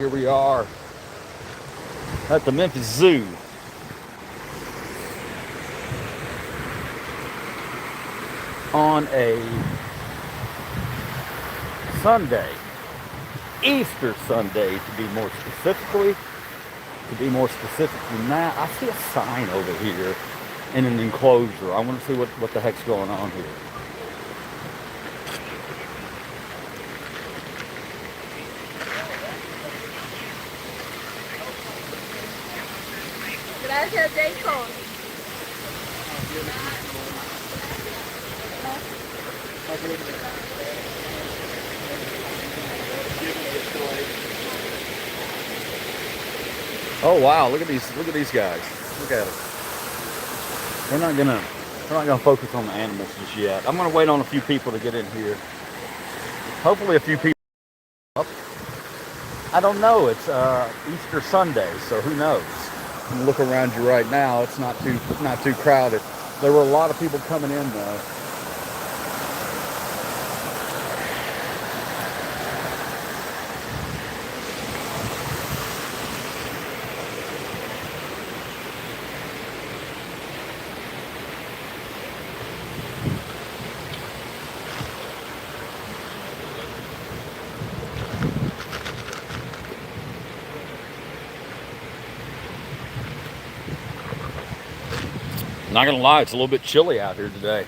Here we are at the Memphis Zoo. On a Sunday, Easter Sunday to be more specific than that. I see a sign over here in an enclosure. I want to see what the heck's going on here. Gracias, Jacob. Oh wow, look at these guys. Look at them. We're not gonna focus on the animals just yet. I'm gonna wait on a few people to get in here. Hopefully a few people up. I don't know, it's Easter Sunday, so who knows? You can look around you right now, it's not too crowded. There were a lot of people coming in though. Not gonna lie, it's a little bit chilly out here today.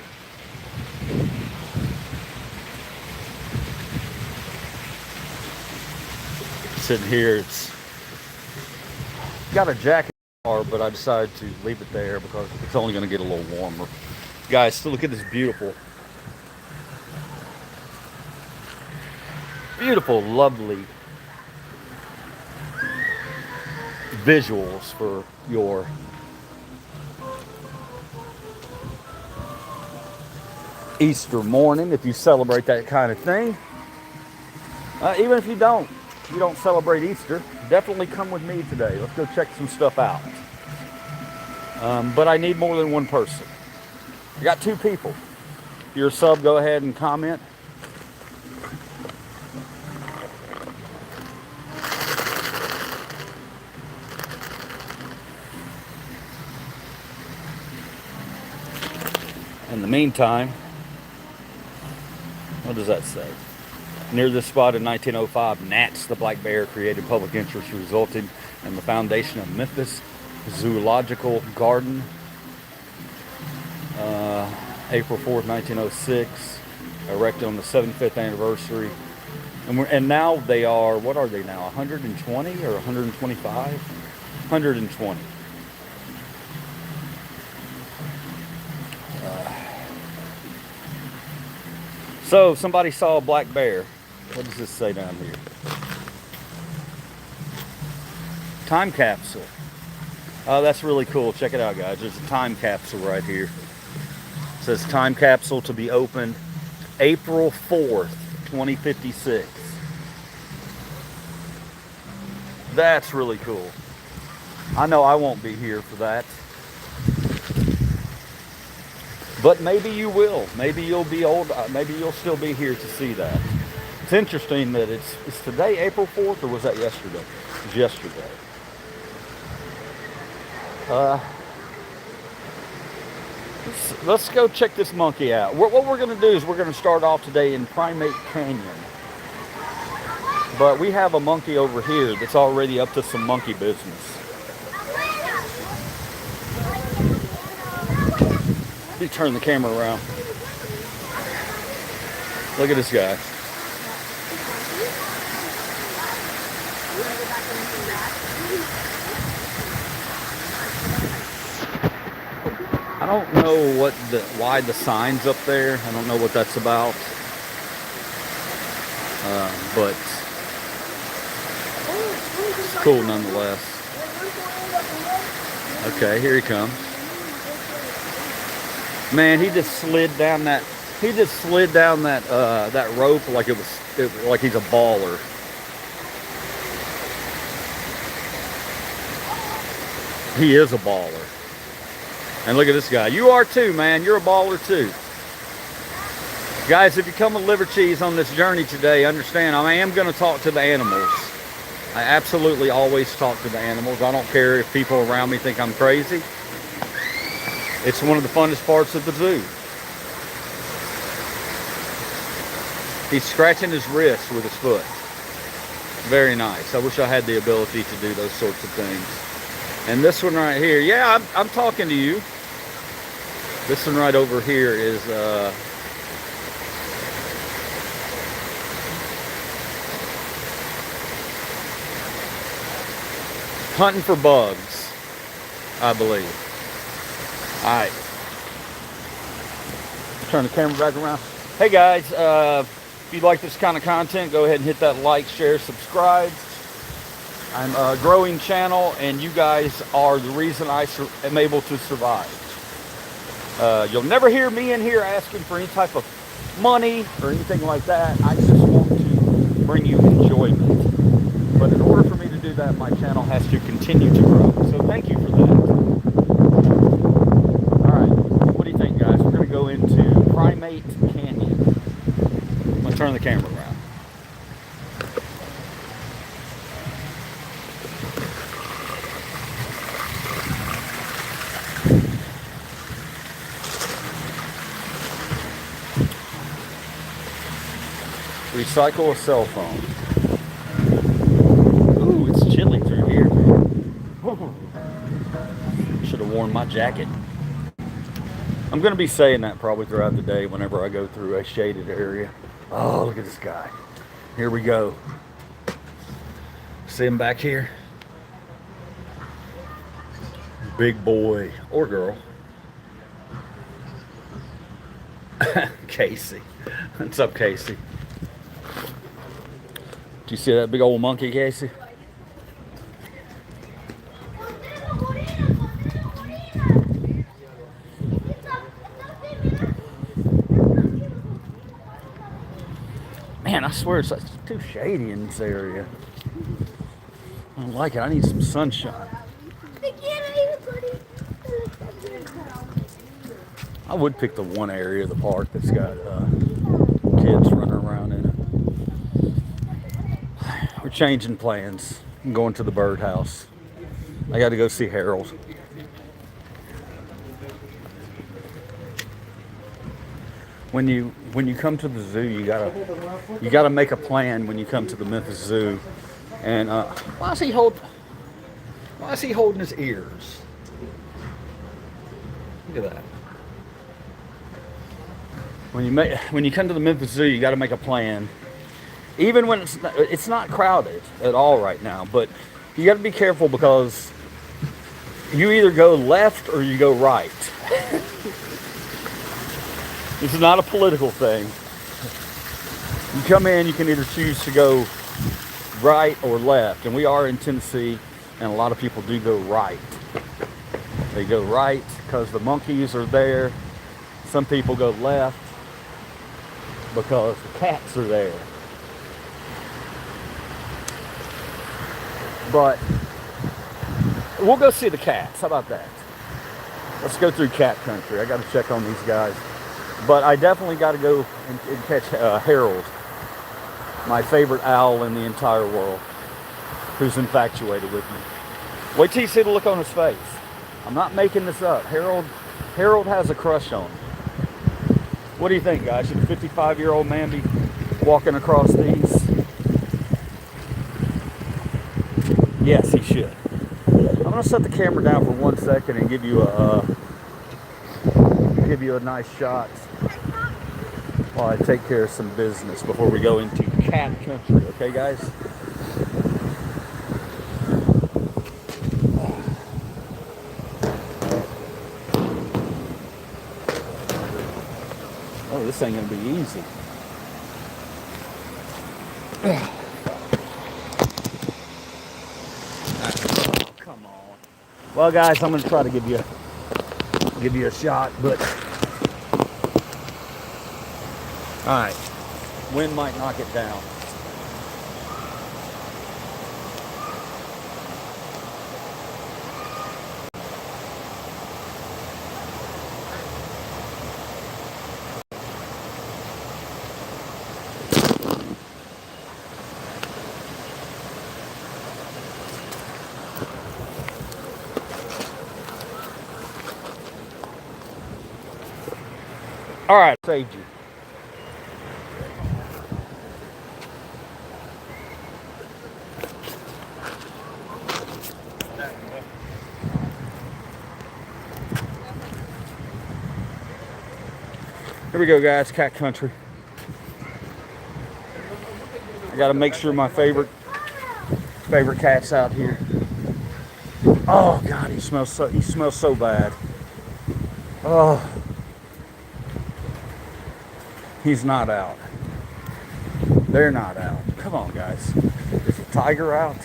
Sitting here, it's got a jacket in the car, but I decided to leave it there because it's only gonna get a little warmer. Guys, still look at this beautiful, lovely visuals for your Easter morning, if you celebrate that kind of thing. Even if you don't celebrate Easter, definitely come with me today. Let's go check some stuff out. But I need more than one person. I got 2 people. If you're a sub, go ahead and comment. In the meantime, what does that say? Near this spot in 1905, Nats, the black bear, created public interest, resulting in the foundation of Memphis Zoological Garden. April 4th, 1906, erected on the 75th anniversary. And now they are, what are they now, 120 or 125? 120. So somebody saw a black bear. What does this say down here? Time capsule. Oh, that's really cool. Check it out, guys. There's a time capsule right here. It says time capsule to be opened April 4th, 2056. That's really cool. I know I won't be here for that. But maybe you will. Maybe you'll be old. Maybe you'll still be here to see that. It's interesting that it's today April 4th, or was that yesterday? It was yesterday. Let's go check this monkey out. What we're going to do is we're going to start off today in Primate Canyon. But we have a monkey over here that's already up to some monkey business. Let me turn the camera around. Look at this guy. I don't know why the sign's up there. I don't know what that's about. But it's cool nonetheless. Okay, here he comes. Man, he just slid down that that rope like like he's a baller. He is a baller. And look at this guy. You are too, man. You're a baller too. Guys, if you come with liver cheese on this journey today, understand I am going to talk to the animals. I absolutely always talk to the animals. I don't care if people around me think I'm crazy. It's one of the funnest parts of the zoo. He's scratching his wrist with his foot. Very nice. I wish I had the ability to do those sorts of things. And this one right here, yeah, I'm talking to you. This one right over here is hunting for bugs, I believe. All right. Turn the camera back around. Hey guys, if you like this kind of content, go ahead and hit that like, share, subscribe. I'm a growing channel, and you guys are the reason I am able to survive. You'll never hear me in here asking for any type of money or anything like that. I just want to bring you enjoyment. But in order for me to do that, my channel has to continue to grow. So thank you for that. All right, what do you think, guys? We're going to go into Primate Canyon. I'm going to turn the camera around. Recycle a cell phone. Ooh, it's chilly through here, man. Should have worn my jacket. I'm going to be saying that probably throughout the day whenever I go through a shaded area. Oh, look at this guy. Here we go. See him back here? Big boy or girl. Casey. What's up, Casey? Do you see that big old monkey, Casey? Man, I swear it's too shady in this area. I don't like it. I need some sunshine. I would pick the one area of the park that's got kids running around in it. We're changing plans. I'm going to the birdhouse. I got to go see Harold. When you come to the zoo, you gotta make a plan when you come to the Memphis Zoo. And why is he holding his ears? Look at that. When you come to the Memphis Zoo, you got to make a plan. Even when it's not crowded at all right now, but you got to be careful because you either go left or you go right. This is not a political thing. You come in, you can either choose to go right or left, and we are in Tennessee, and a lot of people do go right. They go right because the monkeys are there. Some people go left because the cats are there. But we'll go see the cats. How about that? Let's go through cat country. I got to check on these guys. But I definitely got to go and catch Harold, my favorite owl in the entire world, who's infatuated with me. Wait till you see the look on his face. I'm not making this up. Harold has a crush on him. What do you think, guys? Should a 55-year-old man be walking across these? Yes, he should. I'm going to set the camera down for 1 second and give you a nice shot while I take care of some business before we go into cat country. Okay, guys? Oh, this ain't gonna be easy. Oh, come on. Well, guys, I'm gonna try to give you a shot, but all right, wind might knock it down. All right, saved you. Here we go, guys. Cat country. I got to make sure my favorite cat's out here. Oh God, he smells so bad. Oh, he's not out. They're not out. Come on, guys. Is the tiger out?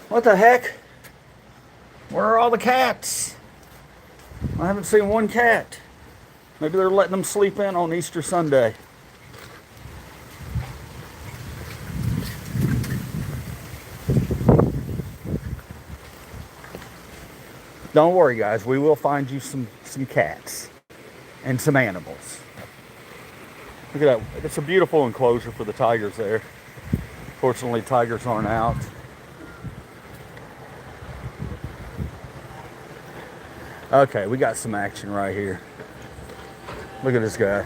What the heck? Where are all the cats? I haven't seen one cat. Maybe they're letting them sleep in on Easter Sunday. Don't worry, guys. We will find you some cats and some animals. Look at that. It's a beautiful enclosure for the tigers there. Fortunately, tigers aren't out. Okay, we got some action right here. Look at this guy.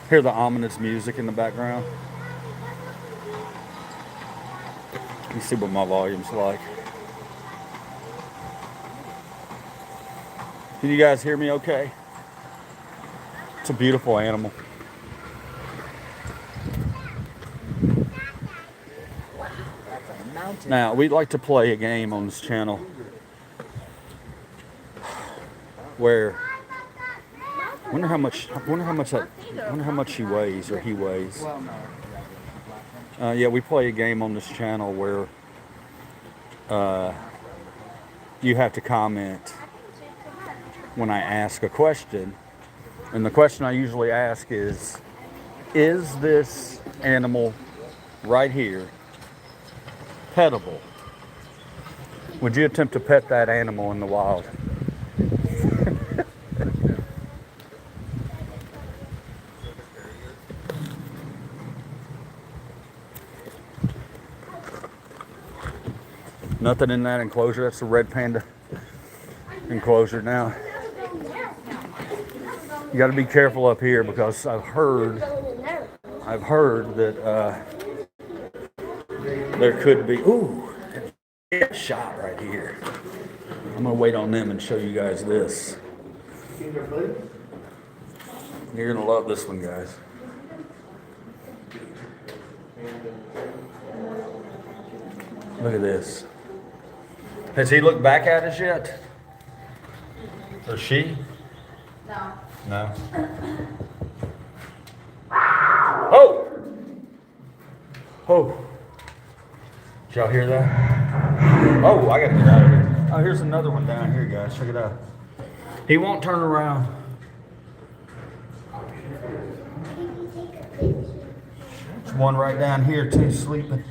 Hear the ominous music in the background. Let me see what my volume's like. Can you guys hear me okay? It's a beautiful animal. Now, we'd like to play a game on this channel where I wonder how much she weighs or he weighs. Yeah, we play a game on this channel where you have to comment when I ask a question, and the question I usually ask is this animal right here pettable? Would you attempt to pet that animal in the wild? Nothing in that enclosure. That's the red panda enclosure. Now, you got to be careful up here because I've heard that there could be a shot right here. I'm gonna wait on them and show you guys this. You're gonna love this one, guys. Look at this. Has he looked back at us yet? Or she? No. No. Oh! Oh! Did y'all hear that? Oh, I gotta get out of here. Oh, here's another one down here, guys. Check it out. He won't turn around. There's one right down here too, sleeping.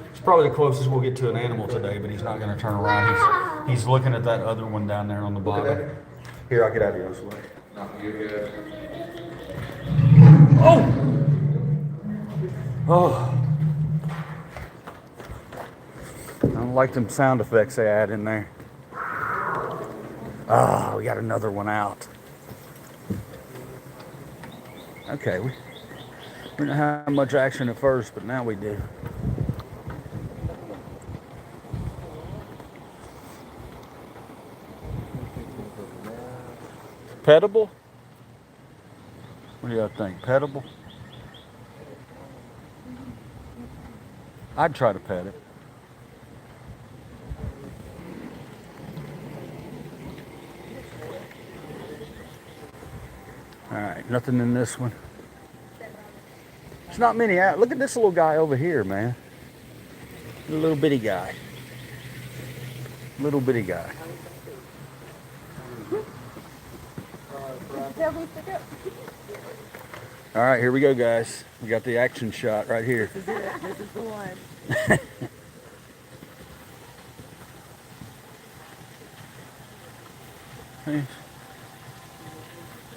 It's probably the closest we'll get to an animal today, but he's not gonna turn around. He's looking at that other one down there on the bottom. Here, I'll get out of here this way. Oh! Oh! I don't like them sound effects they add in there. Oh, we got another one out. Okay, we didn't have much action at first, but now we do. Pettable? What do y'all think? Pettable? I'd try to pet it. Alright, nothing in this one. There's not many out. Look at this little guy over here, man. A little bitty guy. Little bitty guy. All right, here we go, guys. We got the action shot right here. This is it. This is the one.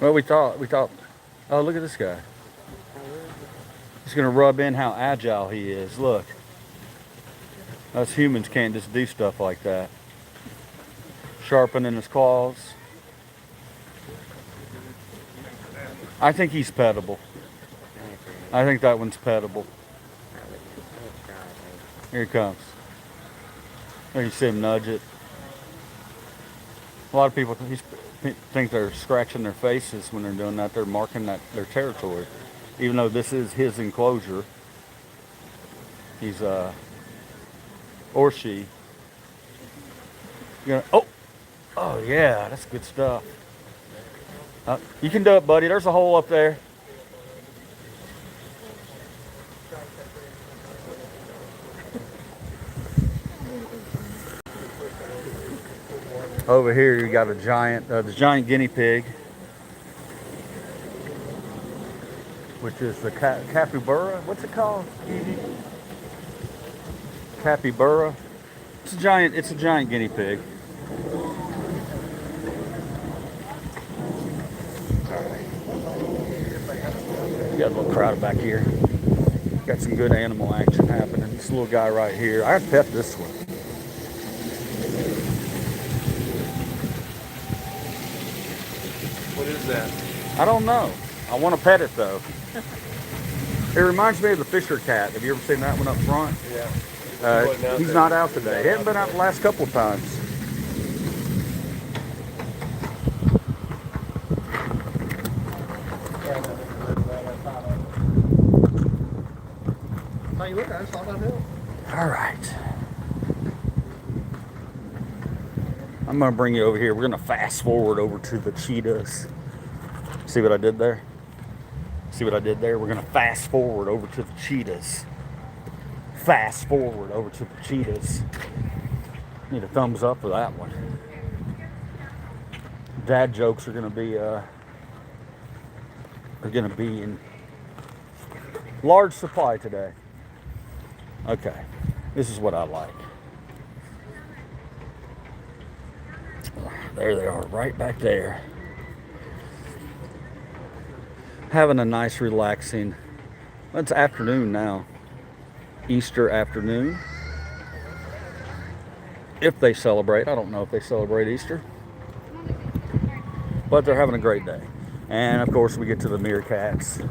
Well, we thought, oh, look at this guy. He's gonna rub in how agile he is. Look, us humans can't just do stuff like that. Sharpening his claws. I think he's pettable. I think that one's pettable. Here he comes. There you see him nudge it. A lot of people think they're scratching their faces when they're doing that. They're marking their territory. Even though this is his enclosure. He's or she. Oh yeah, that's good stuff. You can do it, buddy. There's a hole up there. Over here, you got a the giant guinea pig, which is the capybara. What's it called? Capybara. It's a giant guinea pig. Got a little crowd back here. Got some good animal action happening. This little guy right here. I'd pet this one. What is that? I don't know. I want to pet it though. It reminds me of the Fisher cat. Have you ever seen that one up front? Yeah. He's not out today. He hasn't been out the last couple of times. All right. I'm going to bring you over here. We're going to fast forward over to the cheetahs. See what I did there? See what I did there? We're going to fast forward over to the cheetahs. Fast forward over to the cheetahs. Need a thumbs up for that one. Dad jokes are going to be in large supply today. Okay, this is what I like. There they are, right back there. Having a nice, relaxing, it's afternoon now. Easter afternoon. If they celebrate, I don't know if they celebrate Easter. But they're having a great day. And of course we get to the meerkats.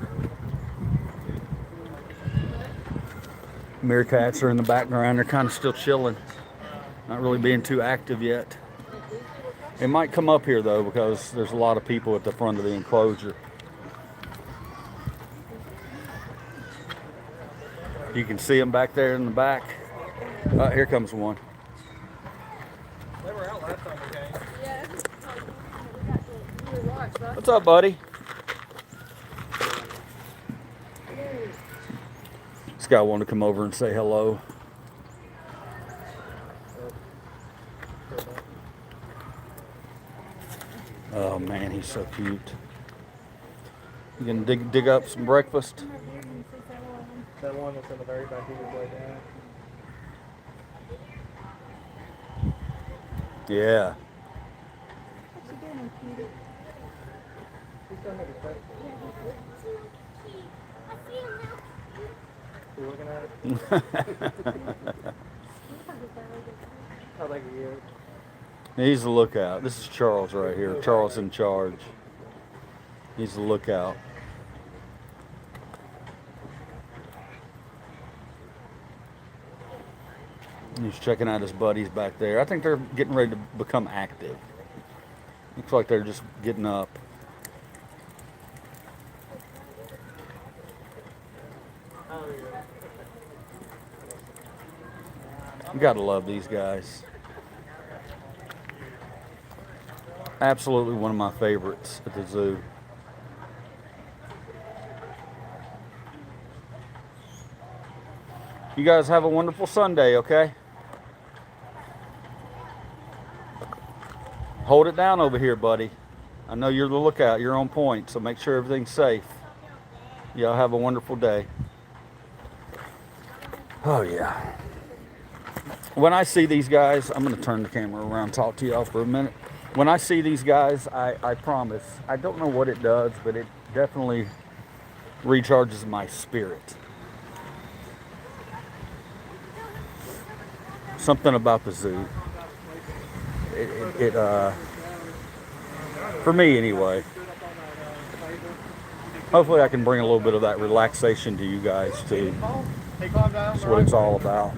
Meerkats are in the background. They're kind of still chilling. Not really being too active yet. It might come up here though because there's a lot of people at the front of the enclosure. You can see them back there in the back. Oh, here comes one. They were out last time we came. Yeah. What's up, buddy? This guy wanted to come over and say hello. Oh man, he's so cute. You gonna dig up some breakfast? That one that's in the very back, he was way down. Yeah. You looking at it? I think he is. He's the lookout. This is Charles right here. Charles in charge. He's the lookout. He's checking out his buddies back there. I think they're getting ready to become active. Looks like they're just getting up. You gotta love these guys. Absolutely one of my favorites at the zoo. You guys have a wonderful Sunday, okay? Hold it down over here, buddy. I know you're the lookout. You're on point, so make sure everything's safe. Y'all have a wonderful day. Oh, yeah. When I see these guys, I'm going to turn the camera around and talk to y'all for a minute. When I see these guys, I promise, I don't know what it does, but it definitely recharges my spirit. Something about the zoo. For me anyway. Hopefully I can bring a little bit of that relaxation to you guys too. That's what it's all about.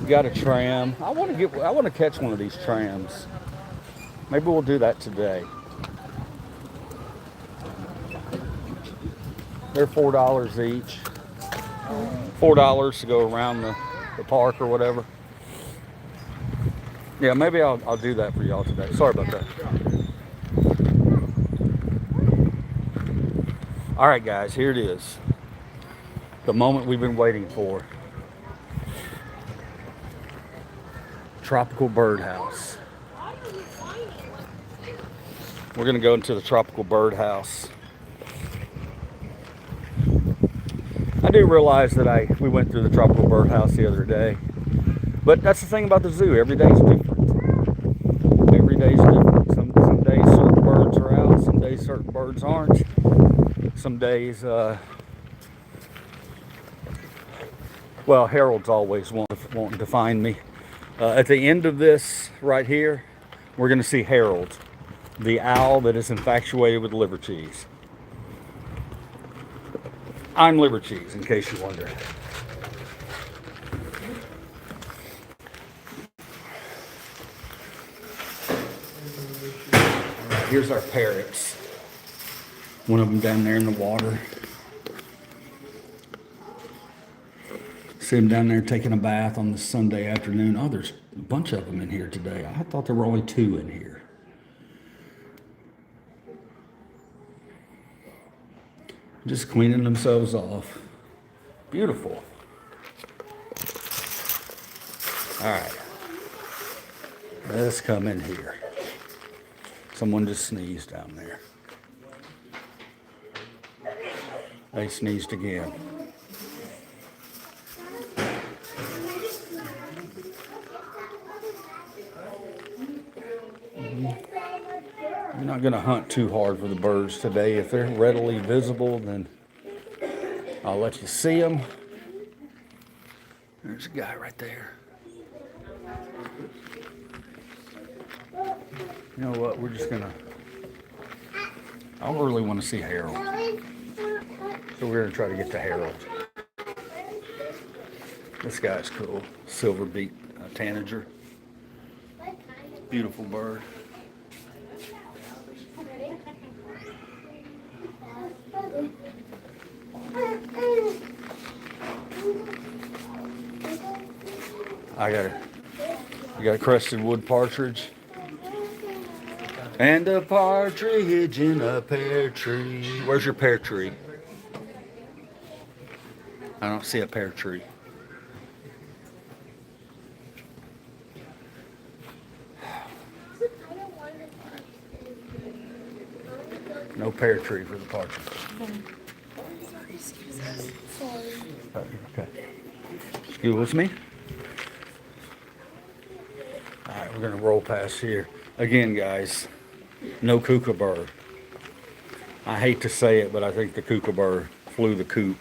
Got a tram. I want to catch one of these trams. Maybe we'll do that today. They're $4 each. $4 to go around the park or whatever. Yeah, maybe I'll do that for y'all today. Sorry about that. All right, guys, here it is. The moment we've been waiting for. Tropical birdhouse. We're gonna go into the tropical birdhouse. I do realize that we went through the tropical birdhouse the other day, but that's the thing about the zoo. Every day's different. Every day's different. Some days certain birds are out. Some days certain birds aren't. Some days, well, Harold's always wanting to find me. At the end of this right here, we're going to see Harold, the owl that is infatuated with liver cheese. I'm liver cheese, in case you wonder. All right, here's our parrots. One of them down there in the water. See him down there taking a bath on this Sunday afternoon. Oh, there's a bunch of them in here today. I thought there were only 2 in here. Just cleaning themselves off. Beautiful. All right. Let's come in here. Someone just sneezed down there. They sneezed again. I'm not going to hunt too hard for the birds today. If they're readily visible, then I'll let you see them. There's a guy right there. You know what? We're just going to... I don't really want to see Harold. So we're going to try to get to Harold. This guy's cool. Silver-beak tanager. Beautiful bird. I got a crested wood partridge. And a partridge in a pear tree. Where's your pear tree? I don't see a pear tree. No pear tree for the partridge. Okay. Excuse me. All right, we're gonna roll past here. Again, guys, no kookaburra. I hate to say it, but I think the kookaburra flew the coop.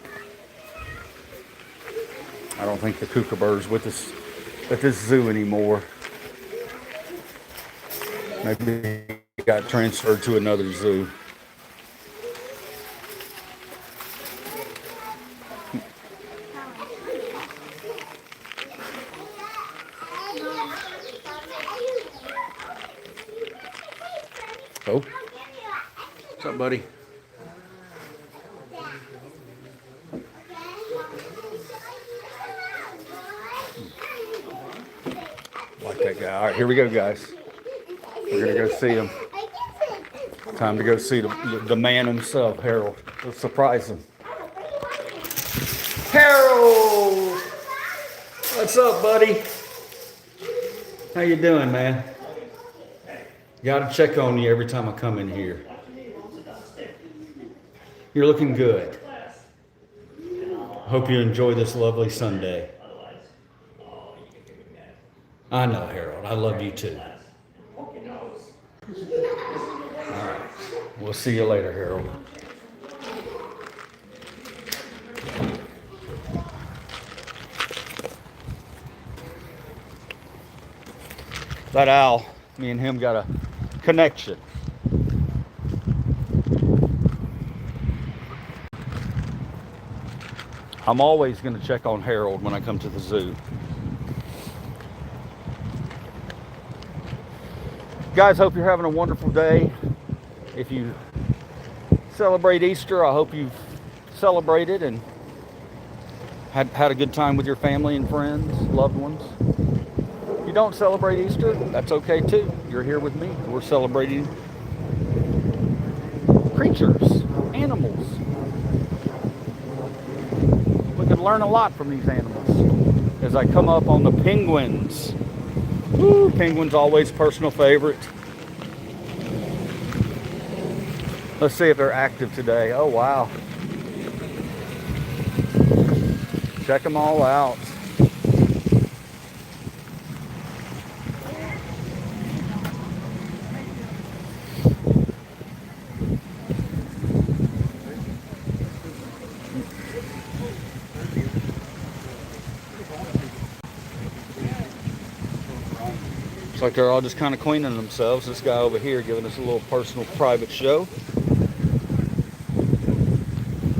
I don't think the kookaburra's with us at this zoo anymore. Maybe he got transferred to another zoo. Oh, what's up, buddy? Like that guy. All right, here we go, guys. We're gonna go see him. Time to go see the man himself, Harold. Let's surprise him. Harold! What's up, buddy? How you doing, man? Gotta check on you every time I come in here. You're looking good. Hope you enjoy this lovely Sunday. I know, Harold. I love you too. All right. We'll see you later, Harold. That owl, me and him got a connection. I'm always going to check on Harold when I come to the zoo. Guys, hope you're having a wonderful day. If you celebrate Easter, I hope you've celebrated and had a good time with your family and friends, loved ones. If you don't celebrate Easter, that's okay too. You're here with me. We're celebrating creatures, animals. We can learn a lot from these animals. As I come up on the penguins. Woo, penguins always personal favorite. Let's see if they're active today. Oh, wow. Check them all out. Looks like they're all just kind of cleaning themselves. This guy over here giving us a little personal private show.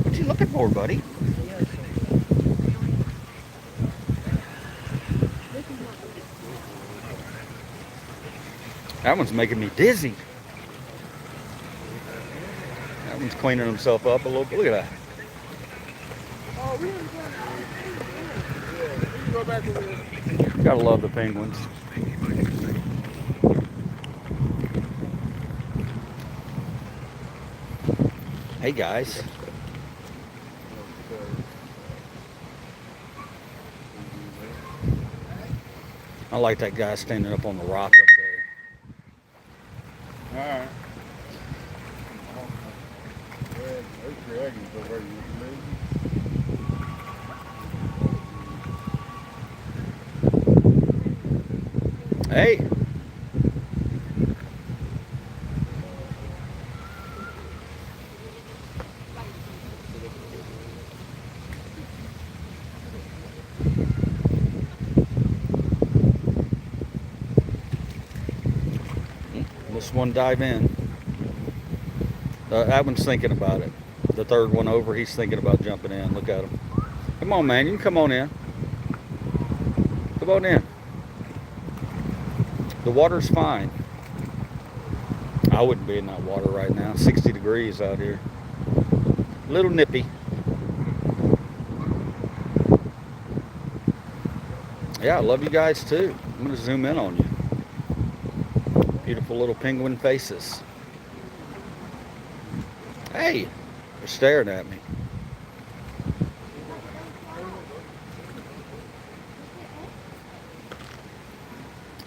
What you looking for, buddy? That one's making me dizzy. That one's cleaning himself up a little bit. Look at that. Gotta love the penguins. Hey guys. I like that guy standing up on the rock up there. All right. Hey. This one dive in. That one's thinking about it. The third one over, he's thinking about jumping in. Look at him. Come on, man. You can come on in. Come on in. The water's fine. I wouldn't be in that water right now. 60 degrees out here. A little nippy. Yeah, I love you guys too. I'm going to zoom in on you. Beautiful little penguin faces. Hey, they're staring at me.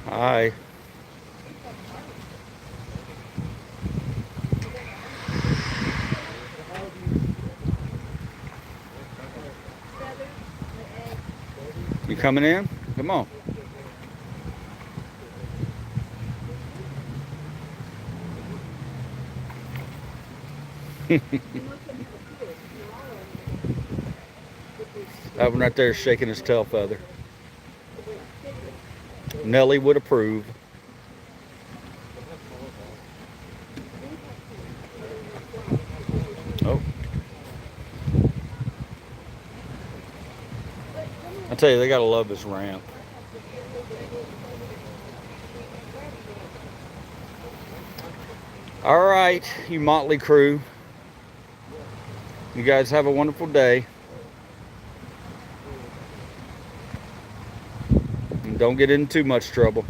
Hi. You coming in? Come on. That one right there is shaking his tail feather. Nellie would approve. Oh. I tell you, they gotta love this ramp. All right, you motley crew. You guys have a wonderful day. And don't get in too much trouble.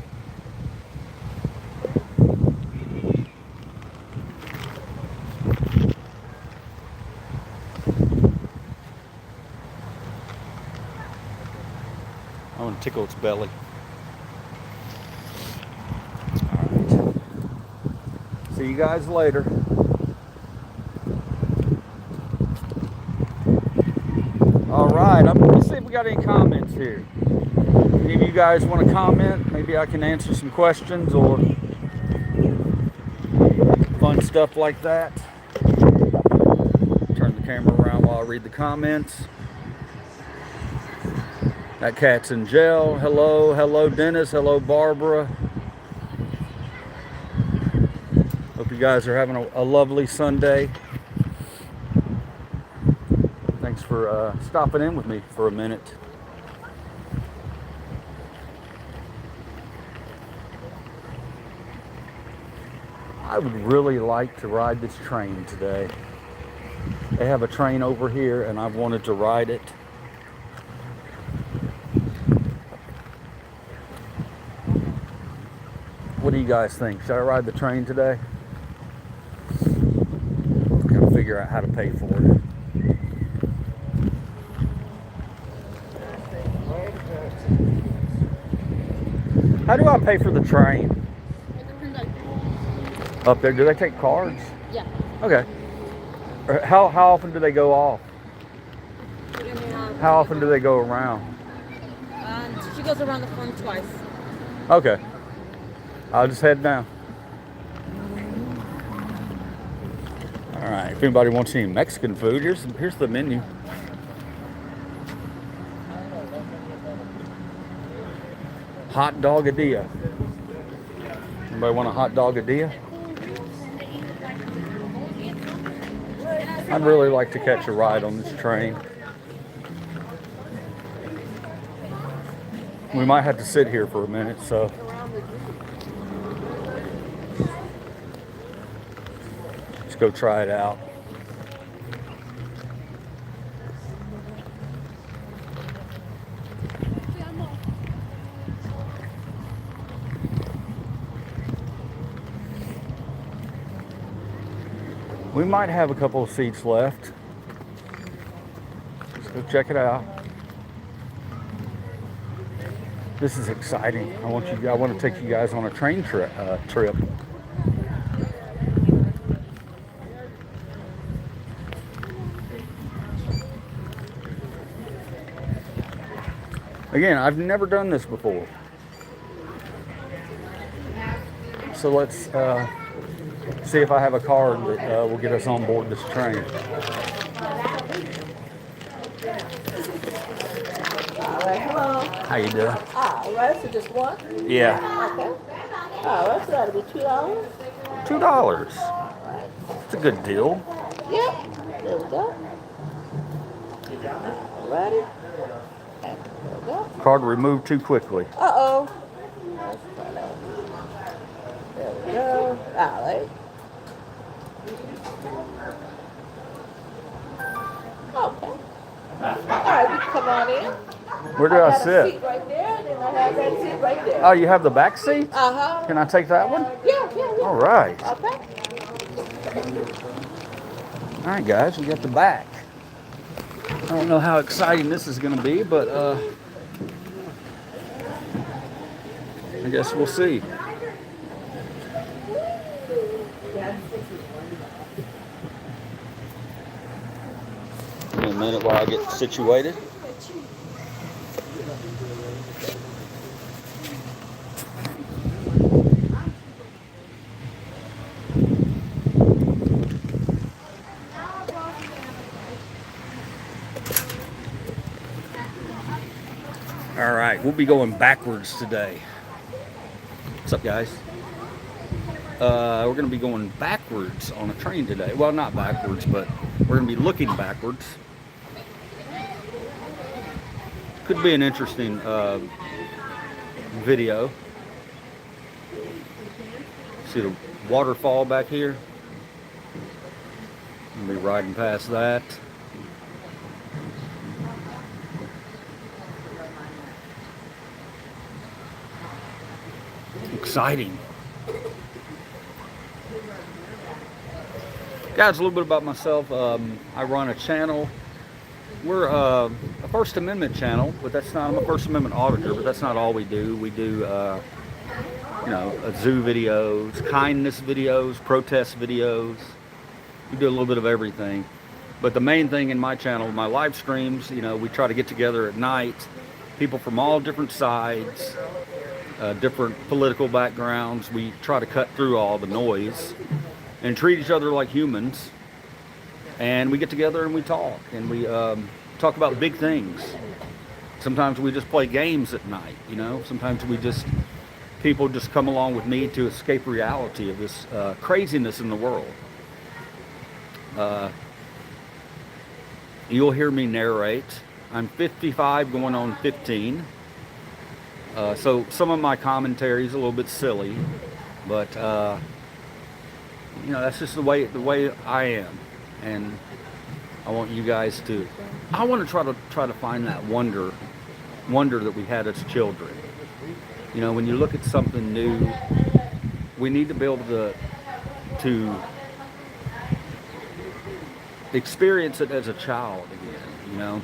I want to tickle its belly. All right. you guys later. All right, let's see if we got any comments here. Any of you guys want to comment? Maybe I can answer some questions or fun stuff like that. Turn the camera around while I read the comments. That cat's in jail. Hello, hello Dennis, hello Barbara. Hope you guys are having a lovely Sunday. Thanks for stopping in with me for a minute. I would really like to ride this train today. They have a train over here and I've wanted to ride it. What do you guys think? Should I ride the train today? Gotta figure out how to pay for it. How do I pay for the train? Up there, do they take cards? Yeah. Okay. How often do they go off? How often do they go around? She goes around the front twice. Okay. I'll just head down. All right. If anybody wants any Mexican food, here's the menu. Hot dogadilla. Anybody want a hot dogadilla? I'd really like to catch a ride on this train. We might have to sit here for a minute, so. Let's go try it out. We might have a couple of seats left. Let's go check it out. This is exciting. I want to take you guys on a train trip. Again, I've never done this before. So let's see if I have a card that will get us on board this train. Hello. How you doing? All right, so just one? Yeah. Okay. All right, so that'll be $2. $2. It's a good deal. Yep. There we go. All righty. There we go. Card removed too quickly. Uh-oh. Let's try that. There we go. All right. Okay. All right, you can come on in. Where do I got a sit? seat right there, and then I have that seat right there. Oh, you have the back seat? Uh-huh. Can I take that one? Yeah. All right. Okay. All right, guys, we got the back. I don't know how exciting this is going to be, but I guess we'll see. Give me a minute while I get situated. All right, we'll be going backwards today. What's up, guys? We're going to be going backwards on a train today. Well, not backwards, but we're going to be looking backwards. Could be an interesting video. See the waterfall back here? We'll be riding past that. Exciting. Guys, a little bit about myself. I run a channel. We're a First Amendment channel, but that's not, I'm a First Amendment auditor, but that's not all we do. We do you know, zoo videos, kindness videos, protest videos. We do a little bit of everything. But the main thing in my channel, my live streams, you know, we try to get together at night, people from all different sides, different political backgrounds. We try to cut through all the noise and treat each other like humans. And we get together and we talk, and we talk about big things. Sometimes we just play games at night, you know. Sometimes people just come along with me to escape reality of this craziness in the world. You'll hear me narrate. I'm 55 going on 15. So some of my commentary is a little bit silly, but you know, that's just the way I am. And I want you guys to, I want to try to find that wonder that we had as children. You know, when you look at something new, we need to be able to experience it as a child again, you know.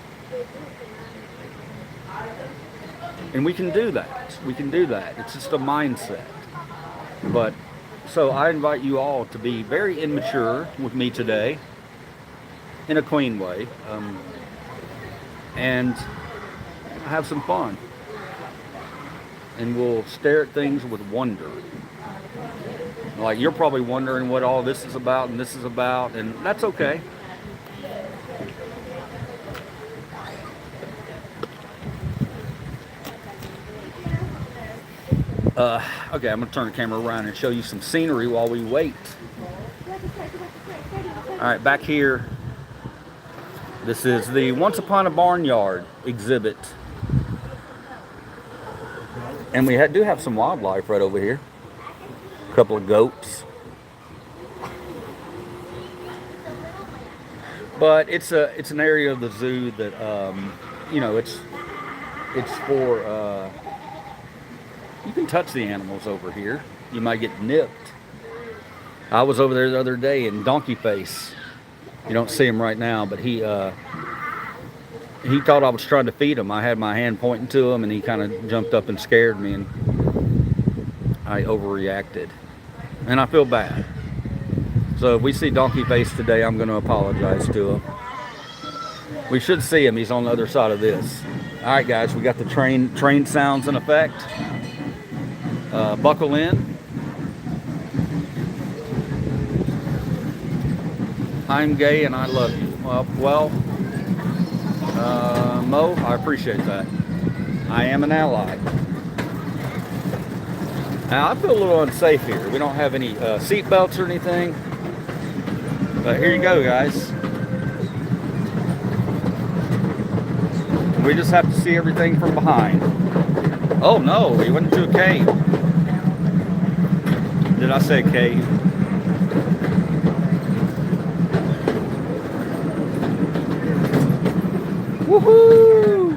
And we can do that. We can do that. It's just a mindset. But so I invite you all to be very immature with me today, in a clean way, and have some fun. And we'll stare at things with wonder. Like, you're probably wondering what all this is about and this is about, and that's okay. Okay, I'm going to turn the camera around and show you some scenery while we wait. Alright, back here, this is the Once Upon a Barnyard exhibit. And we do have some wildlife right over here. A couple of goats. But it's an area of the zoo that, you know, it's for... you can touch the animals over here. You might get nipped. I was over there the other day in Donkey Face. You don't see him right now, but he thought I was trying to feed him. I had my hand pointing to him, and he kind of jumped up and scared me, and I overreacted. And I feel bad. So if we see Donkey Face today, I'm going to apologize to him. We should see him. He's on the other side of this. All right, guys, we got the train sounds in effect. Buckle in. I'm gay and I love you. Well, Mo, I appreciate that. I am an ally. Now, I feel a little unsafe here. We don't have any seat belts or anything. But here you go, guys. We just have to see everything from behind. Oh no, he went into a cave. Did I say cave? Woohoo!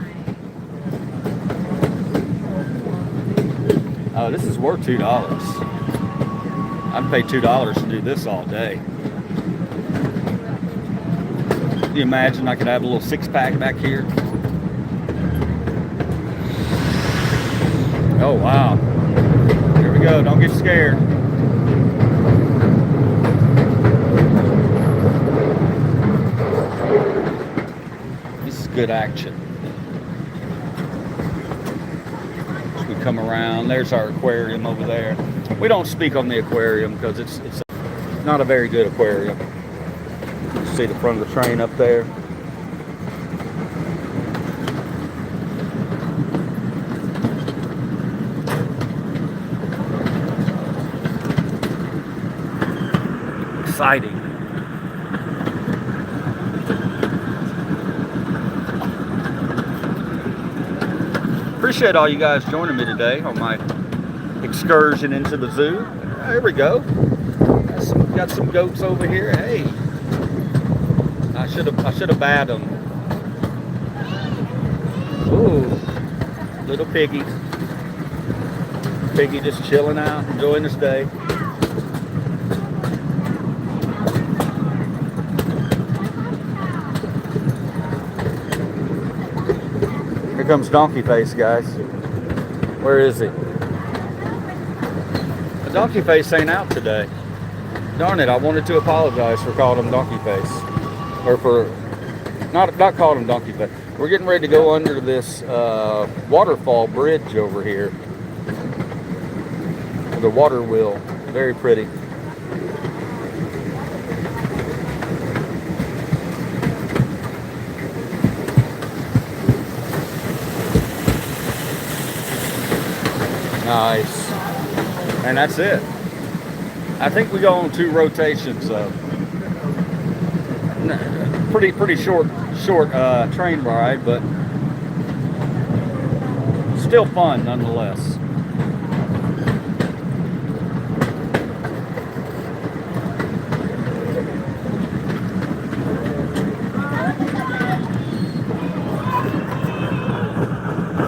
Oh, this is worth $2. I'd pay $2 to do this all day. Can you imagine I could have a little six-pack back here? Oh, wow. Here we go. Don't get scared. This is good action. As we come around, there's our aquarium over there. We don't speak on the aquarium because it's not a very good aquarium. You see the front of the train up there. Exciting. Appreciate all you guys joining me today on my excursion into the zoo. There we go. Got some goats over here. Hey, I should have batted them. Ooh, little piggy. Piggy just chilling out, enjoying his day. Here comes Donkey Face, guys. Where is he? The donkey face ain't out today. Darn it, I wanted to apologize for calling him donkey face. Or for, not calling him donkey face. We're getting ready to go under this waterfall bridge over here. The water wheel, very pretty. Nice. And that's it. I think we go on 2 rotations. Pretty short train ride, but still fun nonetheless.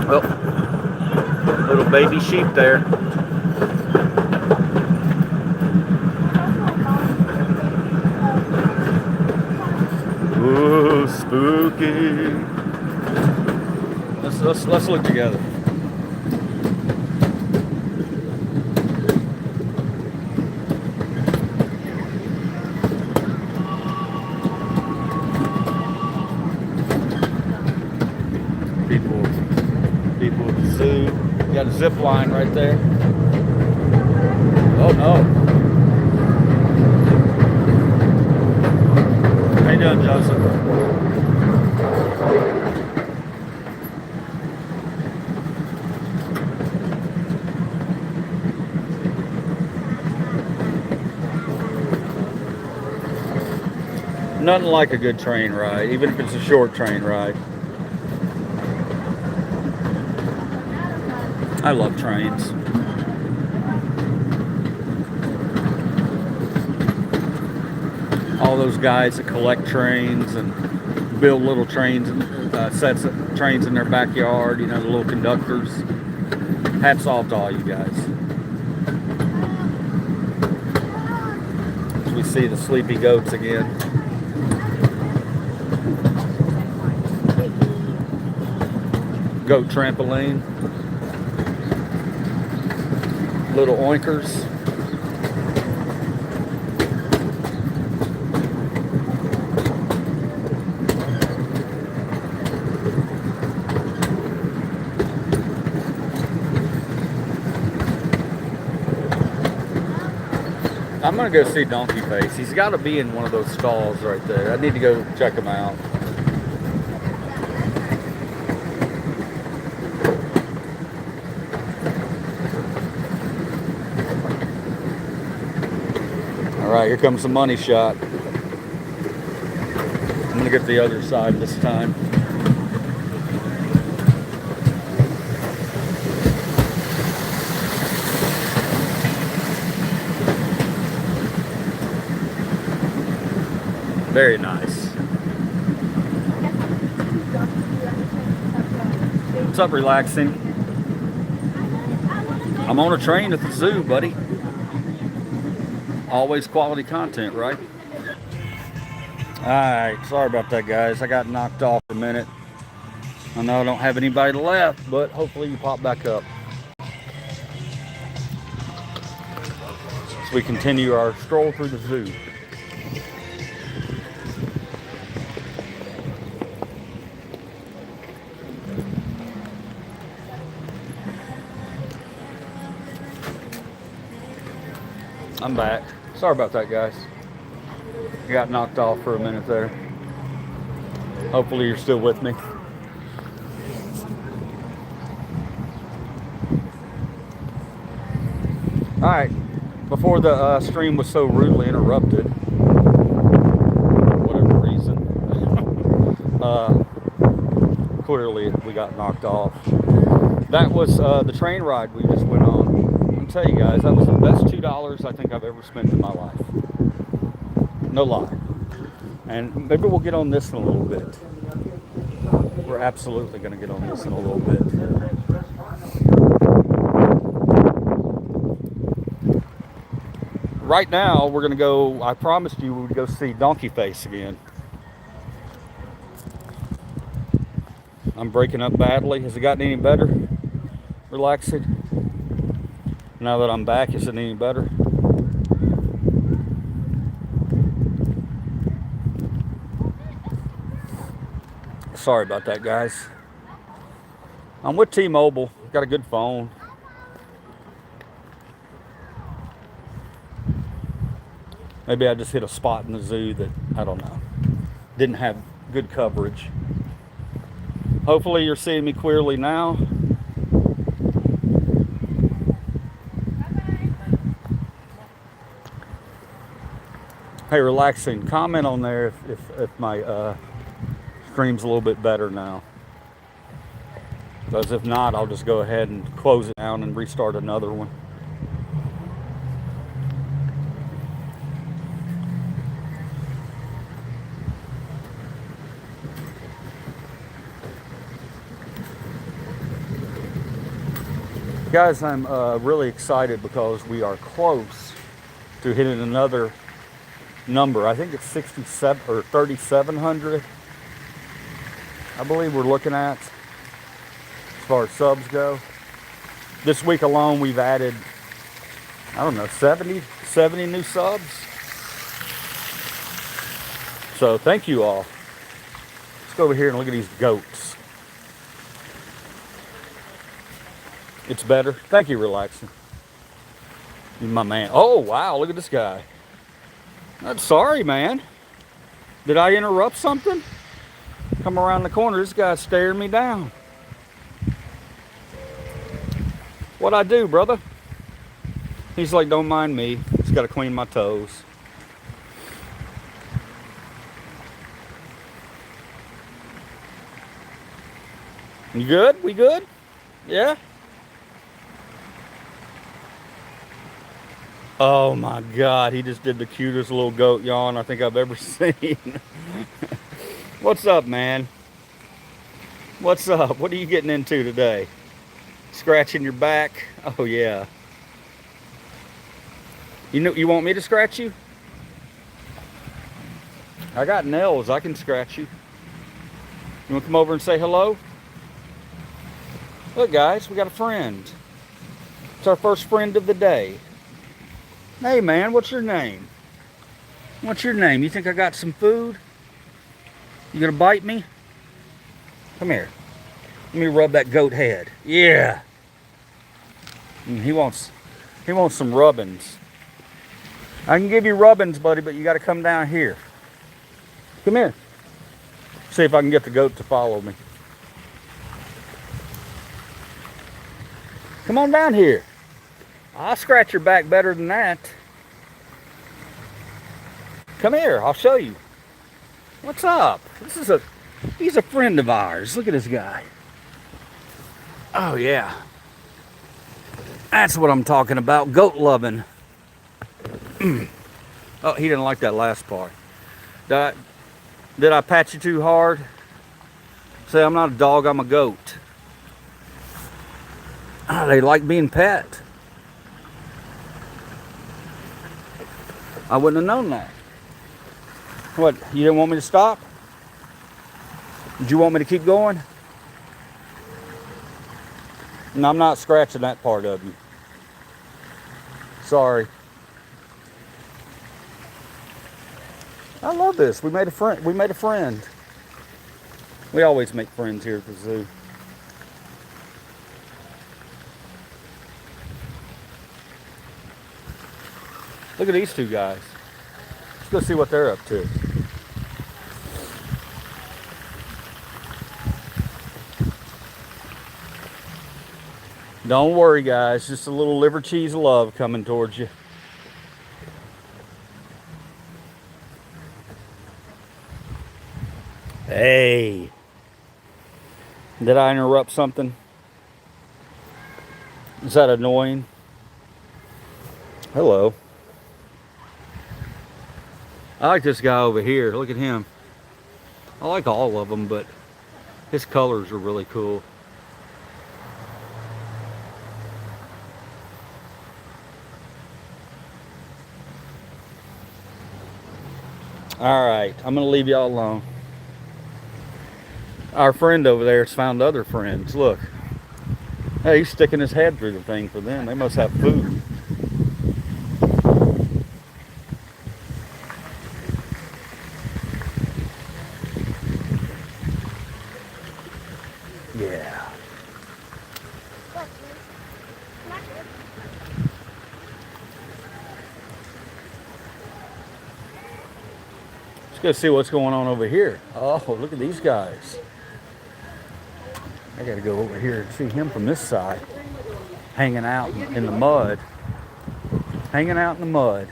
Well, little baby sheep there. Ooh, spooky. Let's look together. People at the zoo. You got a zip line right there. Oh no. How you doing, Joseph? Nothing like a good train ride, even if it's a short train ride. I love trains. All those guys that collect trains and build little trains and sets of trains in their backyard, you know, the little conductors. Hats off to all you guys. As we see the sleepy goats again. Goat trampoline. Little oinkers. I'm gonna go see Donkey Face. He's got to be in one of those stalls right there. I need to go check him out. All right, here comes the money shot. I'm gonna get the other side this time. Very nice. What's up, relaxing? I'm on a train at the zoo, buddy. Always quality content, right? Alright, sorry about that, guys. I got knocked off for a minute. I know I don't have anybody left, but hopefully you pop back up. As we continue our stroll through the zoo. I'm back. Sorry about that, guys. I got knocked off for a minute there. Hopefully you're still with me. Alright, before the stream was so rudely interrupted, for whatever reason, clearly we got knocked off. That was the train ride we just went on. I'll tell you guys, that was the best $2 I think I've ever spent in my life. No lie. And maybe we'll get on this in a little bit. We're absolutely going to get on this in a little bit. Right now, we're going to go, I promised you we would go see Donkey Face again. I'm breaking up badly. Has it gotten any better? Relaxing? Now that I'm back, is it any better? Sorry about that, guys. I'm with T-Mobile. Got a good phone. Maybe I just hit a spot in the zoo that, I don't know, didn't have good coverage. Hopefully you're seeing me clearly now. Hey, relaxing. Comment on there if my stream's a little bit better now. Because if not, I'll just go ahead and close it down and restart another one. Guys, I'm really excited because we are close to hitting another number. I think it's 67 or 3,700. I believe we're looking at as far as subs go. This week alone, we've added, I don't know, 70 new subs. So thank you all. Let's go over here and look at these goats. It's better. Thank you, relaxing. You're my man. Oh, wow, look at this guy. I'm sorry, man. Did I interrupt something? Come around the corner, this guy's staring me down. What'd I do, brother? He's like, don't mind me. Just gotta clean my toes. You good? We good? Yeah? Oh my God, he just did the cutest little goat yawn I think I've ever seen. What's up, man? What's up? What are you getting into today? Scratching your back? Oh yeah. You want me to scratch you? I got nails, I can scratch you. You want to come over and say hello? Look guys, we got a friend. It's our first friend of the day. Hey man, what's your name? What's your name? You think I got some food? You gonna bite me? Come here. Let me rub that goat head. Yeah. He wants some rubbings. I can give you rubbings, buddy, but you gotta come down here. Come here. See if I can get the goat to follow me. Come on down here. I'll scratch your back better than that. Come here, I'll show you. What's up? He's a friend of ours. Look at this guy. Oh yeah. That's what I'm talking about, goat loving. Oh, he didn't like that last part. Did I pat you too hard? Say, I'm not a dog, I'm a goat. Oh, they like being pet. I wouldn't have known that. What, you didn't want me to stop? Did you want me to keep going? No, I'm not scratching that part of you. Sorry. I love this. We made a friend. We made a friend. We always make friends here at the zoo. Look at these two guys. Let's go see what they're up to. Don't worry, guys. Just a little liver cheese love coming towards you. Hey. Did I interrupt something? Is that annoying? Hello. I like this guy over here. Look at him. I like all of them, but his colors are really cool. All right, I'm gonna leave y'all alone. Our friend over there has found other friends. Look, Hey, he's sticking his head through the thing for them. They must have food. Yeah. Let's go see what's going on over here. Oh, look at these guys. I gotta go over here and see him from this side. Hanging out in the mud. Hanging out in the mud.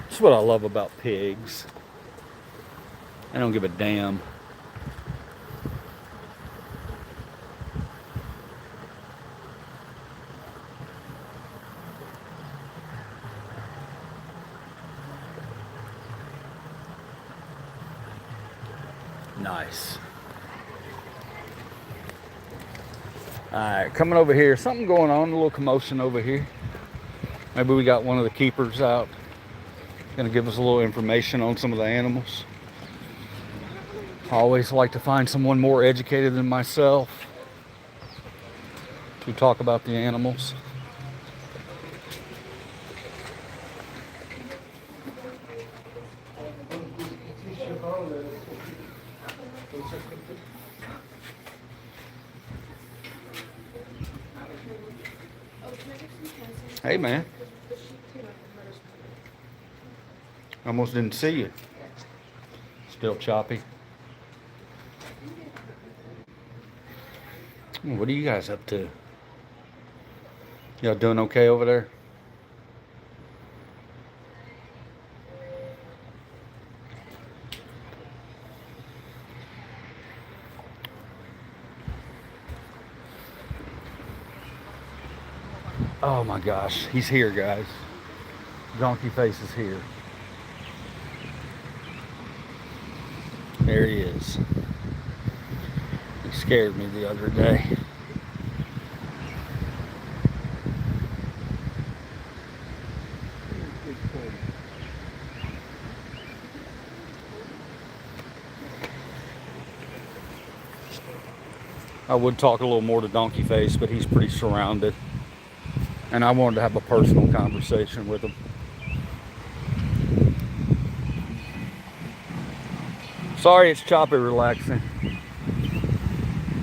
That's what I love about pigs. I don't give a damn. Nice. Alright, coming over here. Something going on, a little commotion over here. Maybe we got one of the keepers out. Gonna give us a little information on some of the animals. I always like to find someone more educated than myself to talk about the animals. Hey man, almost didn't see you. Still choppy. What are you guys up to? Y'all doing okay over there? Oh my gosh, he's here, guys. Donkey face is here. There he is. He scared me the other day. I would talk a little more to Donkey Face, but he's pretty surrounded. And I wanted to have a personal conversation with him. Sorry it's choppy relaxing.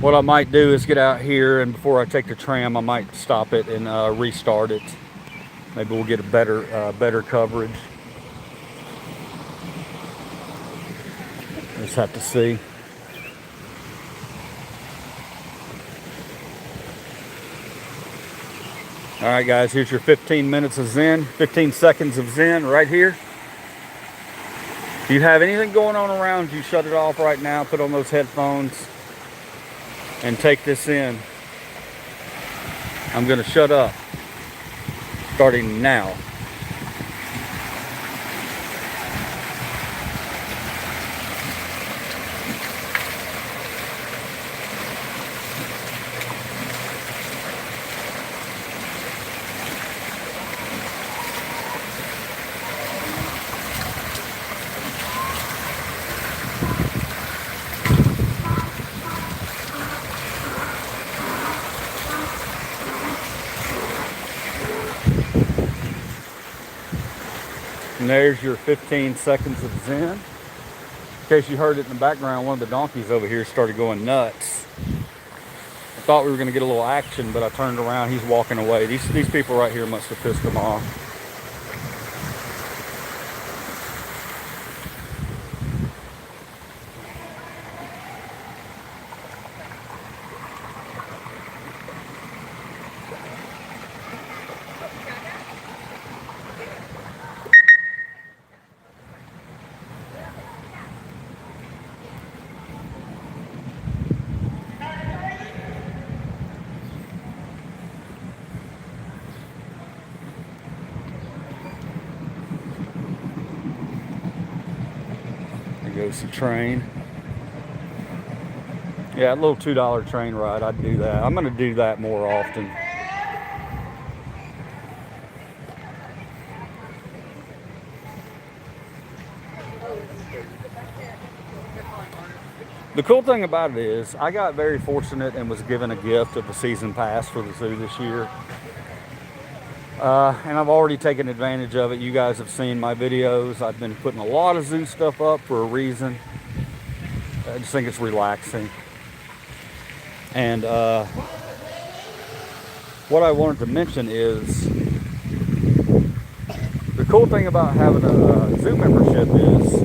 What I might do is get out here, and before I take the tram, I might stop it and restart it. Maybe we'll get a better coverage. Just have to see. All right, guys, here's your 15 minutes of Zen, 15 seconds of Zen right here. If you have anything going on around you, shut it off right now, put on those headphones, and take this in. I'm going to shut up starting now. And there's your 15 seconds of Zen. In case you heard it in the background, one of the donkeys over here started going nuts. I thought we were going to get a little action, but I turned around. He's walking away. These people right here must have pissed him off. Goes the train. Yeah, a little $2 train ride, I'd do that. I'm going to do that more often. The cool thing about it is I got very fortunate and was given a gift of a season pass for the zoo this year. And I've already taken advantage of it. You guys have seen my videos. I've been putting a lot of zoo stuff up for a reason. I just think it's relaxing. And what I wanted to mention is the cool thing about having a zoo membership is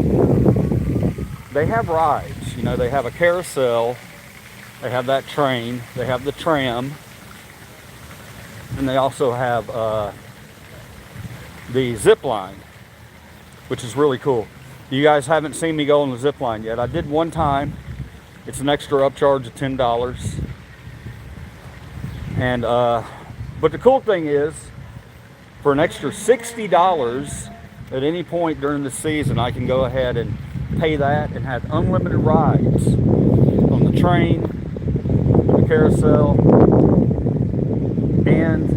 they have rides. You know, they have a carousel, they have that train, they have the tram, and they also have the zip line, which is really cool. You guys haven't seen me go on the zip line yet. I did one time. It's an extra upcharge of $10. And but the cool thing is, for an extra $60 at any point during the season, I can go ahead and pay that and have unlimited rides on the train, the carousel, and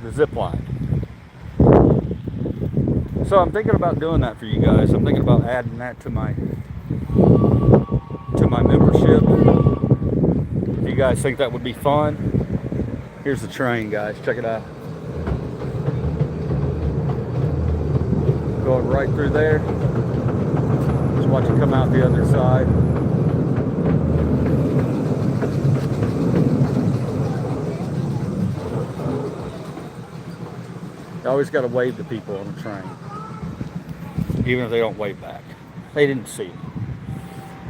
the zip line. So I'm thinking about doing that for you guys. I'm thinking about adding that to my membership. If you guys think that would be fun, here's the train, guys. Check it out. Going right through there. Just watch it come out the other side. You always got to wave to people on the train, even if they don't wave back. They didn't see it.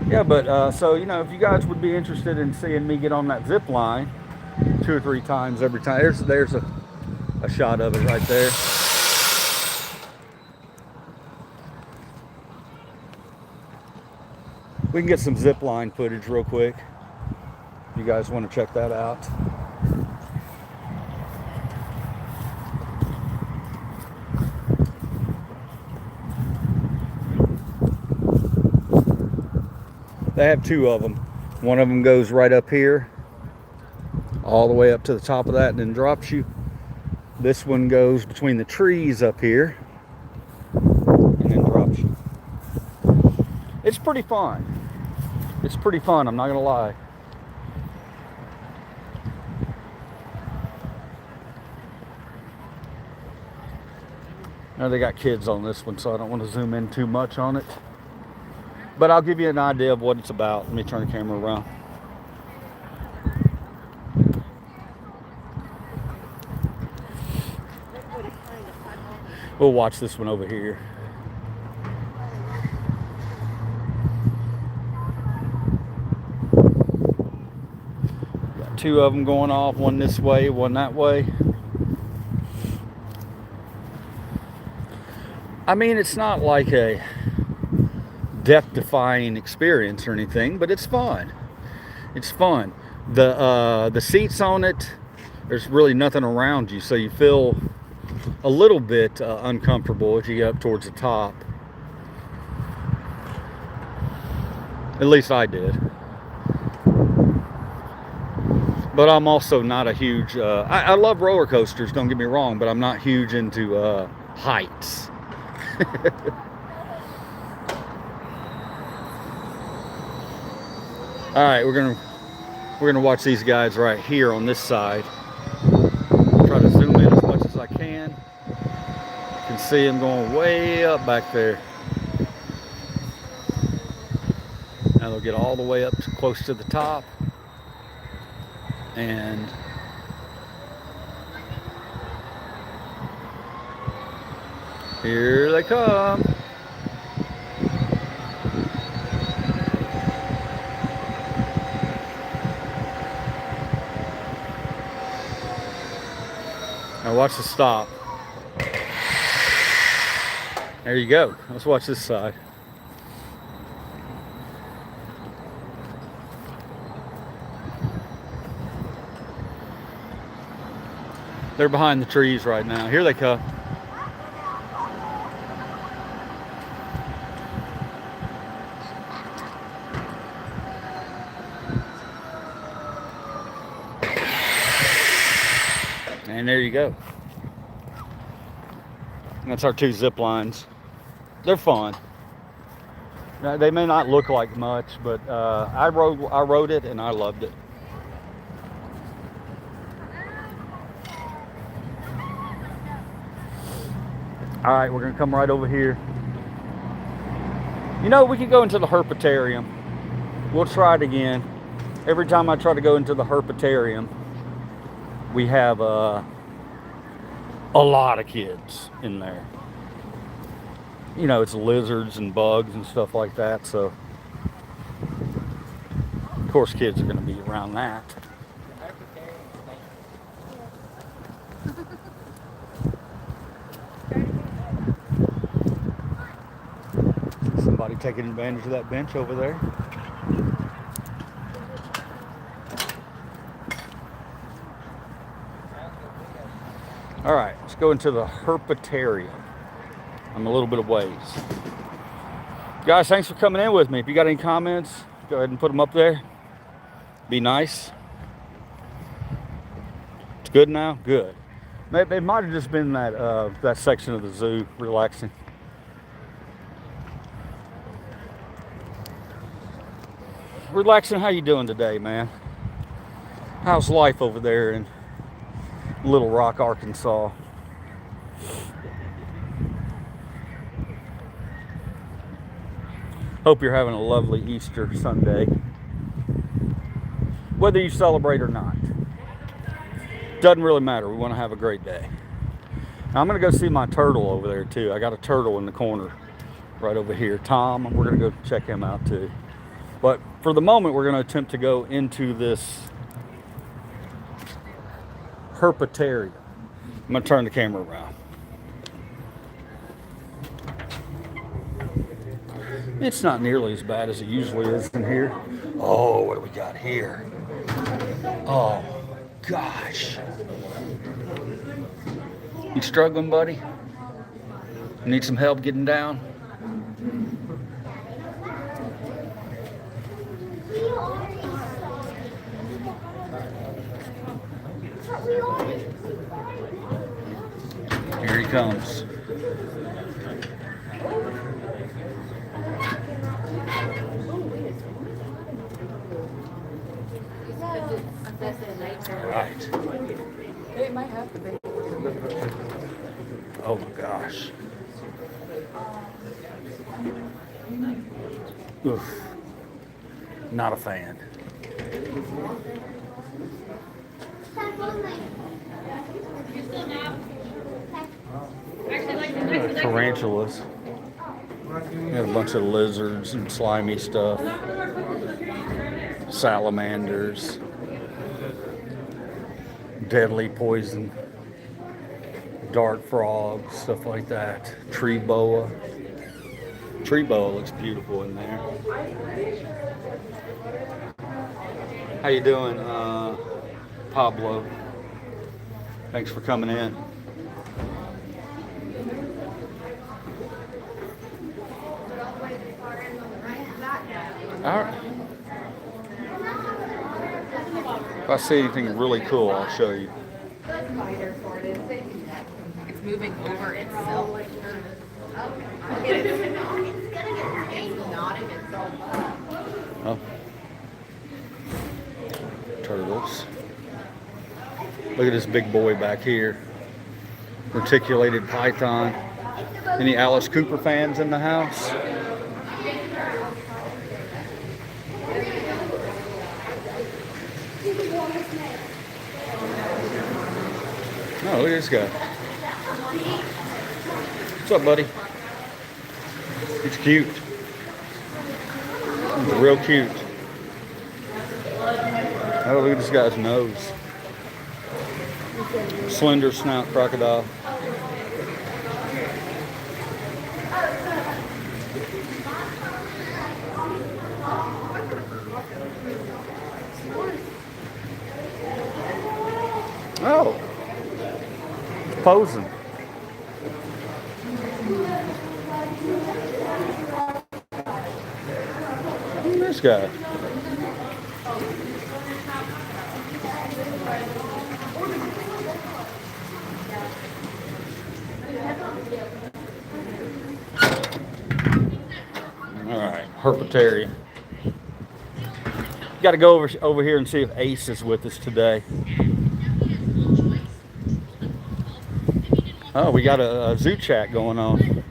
Yeah, but so, you know, if you guys would be interested in seeing me get on that zip line 2 or 3 times every time, there's a shot of it right there. We can get some zip line footage real quick if you guys want to check that out. They have 2 of them. One of them goes right up here, all the way up to the top of that, and then drops you. This one goes between the trees up here, and then drops you. It's pretty fun. It's pretty fun, I'm not gonna lie. Now they got kids on this one, so I don't want to zoom in too much on it. But I'll give you an idea of what it's about. Let me turn the camera around. We'll watch this one over here. Got 2 of them going off, one this way, one that way. I mean, it's not like a death-defying experience or anything, but it's fun. It's fun. The seats on it, there's really nothing around you, so you feel a little bit uncomfortable as you get up towards the top. At least I did. But I'm also not a huge I love roller coasters, don't get me wrong, but I'm not huge into heights. All right, we're gonna watch these guys right here on this side. Try to zoom in as much as I can. You can see them going way up back there. Now they'll get all the way up to close to the top, and here they come. Now watch the stop. There you go. Let's watch this side. They're behind the trees right now. Here they come. And there you go. That's our 2 zip lines. They're fun. Now, they may not look like much, but I rode it and I loved it. All right, we're gonna come right over here. You know, we could go into the Herpetarium. We'll try it again. Every time I try to go into the Herpetarium, we have a lot of kids in there. You know, it's lizards and bugs and stuff like that, so of course kids are going to be around that. Somebody taking advantage of that bench over there. All right, let's go into the Herpetarium. I'm a little bit of ways. Guys, thanks for coming in with me. If you got any comments, go ahead and put them up there. Be nice. It's good now? Good. It might have just been that section of the zoo relaxing. Relaxing, how you doing today, man? How's life over there in Little Rock, Arkansas? Hope you're having a lovely Easter Sunday, whether you celebrate or not. Doesn't really matter. We want to have a great day. Now, I'm going to go see my turtle over there too. I got a turtle in the corner right over here. Tom, we're going to go check him out too. But for the moment, we're going to attempt to go into this Herpetarium. I'm going to turn the camera around. It's not nearly as bad as it usually is in here. Oh, what do we got here? Oh, gosh. You struggling, buddy? Need some help getting down? Here he comes. Right. It might have to be. Oh my gosh. Oof. Not a fan. Tarantulas. We got a bunch of lizards and slimy stuff. Salamanders. Deadly poison. Dart frogs, stuff like that. Tree boa. Tree boa looks beautiful in there. How you doing, Pablo? Thanks for coming in. All right. If I see anything really cool, I'll show you. It's moving over itself. Oh. Turtles. Look at this big boy back here. Reticulated python. Any Alice Cooper fans in the house? Oh, look at this guy. What's up, buddy? He's cute. He's real cute. Oh, look at this guy's nose. Slender snout crocodile. Oh, it's posing. Look at this guy. All right. Herpetarium. Got to go over here and see if Ace is with us today. Oh, we got a zoo chat going on.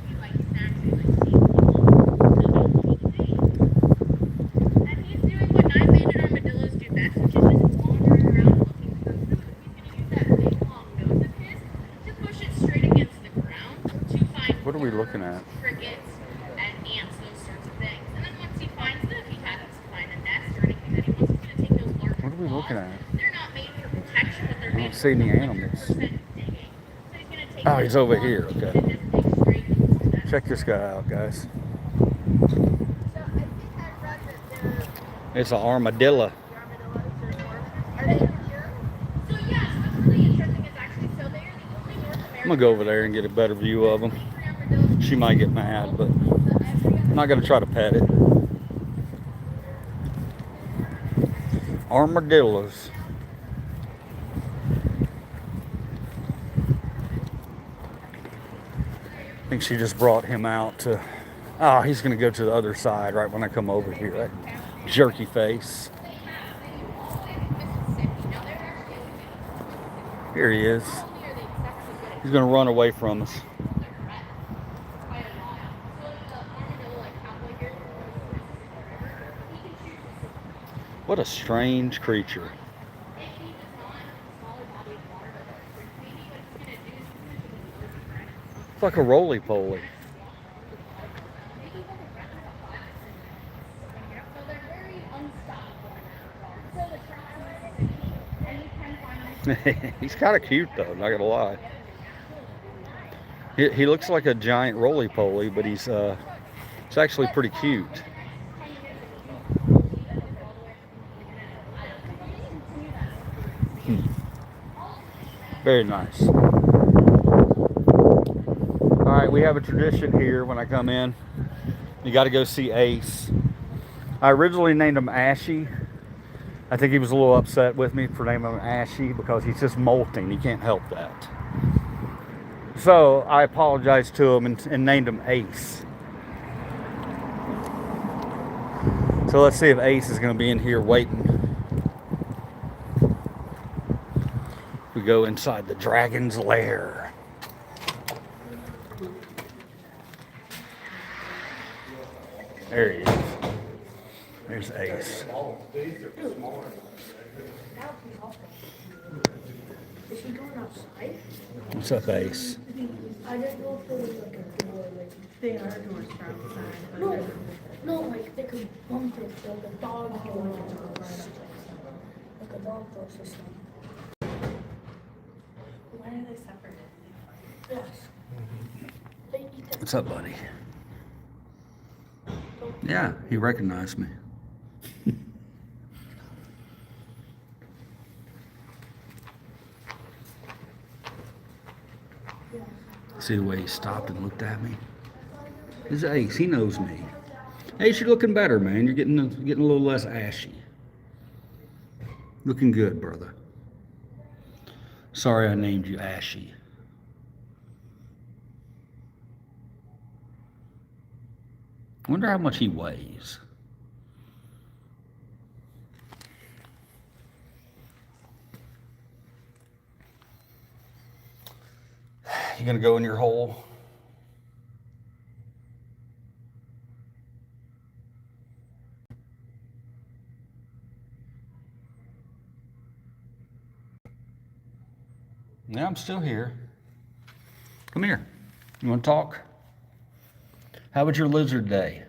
What are we looking at? Crickets and ants, those sorts of things. And then once he finds them, he happens to find a nest or anything that he wants, he's going to take those larger What are we looking claws. at? They're not made for protection, but they're I made don't for see any 100% animals. digging. So he's going to take Oh, those he's over claws here. and Okay. just dig straight into that. Check this guy out, guys. So I think I read that they're It's an armadillo. Are they here? So yeah, so what's really interesting is actually, so they are the only North American. I'm gonna go over there and get a better view of him. She might get mad, but I'm not gonna try to pet it. Armadillos. I think she just brought him out to. Oh, he's gonna go to the other side right when I come over here. That jerky face. Here he is. He's gonna run away from us. What a strange creature. It's like a roly-poly. He's kind of cute though, not gonna lie. He looks like a giant roly-poly, but he's actually pretty cute. Very nice. All right, we have a tradition here when I come in. You got to go see Ace. I originally named him Ashy. I think he was a little upset with me for naming him Ashy because he's just molting. He can't help that. So I apologized to him and named him Ace. So let's see if Ace is going to be in here waiting. We go inside the dragon's lair. There he is. There's Ace. Is he going outside? What's up, Ace? I didn't know if there was like a door, like they are doors for outside. No, no, like they could bump it, like a dog door, like a dog door system. Why are they separated? Yes. They eat that. What's up, buddy? Yeah, he recognized me. See the way he stopped and looked at me? This is Ace. He knows me. Ace, you're looking better, man. You're getting a little less ashy. Looking good, brother. Sorry I named you Ashy. I wonder how much he weighs. You gonna go in your hole? Yeah, I'm still here. Come here. You want to talk? How was your lizard day?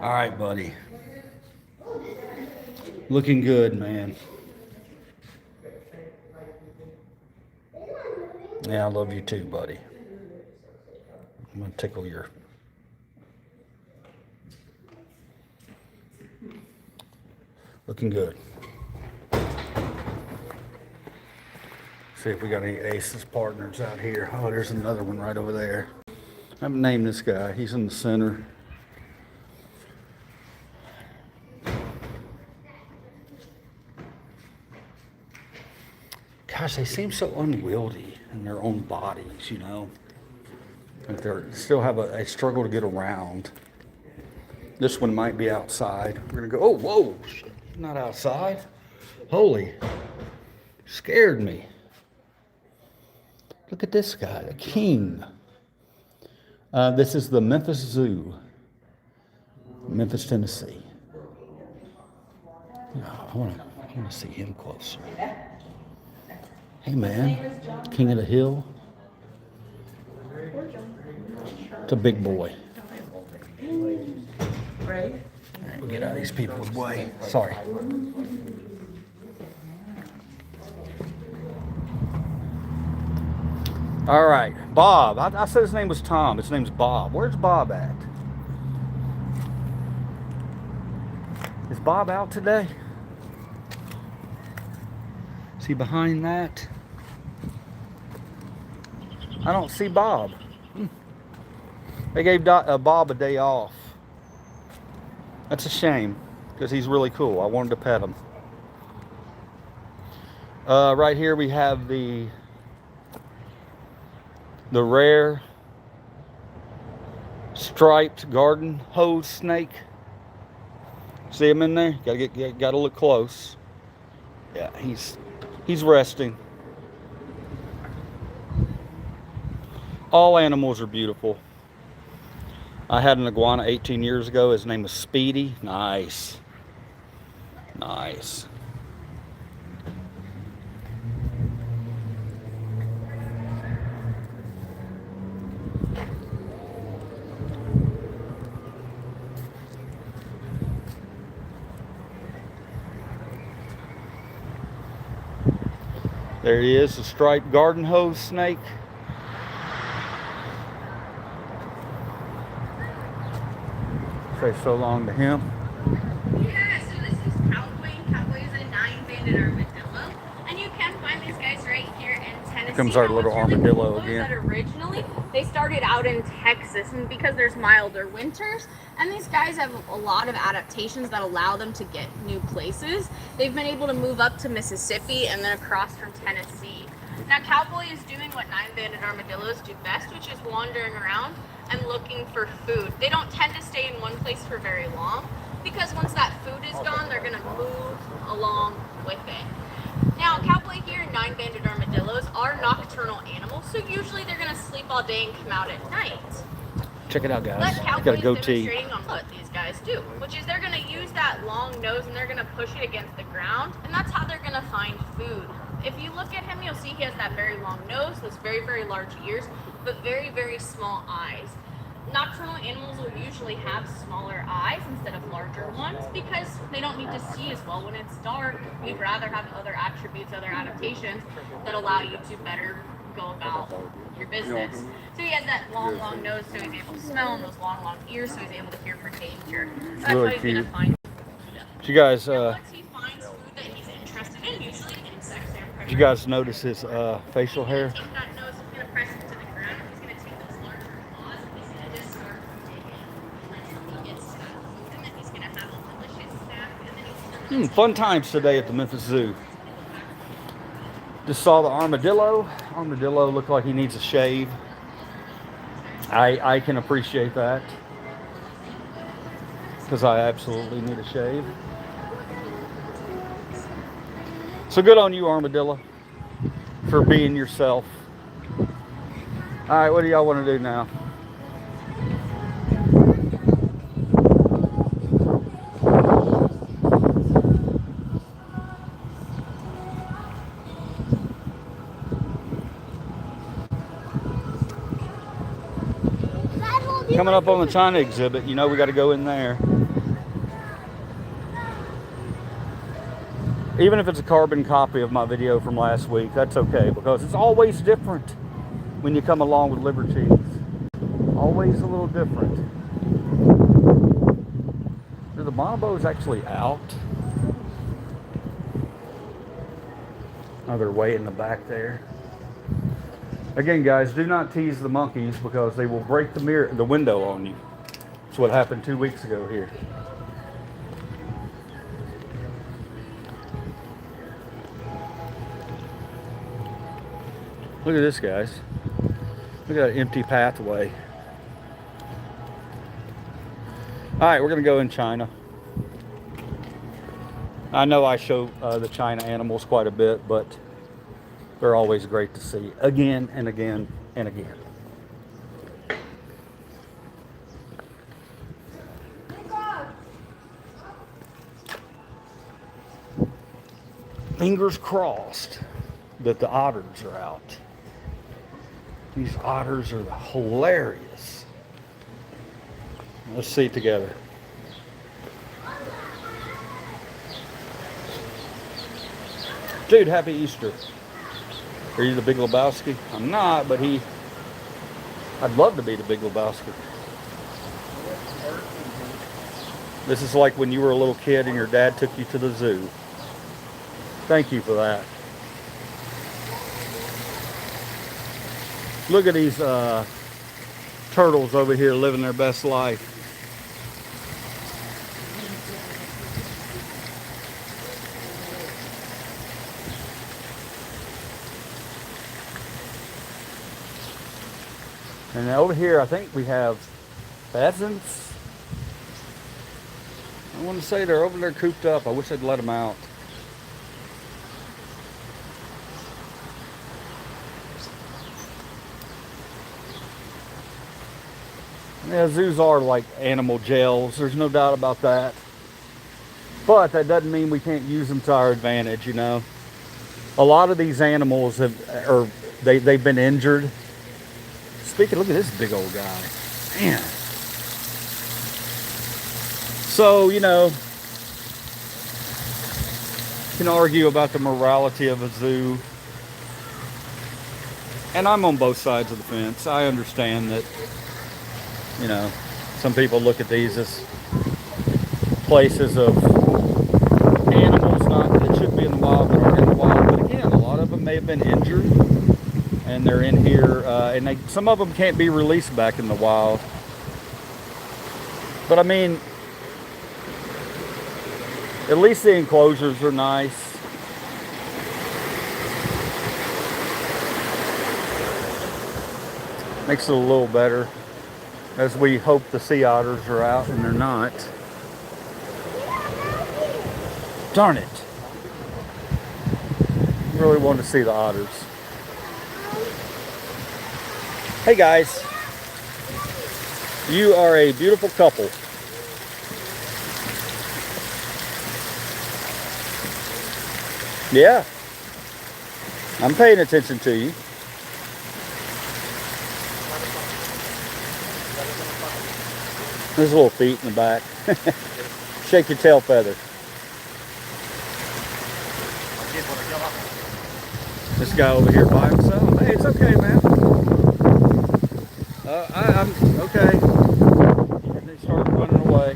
All right, buddy. Looking good, man. Yeah, I love you too, buddy. I'm gonna tickle your... Looking good. See if we got any Aces partners out here. Oh, there's another one right over there. I haven't named this guy. He's in the center. Gosh, they seem so unwieldy in their own bodies, you know. Like they still have a struggle to get around. This one might be outside. We're gonna go. Oh, whoa! Not outside. Holy! Scared me. Look at this guy, the king. This is the Memphis Zoo, Memphis, Tennessee. Oh, I want to see him closer. Hey, man, king of the hill. It's a big boy. All right, we'll get out of these people's way. Sorry. All right, Bob. I said his name was Tom. His name's Bob. Where's Bob at? Is Bob out today? Is he behind that? I don't see Bob. They gave Bob a day off. That's a shame, because he's really cool. I wanted to pet him. Right here we have the rare striped garden hose snake. See him in there? Gotta look close. Yeah, he's resting. All animals are beautiful. I had an iguana 18 years ago. His name was Speedy. Nice. Nice. There he is, the striped garden hose snake. Say so long to him. Yeah, so this is Cowboy. Cowboy is a 9-banded armadillo. And you can find these guys right here in Tennessee. Here comes our little armadillo cool again. That originally, they started out in Texas, and because there's milder winters, and these guys have a lot of adaptations that allow them to get new places, they've been able to move up to Mississippi and then across from Tennessee. Now, Cowboy is doing what 9-banded armadillos do best, which is wandering around and looking for food. They don't tend to stay in one place for very long, because once that food is gone, they're gonna move along with it. Now, Cowboy here and 9-banded armadillos are nocturnal animals, so usually they're gonna sleep all day and come out at night. Check it out, guys. But He's Cowboy got a is goatee. demonstrating on what these guys do, which is they're gonna use that long nose and they're gonna push it against the ground, and that's how they're gonna find food. If you look at him, you'll see he has that very long nose, those very, very large ears, but very, very small eyes. Nocturnal animals will usually have smaller eyes instead of larger ones because they don't need to see as well when it's dark. We'd rather have other attributes, other adaptations that allow you to better go about your business. So he has that long, long nose, so he's able to smell, and those long, long ears, so he's able to hear for danger. So that's Really how he's cute. gonna find. Did you guys, Once he finds food that he's interested in, usually insects and did you guys notice his facial hair? Take that nose, he's gonna press it to the ground. He's gonna take those larger claws and he's gonna just start digging until he gets to that food, and then he's gonna have a delicious snack, and then he's gonna Fun times today at the Memphis Zoo. Just saw the armadillo. Armadillo looked like he needs a shave. I can appreciate that, because I absolutely need a shave. So good on you, armadillo, for being yourself. All right, what do y'all want to do now? Coming up on the China exhibit, you know we got to go in there. Even if it's a carbon copy of my video from last week, that's okay, because it's always different when you come along with libertines. Always a little different. Are the bonobos actually out? Oh, they're way in the back there. Again, guys, do not tease the monkeys because they will break the window on you. That's what happened 2 weeks ago here. Look at this, guys. Look at that empty pathway. All right, we're gonna go in China. I know I show the China animals quite a bit, but they're always great to see again and again and again. Fingers crossed that the otters are out. These otters are hilarious. Let's see it together. Dude, happy Easter. Are you the Big Lebowski? I'm not, but I'd love to be the Big Lebowski. This is like when you were a little kid and your dad took you to the zoo. Thank you for that. Look at these turtles over here living their best life. And over here, I think we have pheasants. I want to say they're over there cooped up. I wish I'd let them out. Yeah, zoos are like animal jails. There's no doubt about that. But that doesn't mean we can't use them to our advantage, you know. A lot of these animals they've been injured. Speaking, look at this big old guy. Man. So, you know, you can argue about the morality of a zoo. And I'm on both sides of the fence. I understand that, you know, some people look at these as places of animals that should be in the wild but aren't in the wild. But again, a lot of them may have been injured. And they're in here, and some of them can't be released back in the wild. But I mean, at least the enclosures are nice. Makes it a little better, as we hope the sea otters are out, and they're not. Darn it. Really wanted to see the otters. Hey guys, you are a beautiful couple. Yeah, I'm paying attention to you. There's little feet in the back. Shake your tail feather. This guy over here by himself. Hey, it's okay, man. I'm okay. And they start running away.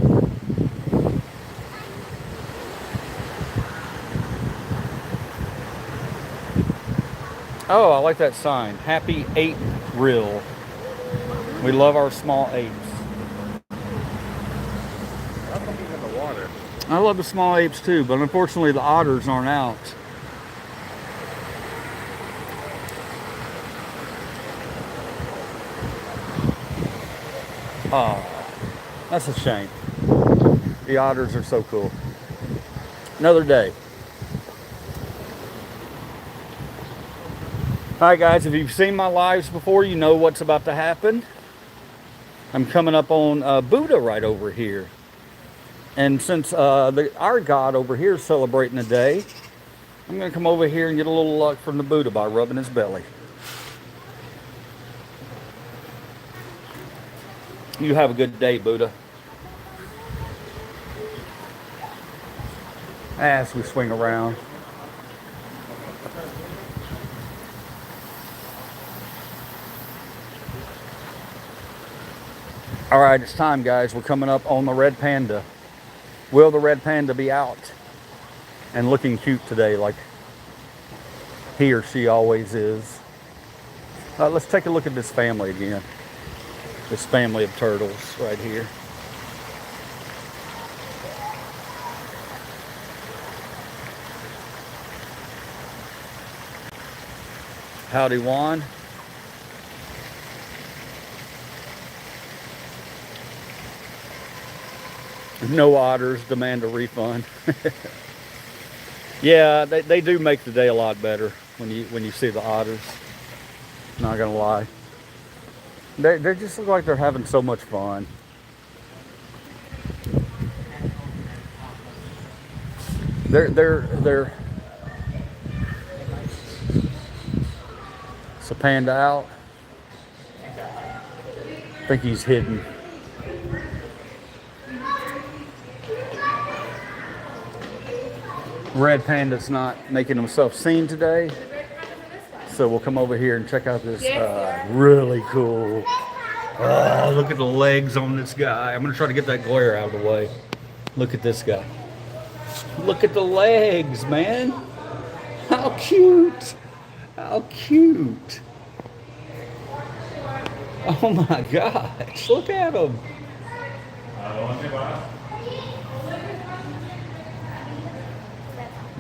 Oh, I like that sign. Happy Ape Reel. We love our small apes. In the water. I love the small apes too, but unfortunately the otters aren't out. Oh, that's a shame. The otters are so cool. Another day. Alright guys, if you've seen my lives before, you know what's about to happen. I'm coming up on Buddha right over here. And since our God over here is celebrating a day, I'm going to come over here and get a little luck from the Buddha by rubbing his belly. You have a good day, Buddha. As we swing around. All right, it's time, guys. We're coming up on the red panda. Will the red panda be out and looking cute today like he or she always is? Let's take a look at this family again. This family of turtles right here. Howdy, Juan. No otters, demand a refund. Yeah, they do make the day a lot better when you see the otters. Not gonna lie. They just look like they're having so much fun. They're it's a panda out. I think he's hidden. Red panda's not making himself seen today, so we'll come over here and check out this really cool. Oh, look at the legs on this guy. I'm gonna try to get that glare out of the way. Look at this guy. Look at the legs, man. How cute. How cute. Oh my gosh, look at him.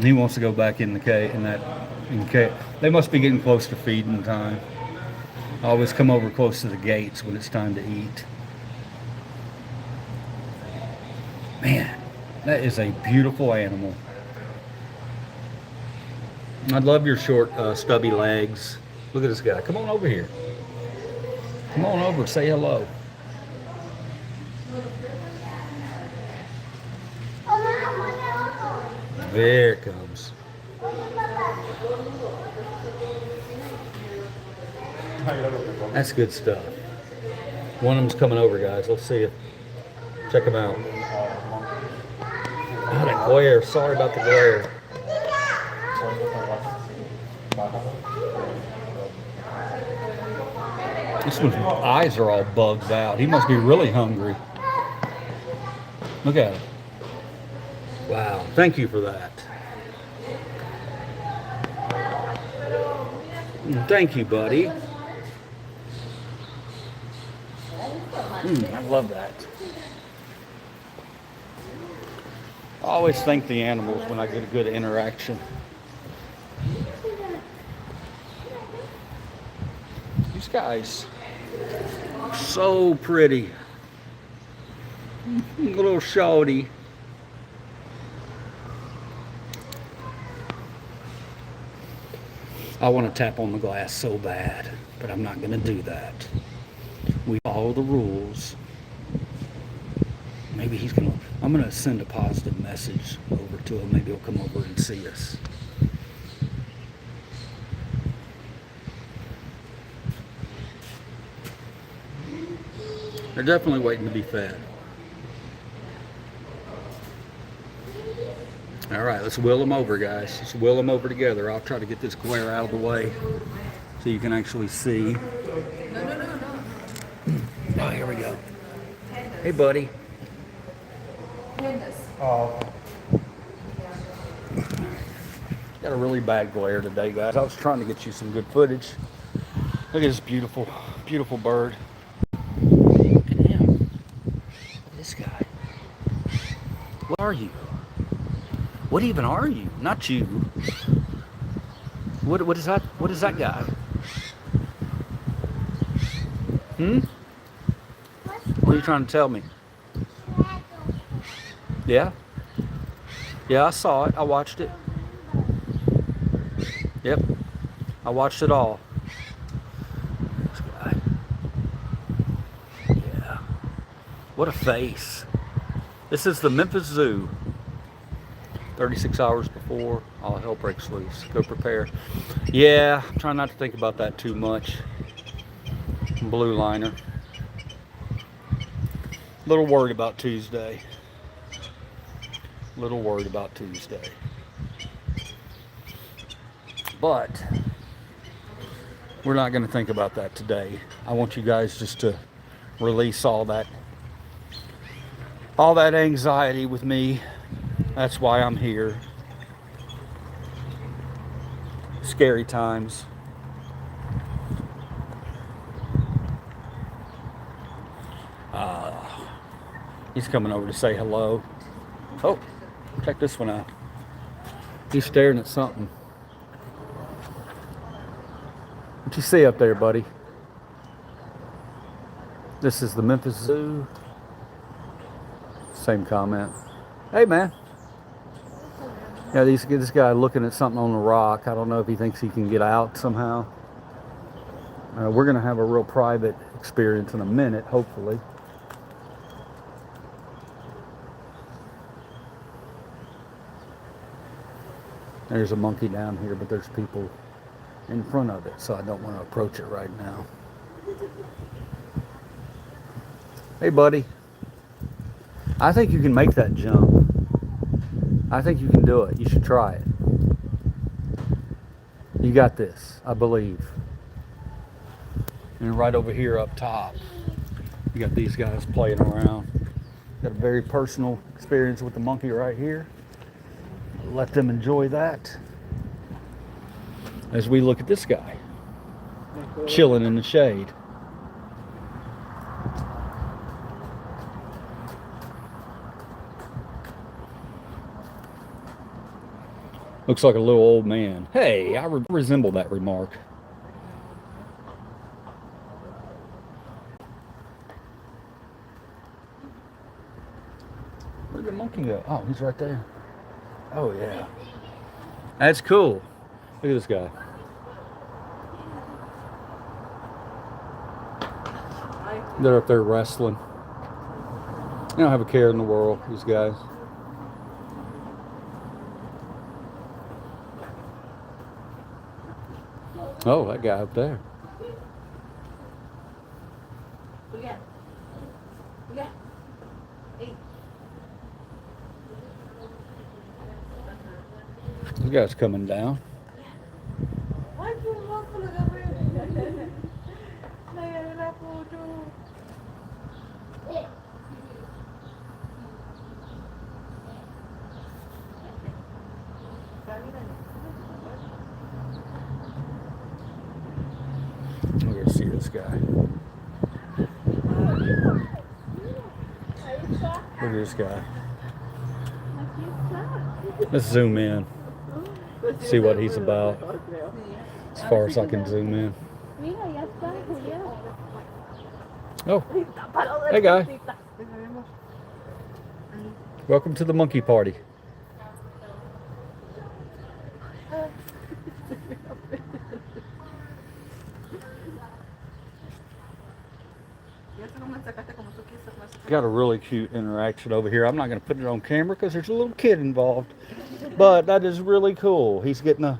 He wants to go back in the cave. They must be getting close to feeding time. I always come over close to the gates when it's time to eat. Man, that is a beautiful animal. I love your short, stubby legs. Look at this guy. Come on over here. Come on over. Say hello. There it comes. That's good stuff. One of them's coming over, guys. Let's see it. Check them out. Oh, that glare. Sorry about the glare. This one's eyes are all bugged out. He must be really hungry. Look at him. Wow, thank you for that. Thank you, buddy. I love that. I always thank the animals when I get a good interaction. These guys are so pretty. Little shawty. I want to tap on the glass so bad, but I'm not going to do that. We follow the rules. Maybe I'm going to send a positive message over to him. Maybe he'll come over and see us. They're definitely waiting to be fed. All right, let's wheel them over, guys. Let's wheel them over together. I'll try to get this glare out of the way so you can actually see. No. Oh, here we go. Hey, buddy. Oh. Got a really bad glare today, guys. I was trying to get you some good footage. Look at this beautiful, beautiful bird. Look at him. Look at this guy. What are you? What even are you? Not you. What is that? What is that guy? What are you trying to tell me? Yeah? Yeah, I saw it. I watched it. Yep. I watched it all. This guy. Yeah. What a face. This is the Memphis Zoo. 36 hours before all hell breaks loose. Go prepare. Yeah, I'm trying not to think about that too much. Blue liner. Little worried about Tuesday. Little worried about Tuesday. But we're not going to think about that today. I want you guys just to release all that anxiety with me. That's why I'm here. Scary times. He's coming over to say hello. Oh, check this one out. He's staring at something. What you see up there, buddy? This is the Memphis Zoo. Same comment. Hey, man. Yeah, this guy looking at something on the rock. I don't know if he thinks he can get out somehow. We're going to have a real private experience in a minute, hopefully. There's a monkey down here, but there's people in front of it, so I don't want to approach it right now. Hey, buddy. I think you can make that jump. I think you can do it. You should try it. You got this, I believe. And right over here up top, you got these guys playing around. Got a very personal experience with the monkey right here. Let them enjoy that. As we look at this guy, chilling in the shade. Looks like a little old man. Hey, I resemble that remark. Where'd the monkey go? Oh, he's right there. Oh, yeah. That's cool. Look at this guy. They're up there wrestling. They don't have a care in the world, these guys. Oh, that guy up there. This guy's coming down. We're gonna see this guy. Look at this guy. Let's zoom in. See what he's about. As far as I can zoom in. Oh, hey guy. Welcome to the monkey party. Got a really cute interaction over here. I'm not going to put it on camera because there's a little kid involved. But that is really cool. He's getting a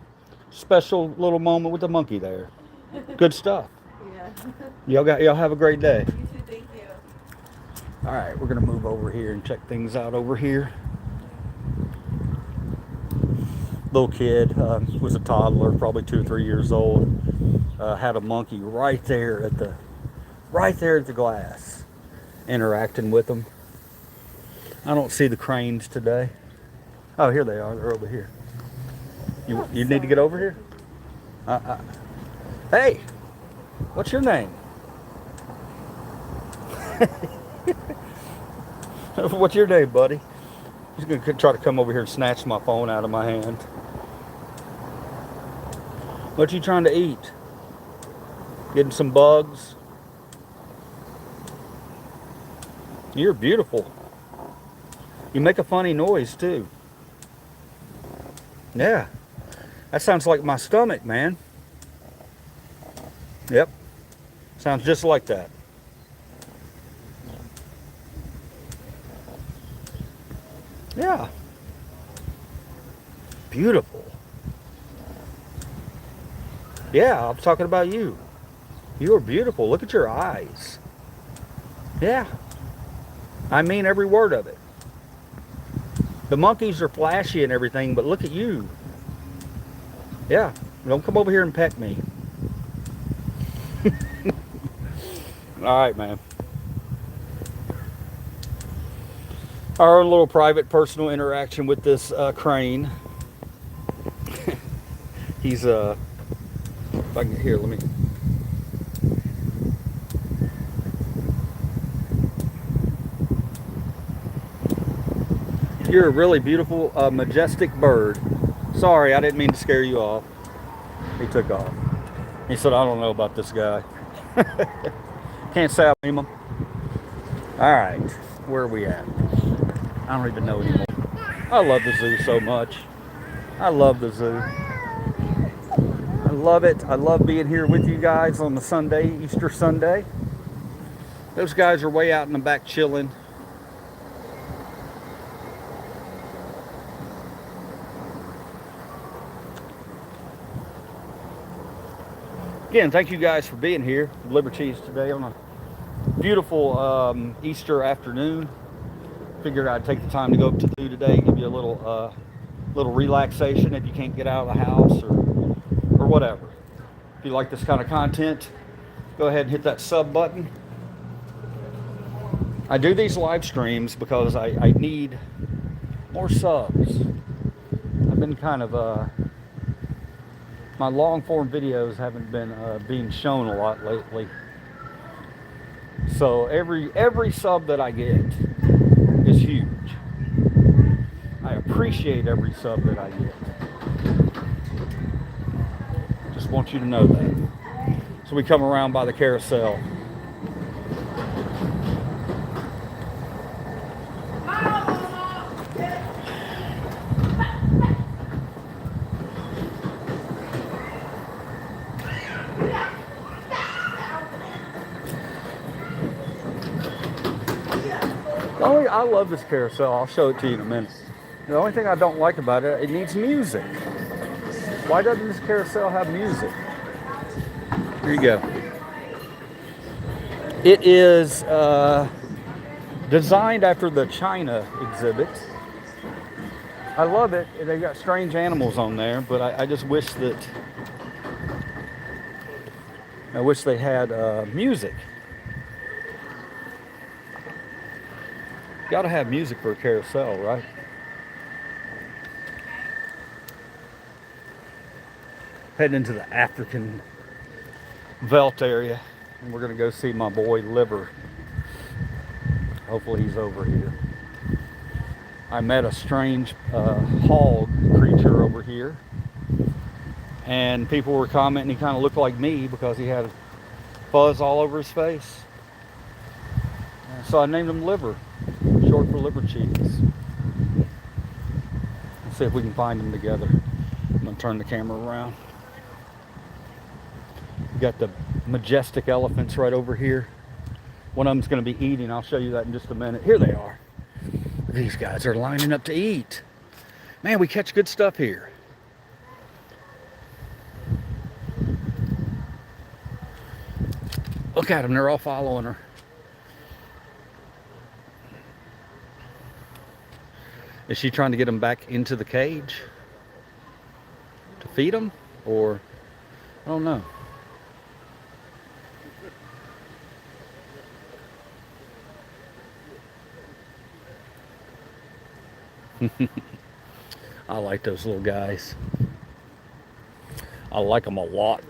special little moment with the monkey there. Good stuff. Yeah. Y'all have a great day. You too, thank you. All right, we're going to move over here and check things out over here. Little kid, was a toddler, probably 2 or 3 years old. Had a monkey right there at the glass, interacting with them. I don't see the cranes today. Oh, here they are. They're over here. You need to get over here? Hey, what's your name? What's your name, buddy? He's going to try to come over here and snatch my phone out of my hand. What you trying to eat? Getting some bugs? You're beautiful. You make a funny noise, too. Yeah. That sounds like my stomach, man. Yep. Sounds just like that. Yeah. Beautiful. Yeah, I was talking about you. You are beautiful. Look at your eyes. Yeah. I mean every word of it. The monkeys are flashy and everything, but look at you. Yeah. Don't come over here and peck me. All right, man. Our own little private personal interaction with this crane. He's if I can get here, let me. You're a really beautiful, majestic bird. Sorry, I didn't mean to scare you off. He took off. He said, I don't know about this guy. Can't say I blame him. All right, where are we at? I don't even know anymore. I love the zoo so much. I love the zoo. I love it. I love being here with you guys on the Sunday, Easter Sunday. Those guys are way out in the back chilling. Again, thank you guys for being here. Liberties today on a beautiful Easter afternoon. Figured I'd take the time to go up to the zoo today, give you a little relaxation if you can't get out of the house or whatever. If you like this kind of content, go ahead and hit that sub button. I do these live streams because I need more subs. I've been kind of my long form videos haven't been being shown a lot lately. So every sub that I get is huge. I appreciate every sub that I get. Just want you to know that. So we come around by the carousel. I love this carousel. I'll show it to you in a minute. The only thing I don't like about it, it needs music. Why doesn't this carousel have music? Here you go. It is designed after the China exhibit. I love it. They've got strange animals on there, but I just wish that they had music. Got to have music for a carousel, right? Heading into the African Veldt area, and we're gonna go see my boy Liver. Hopefully he's over here. I met a strange hog creature over here, and people were commenting he kind of looked like me because he had fuzz all over his face. So I named him Liver, short for liver cheese. Let's see if we can find them together. I'm gonna turn the camera around. We got the majestic elephants right over here. One of them's gonna be eating. I'll show you that in just a minute. Here they are. These guys are lining up to eat. Man, we catch good stuff here. Look at them, they're all following her. Is she trying to get them back into the cage to feed them? Or, I don't know. I like those little guys. I like them a lot.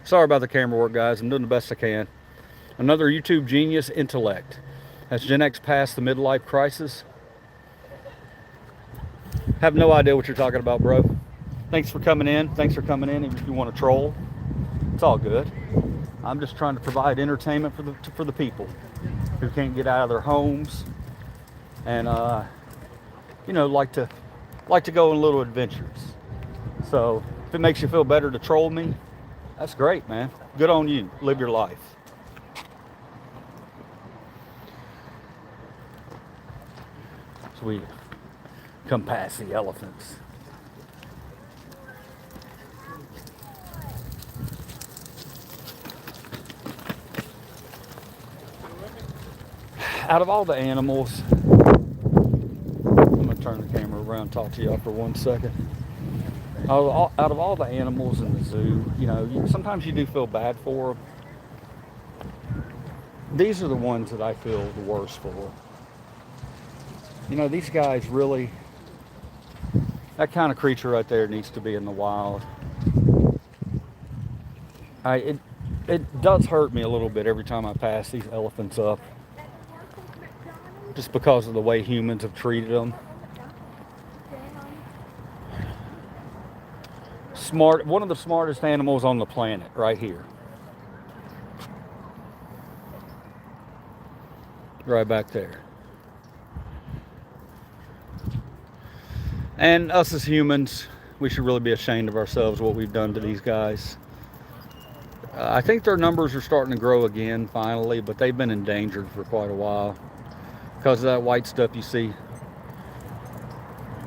Sorry about the camera work, guys. I'm doing the best I can. Another YouTube genius intellect. Has Gen X passed the midlife crisis? Have no idea what you're talking about, bro. Thanks for coming in. Thanks for coming in. Even if you want to troll, it's all good. I'm just trying to provide entertainment for the people who can't get out of their homes and you know, like to go on little adventures. So if it makes you feel better to troll me, that's great, man. Good on you. Live your life. So we come past the elephants. Out of all the animals, I'm gonna turn the camera around and talk to y'all for 1 second. Out of all the animals in the zoo, you know, sometimes you do feel bad for them. These are the ones that I feel the worst for. You know, these guys really, that kind of creature right there needs to be in the wild. it does hurt me a little bit every time I pass these elephants up, just because of the way humans have treated them. One of the smartest animals on the planet, right here. Right back there. And us as humans, we should really be ashamed of ourselves, what we've done to these guys. I think their numbers are starting to grow again, finally, but they've been endangered for quite a while because of that white stuff you see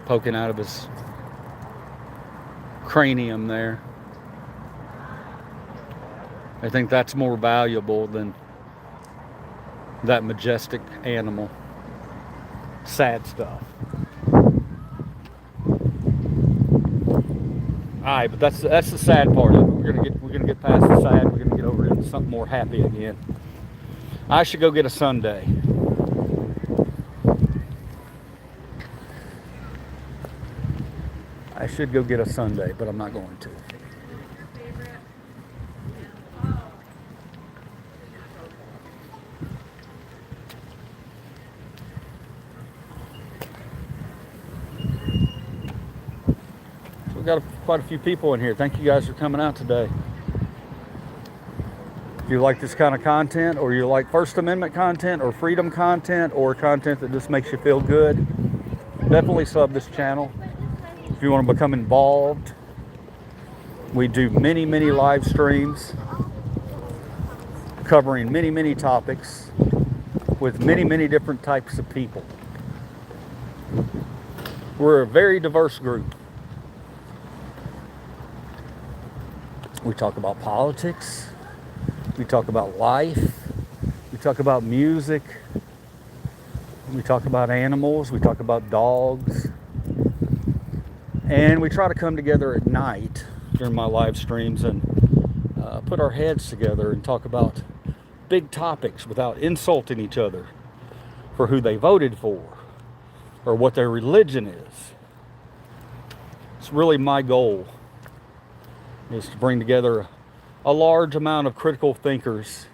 poking out of his cranium there. I think that's more valuable than that majestic animal. Sad stuff. Alright, but that's the sad part of it. We're gonna get past the sad. We're gonna get over into something more happy again. I should go get a sundae. I should go get a sundae, but I'm not going to. We've got quite a few people in here. Thank you guys for coming out today. If you like this kind of content, or you like First Amendment content, or freedom content, or content that just makes you feel good, definitely sub this channel. If you want to become involved, we do many live streams covering many topics with many different types of people. We're a very diverse group. We talk about politics, we talk about life, we talk about music, we talk about animals, we talk about dogs. And we try to come together at night during my live streams and put our heads together and talk about big topics without insulting each other for who they voted for or what their religion is. It's really my goal, is to bring together a large amount of critical thinkers,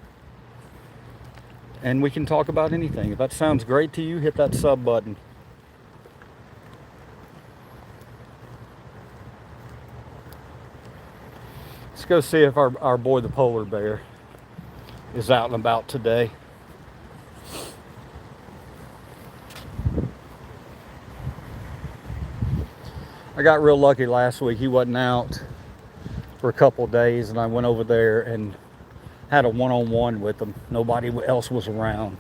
and we can talk about anything. If that sounds great to you, hit that sub button. Let's go see if our boy the polar bear is out and about today. I got real lucky last week. He wasn't out for a couple of days, and I went over there and had a one-on-one with him. Nobody else was around.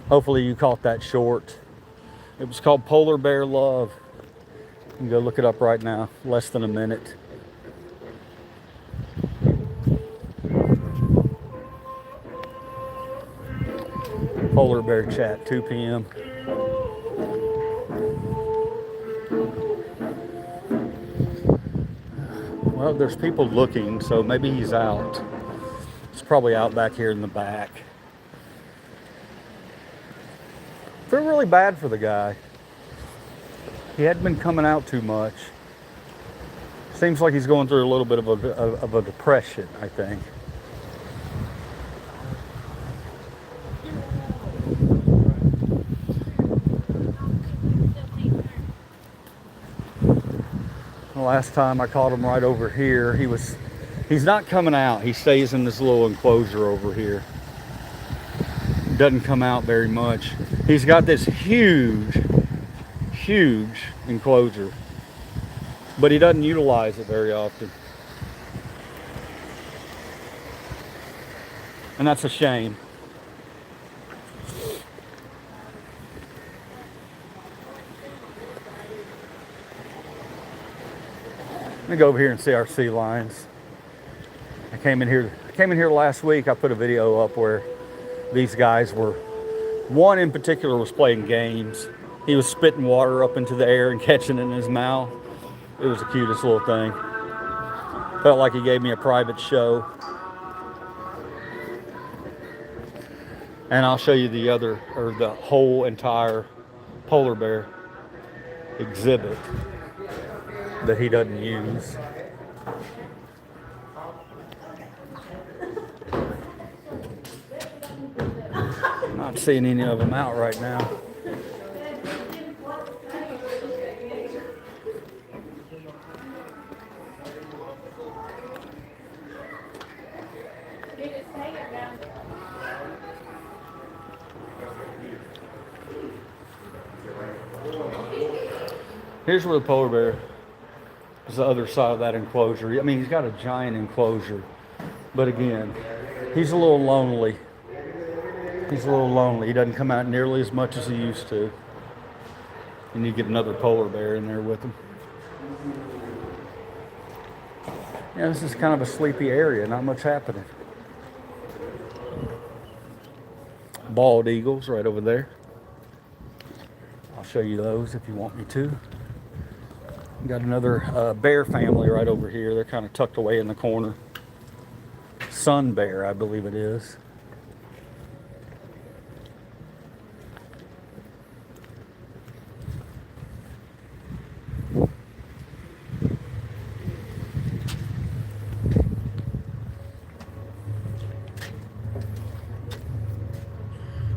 Hopefully you caught that short. It was called Polar Bear Love. You can go look it up right now. Less than a minute. Polar Bear Chat, 2 p.m. Well, there's people looking, so maybe he's out. He's probably out back here in the back. Feel really bad for the guy. He hadn't been coming out too much. Seems like he's going through a little bit of a depression, I think. The last time I caught him right over here, he's not coming out. He stays in this little enclosure over here. Doesn't come out very much. He's got this huge enclosure, but he doesn't utilize it very often. And that's a shame. Let me go over here and see our sea lions. I came in here last week. I put a video up where these guys were, one in particular was playing games. He was spitting water up into the air and catching it in his mouth. It was the cutest little thing. Felt like he gave me a private show. And I'll show you the whole entire polar bear exhibit that he doesn't use. not seeing any of them out right now. Here's where the polar bear is, the other side of that enclosure. I mean, he's got a giant enclosure, but again, he's a little lonely. He's a little lonely. He doesn't come out nearly as much as he used to. And you get another polar bear in there with him. Yeah, this is kind of a sleepy area, not much happening. Bald eagles right over there. I'll show you those if you want me to. Got another bear family right over here. They're kind of tucked away in the corner. Sun bear, I believe it is.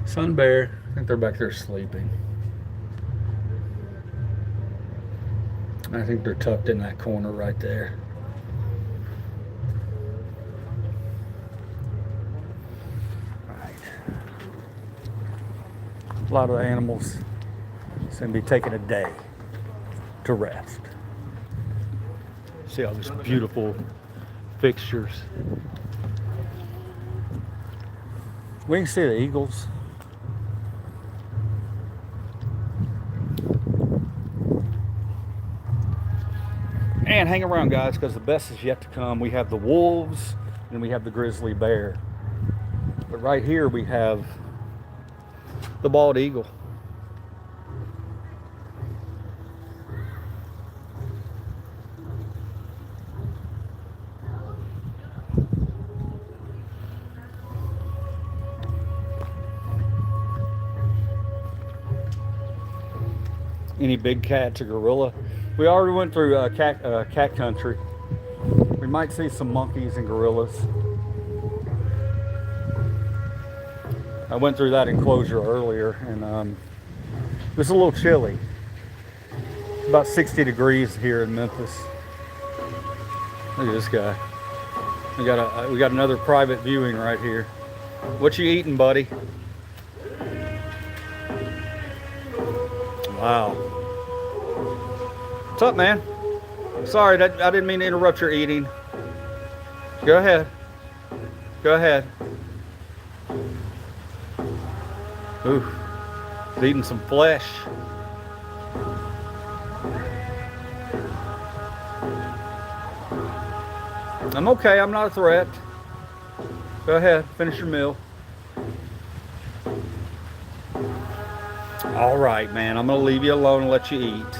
Sun bear, I think they're back there sleeping. I think they're tucked in that corner right there. Right. A lot of the animals seem to be taking a day to rest. See all these beautiful fixtures. We can see the eagles. And hang around, guys, because the best is yet to come. We have the wolves and we have the grizzly bear. But right here we have the bald eagle. Any big cats or gorilla? We already went through cat country. We might see some monkeys and gorillas. I went through that enclosure earlier, and it was a little chilly. It's about 60 degrees here in Memphis. Look at this guy. We got another private viewing right here. What you eating, buddy? Wow. What's up, man? Sorry, I didn't mean to interrupt your eating. Go ahead. Go ahead. Ooh, he's eating some flesh. I'm okay, I'm not a threat. Go ahead, finish your meal. All right, man, I'm gonna leave you alone and let you eat.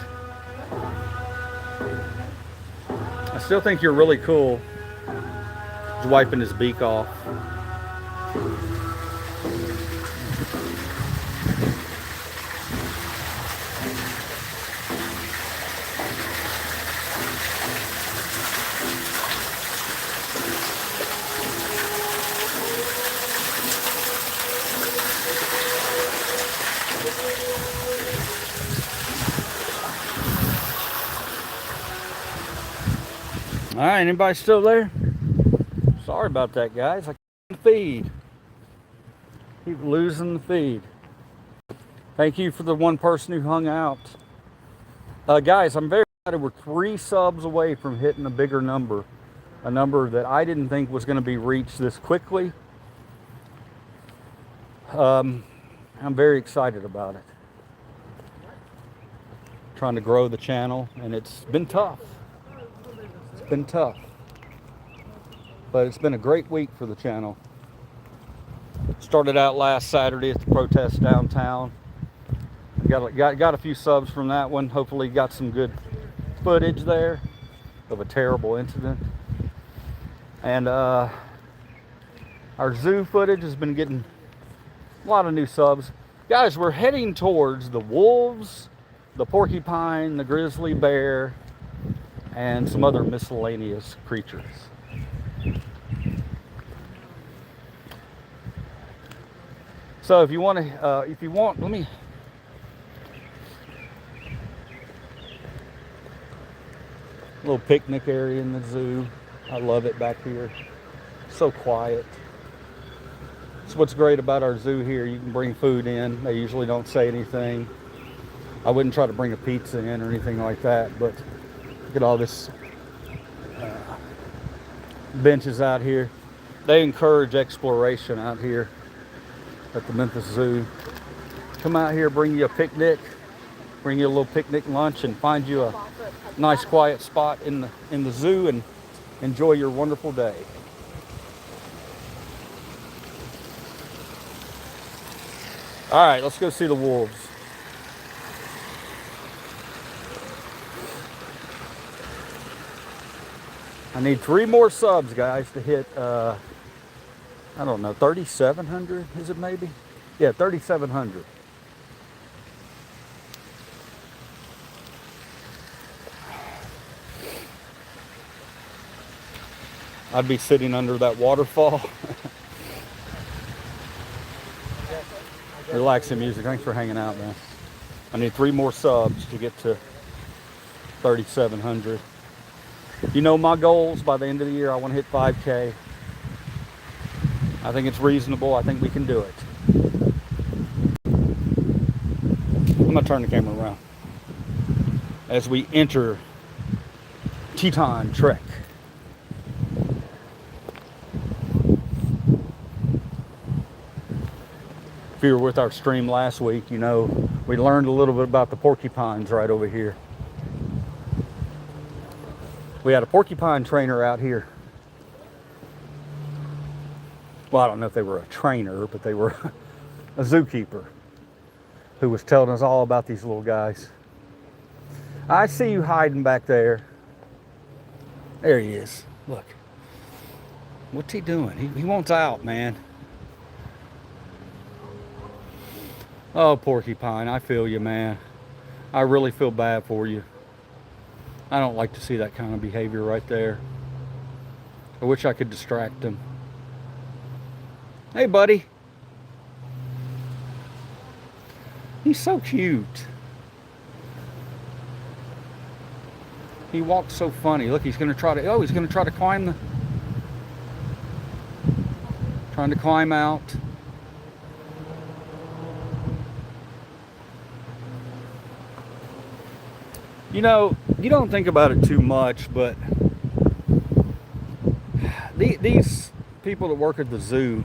I still think you're really cool. He's wiping his beak off. All right, anybody still there? Sorry about that, guys. I can't feed. Keep losing the feed. Thank you for the one person who hung out. Guys, I'm very excited. We're 3 subs away from hitting a bigger number. A number that I didn't think was going to be reached this quickly. I'm very excited about it. Trying to grow the channel, and it's been tough. Been tough, but it's been a great week for the channel. Started out last Saturday at the protest downtown. Got a few subs from that one. Hopefully got some good footage there of a terrible incident. And our zoo footage has been getting a lot of new subs. Guys, we're heading towards the wolves, the porcupine, the grizzly bear, and some other miscellaneous creatures. So if you want to, let me. Little picnic area in the zoo. I love it back here. So quiet. That's what's great about our zoo here. You can bring food in. They usually don't say anything. I wouldn't try to bring a pizza in or anything like that, but look at all this benches out here. They encourage exploration out here at the Memphis Zoo. Come out here, bring you a picnic, bring you a little picnic lunch, and find you a nice quiet spot in the zoo and enjoy your wonderful day. All right, let's go see the wolves. I need 3 more subs, guys, to hit, I don't know, 3,700, is it maybe? Yeah, 3,700. I'd be sitting under that waterfall. Relaxing music. Thanks for hanging out, man. I need 3 more subs to get to 3,700. You know my goals by the end of the year. I want to hit 5K. I think it's reasonable. I think we can do it. I'm going to turn the camera around as we enter Teton Trek. If you were with our stream last week, you know we learned a little bit about the porcupines right over here. We had a porcupine trainer out here. Well, I don't know if they were a trainer, but they were a zookeeper who was telling us all about these little guys. I see you hiding back there. There he is. Look. What's he doing? He wants out, man. Oh, porcupine, I feel you, man. I really feel bad for you. I don't like to see that kind of behavior right there. I wish I could distract him. Hey, buddy. He's so cute. He walks so funny. Look, he's gonna try to climb the... Trying to climb out. You know, you don't think about it too much, but these people that work at the zoo,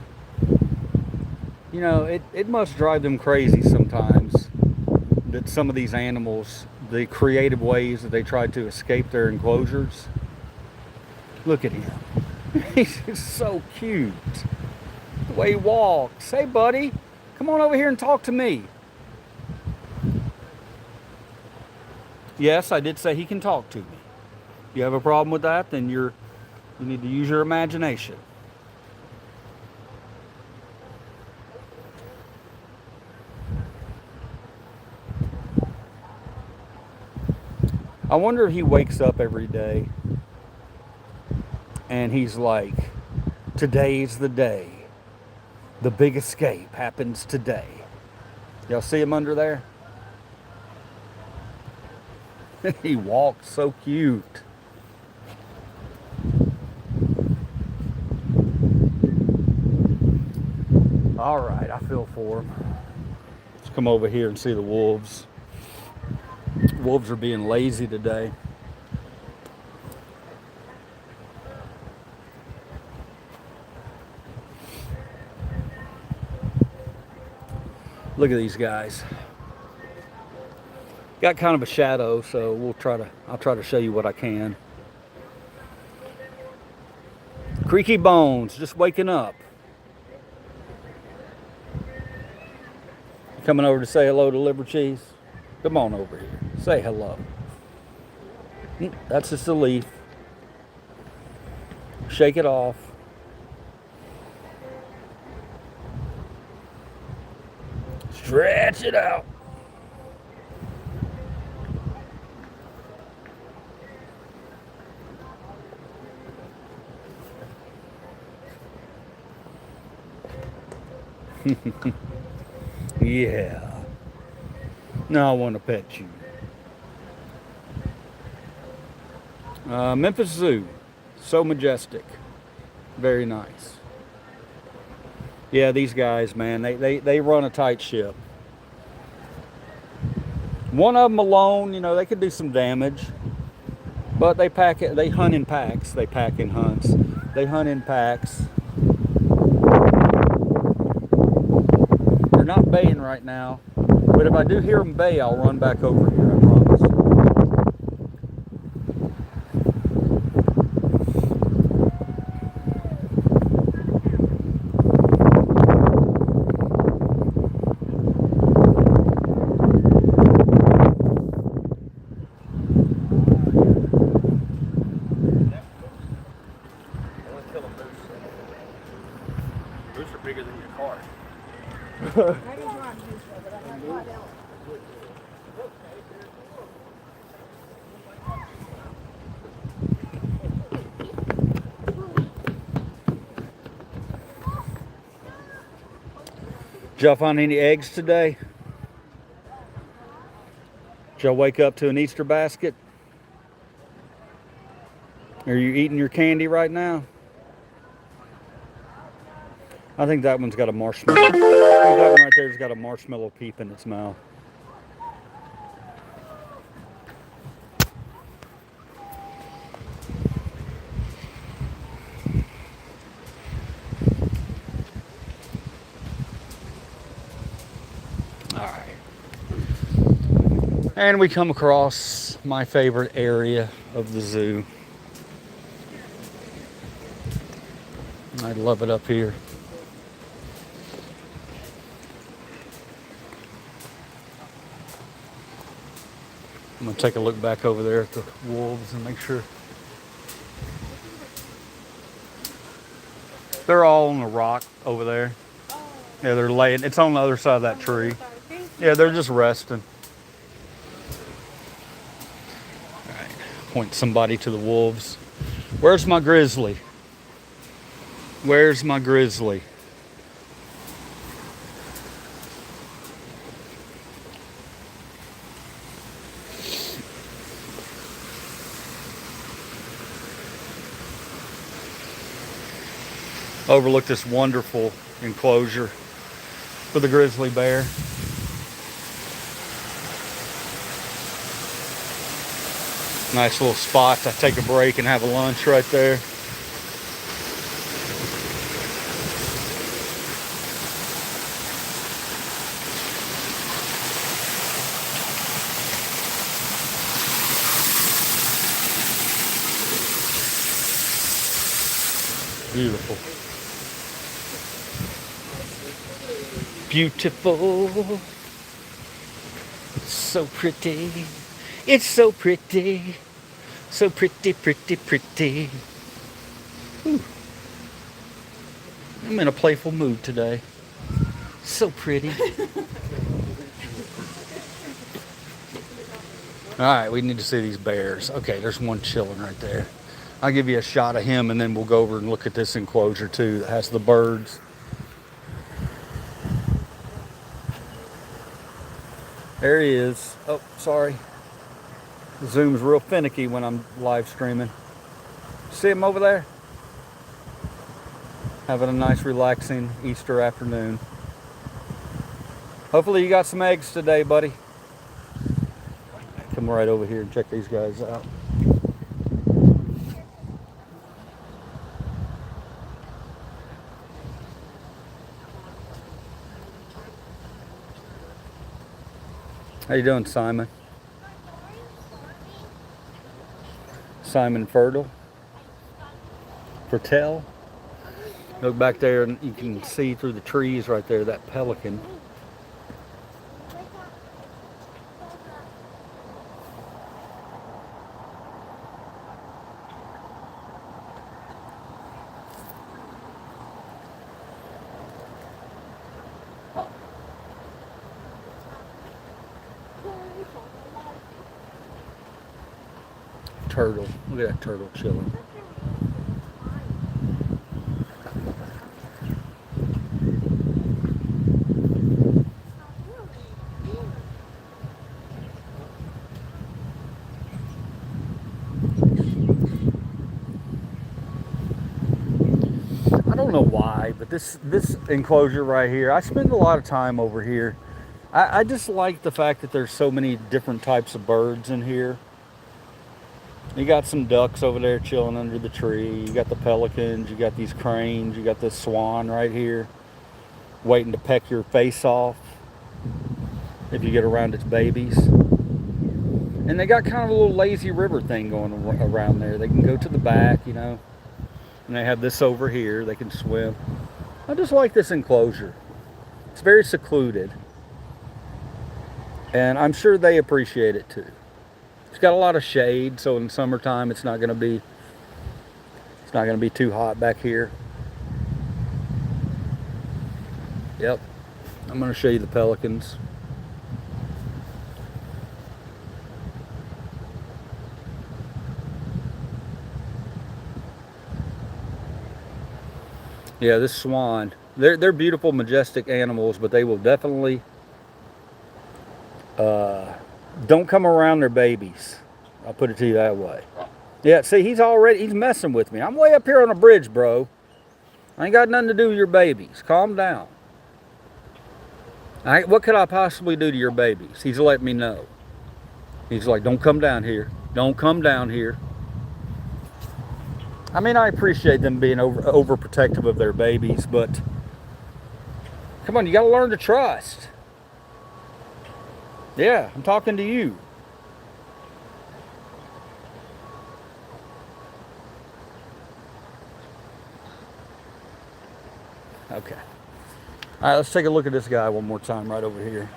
you know, it must drive them crazy sometimes that some of these animals, the creative ways that they try to escape their enclosures. Look at him. He's just so cute. The way he walks. Hey, buddy, come on over here and talk to me. Yes, I did say he can talk to me. If you have a problem with that, then you need to use your imagination. I wonder if he wakes up every day and he's like, today's the day. The big escape happens today. Y'all see him under there? He walks so cute. All right, I feel for him. Let's come over here and see the wolves. Wolves are being lazy today. Look at these guys. Got kind of a shadow, so I'll try to show you what I can. Creaky Bones, just waking up. Coming over to say hello to Liver Cheese? Come on over here. Say hello. That's just a leaf. Shake it off. Stretch it out. Yeah. Now I want to pet you. Memphis Zoo. So majestic. Very nice. Yeah, these guys, man, they run a tight ship. One of them alone, you know, they could do some damage. But they pack it, they hunt in packs. They pack in hunts. They hunt in packs. They're not baying right now. But if I do hear them bay, I'll run back over here, I promise. Moose are bigger than your car. Did y'all find any eggs today? Did y'all wake up to an Easter basket? Are you eating your candy right now? I think that one's got a marshmallow. I think that one right there's got a marshmallow peep in its mouth. All right. And we come across my favorite area of the zoo. I love it up here. I'm gonna take a look back over there at the wolves and make sure. They're all on the rock over there. Yeah, they're laying. It's on the other side of that tree. Yeah, they're just resting. All right, point somebody to the wolves. Where's my grizzly? Where's my grizzly? Overlook this wonderful enclosure for the grizzly bear. Nice little spot to take a break and have a lunch right there. Beautiful. Beautiful. So pretty. It's so pretty. So pretty, pretty, pretty. Ooh. I'm in a playful mood today. So pretty. Alright, we need to see these bears. Okay, there's one chilling right there. I'll give you a shot of him and then we'll go over and look at this enclosure too that has the birds. There he is. Oh, sorry. The zoom's real finicky when I'm live streaming. See him over there? Having a nice relaxing Easter afternoon. Hopefully you got some eggs today, buddy. Come right over here and check these guys out. How you doing, Simon? Simon Fertile? Fertel? Look back there and you can see through the trees right there, that pelican. Turtle. Look at that turtle chilling. know why, but this enclosure right here, I spend a lot of time over here. I just like the fact that there's so many different types of birds in here. You got some ducks over there chilling under the tree. You got the pelicans, you got these cranes, you got this swan right here waiting to peck your face off if you get around its babies. And they got kind of a little lazy river thing going around there. They can go to the back, you know, and they have this over here. They can swim. I just like this enclosure. It's very secluded. And I'm sure they appreciate it too. It's got a lot of shade, so in summertime it's not going to be too hot back here. Yep. I'm going to show you the pelicans. Yeah, this swan, they're beautiful, majestic animals, but they will definitely don't come around their babies. I'll put it to you that way. Yeah, see, he's messing with me. I'm way up here on a bridge, bro. I ain't got nothing to do with your babies. Calm down. What could I possibly do to your babies? He's letting me know. He's like, don't come down here. Don't come down here. I mean, I appreciate them being overprotective of their babies, but come on, you got to learn to trust. Yeah, I'm talking to you. Okay. All right, let's take a look at this guy one more time right over here.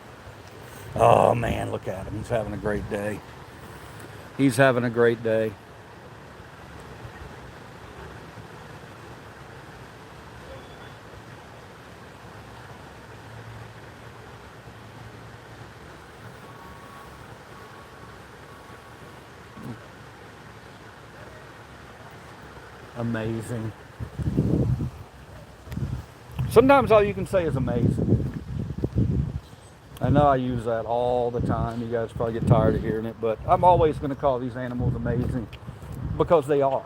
Oh, man, look at him. He's having a great day. He's having a great day. Amazing. Sometimes all you can say is amazing. I know I use that all the time. You guys probably get tired of hearing it, but I'm always going to call these animals amazing because they are.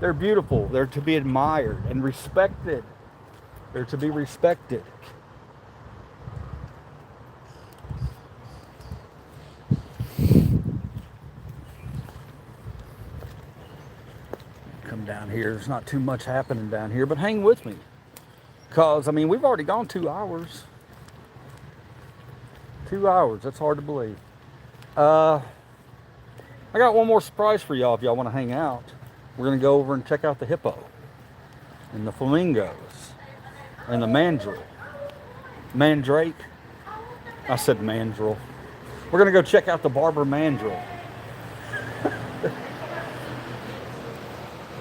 They're beautiful. They're to be admired and respected. They're to be respected. Come down here. There's not too much happening down here, but hang with me. Because, I mean, we've already gone 2 hours. 2 hours. That's hard to believe. I got one more surprise for y'all if y'all want to hang out. We're going to go over and check out the hippo and the flamingos and the mandrake. I said mandrill. We're going to go check out the Barber mandrill.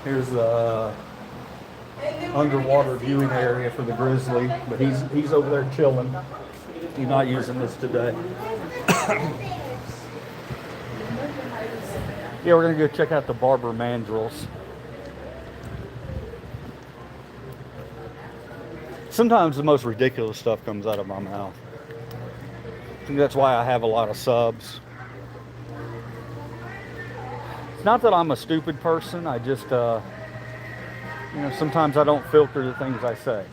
Here's the underwater viewing area for the grizzly, but he's over there chilling. He's not using this today. Yeah, we're gonna go check out the Barber mandrills. Sometimes the most ridiculous stuff comes out of my mouth. I think that's why I have a lot of subs. It's not that I'm a stupid person. I just, sometimes I don't filter the things I say.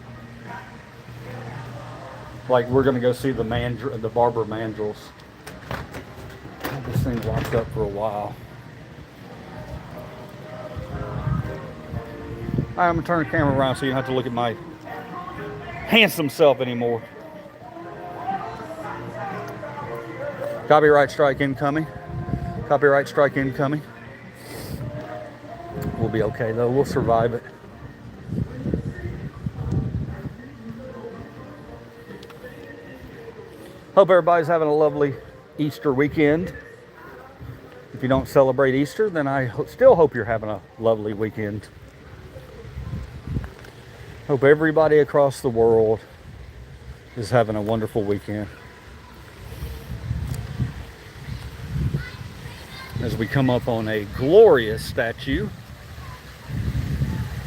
Like we're gonna go see the Barber mandrills. This thing's locked up for a while. All right, I'm gonna turn the camera around so you don't have to look at my handsome self anymore. Copyright strike incoming. Copyright strike incoming. We'll be okay though, we'll survive it. Hope everybody's having a lovely Easter weekend. If you don't celebrate Easter, then I still hope you're having a lovely weekend. Hope everybody across the world is having a wonderful weekend. As we come up on a glorious statue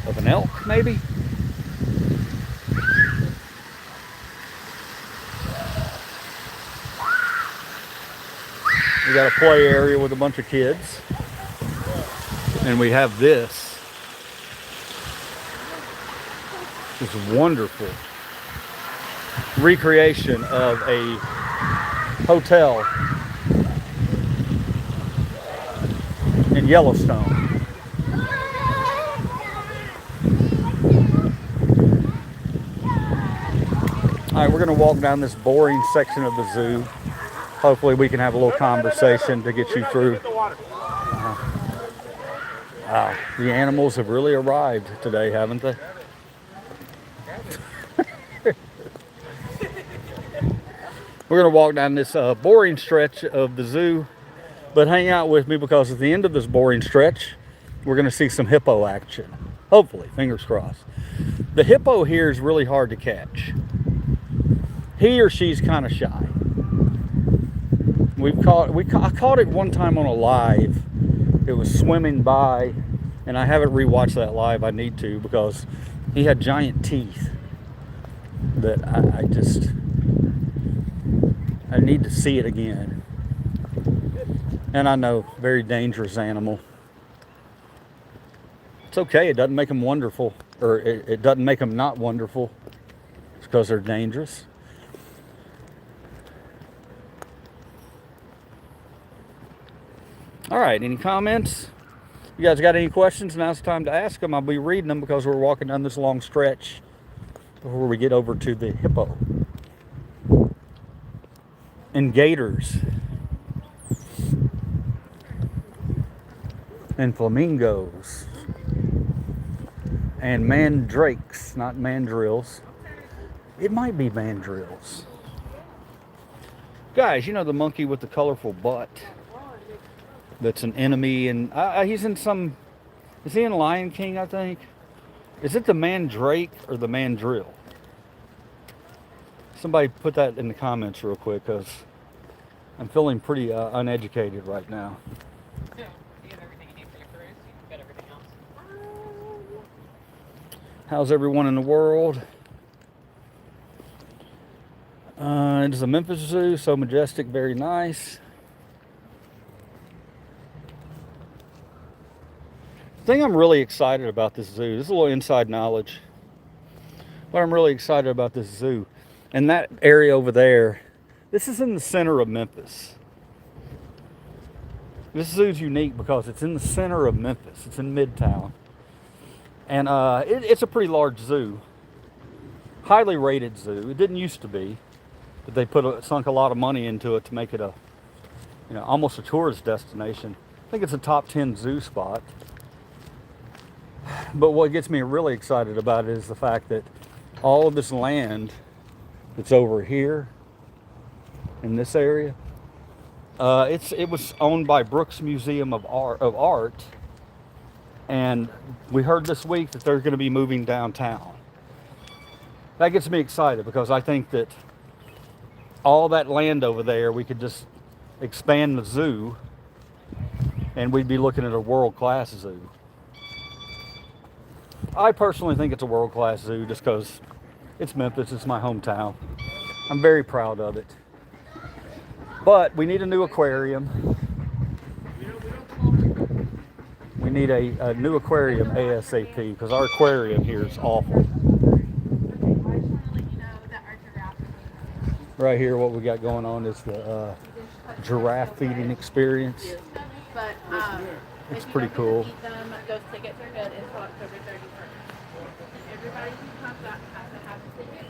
of an elk, maybe? We got a play area with a bunch of kids. And we have this. this wonderful recreation of a hotel in Yellowstone. All right, we're gonna walk down this boring section of the zoo. Hopefully we can have a little conversation to get you through. Wow, the animals have really arrived today, haven't they? We're gonna walk down this boring stretch of the zoo, but hang out with me because at the end of this boring stretch, we're gonna see some hippo action. Hopefully, fingers crossed. The hippo here is really hard to catch. He or she's kind of shy. I caught it one time on a live. It was swimming by, and I haven't rewatched that live. I need to, because he had giant teeth that I need to see it again. And I know, very dangerous animal. It's okay, it doesn't make them wonderful, or it doesn't make them not wonderful. It's because they're dangerous. All right, any comments? You guys got any questions? Now's the time to ask them. I'll be reading them because we're walking down this long stretch before we get over to the hippo. And gators. And flamingos. And mandrakes, not mandrills. It might be mandrills. Guys, you know the monkey with the colorful butt? That's an enemy, and he's in some, is he in Lion King, I think? Is it the mandrake or the mandrill? Somebody put that in the comments real quick, because I'm feeling pretty uneducated right now. Yeah, you have everything you need for your cruise. You've got everything else. How's everyone in the world? It is a Memphis Zoo, so majestic, very nice. The thing I'm really excited about this zoo, this is a little inside knowledge, but I'm really excited about this zoo. And that area over there, this is in the center of Memphis. This zoo's unique because it's in the center of Memphis. It's in Midtown. And it's a pretty large zoo. Highly rated zoo. It didn't used to be, but they sunk a lot of money into it to make it a, almost a tourist destination. I think it's a top 10 zoo spot. But what gets me really excited about it is the fact that all of this land that's over here in this area, it was owned by Brooks Museum of Art, and we heard this week that they're going to be moving downtown. That gets me excited because I think that all that land over there, we could just expand the zoo, and we'd be looking at a world-class zoo. I personally think it's a world-class zoo just because it's Memphis, it's my hometown. I'm very proud of it. But we need a new aquarium. We need a new aquarium ASAP because our aquarium here is awful. Right here, what we got going on is the giraffe feeding experience. But It's pretty cool. Those tickets are good until October 31st. Everybody who comes up has to have a ticket.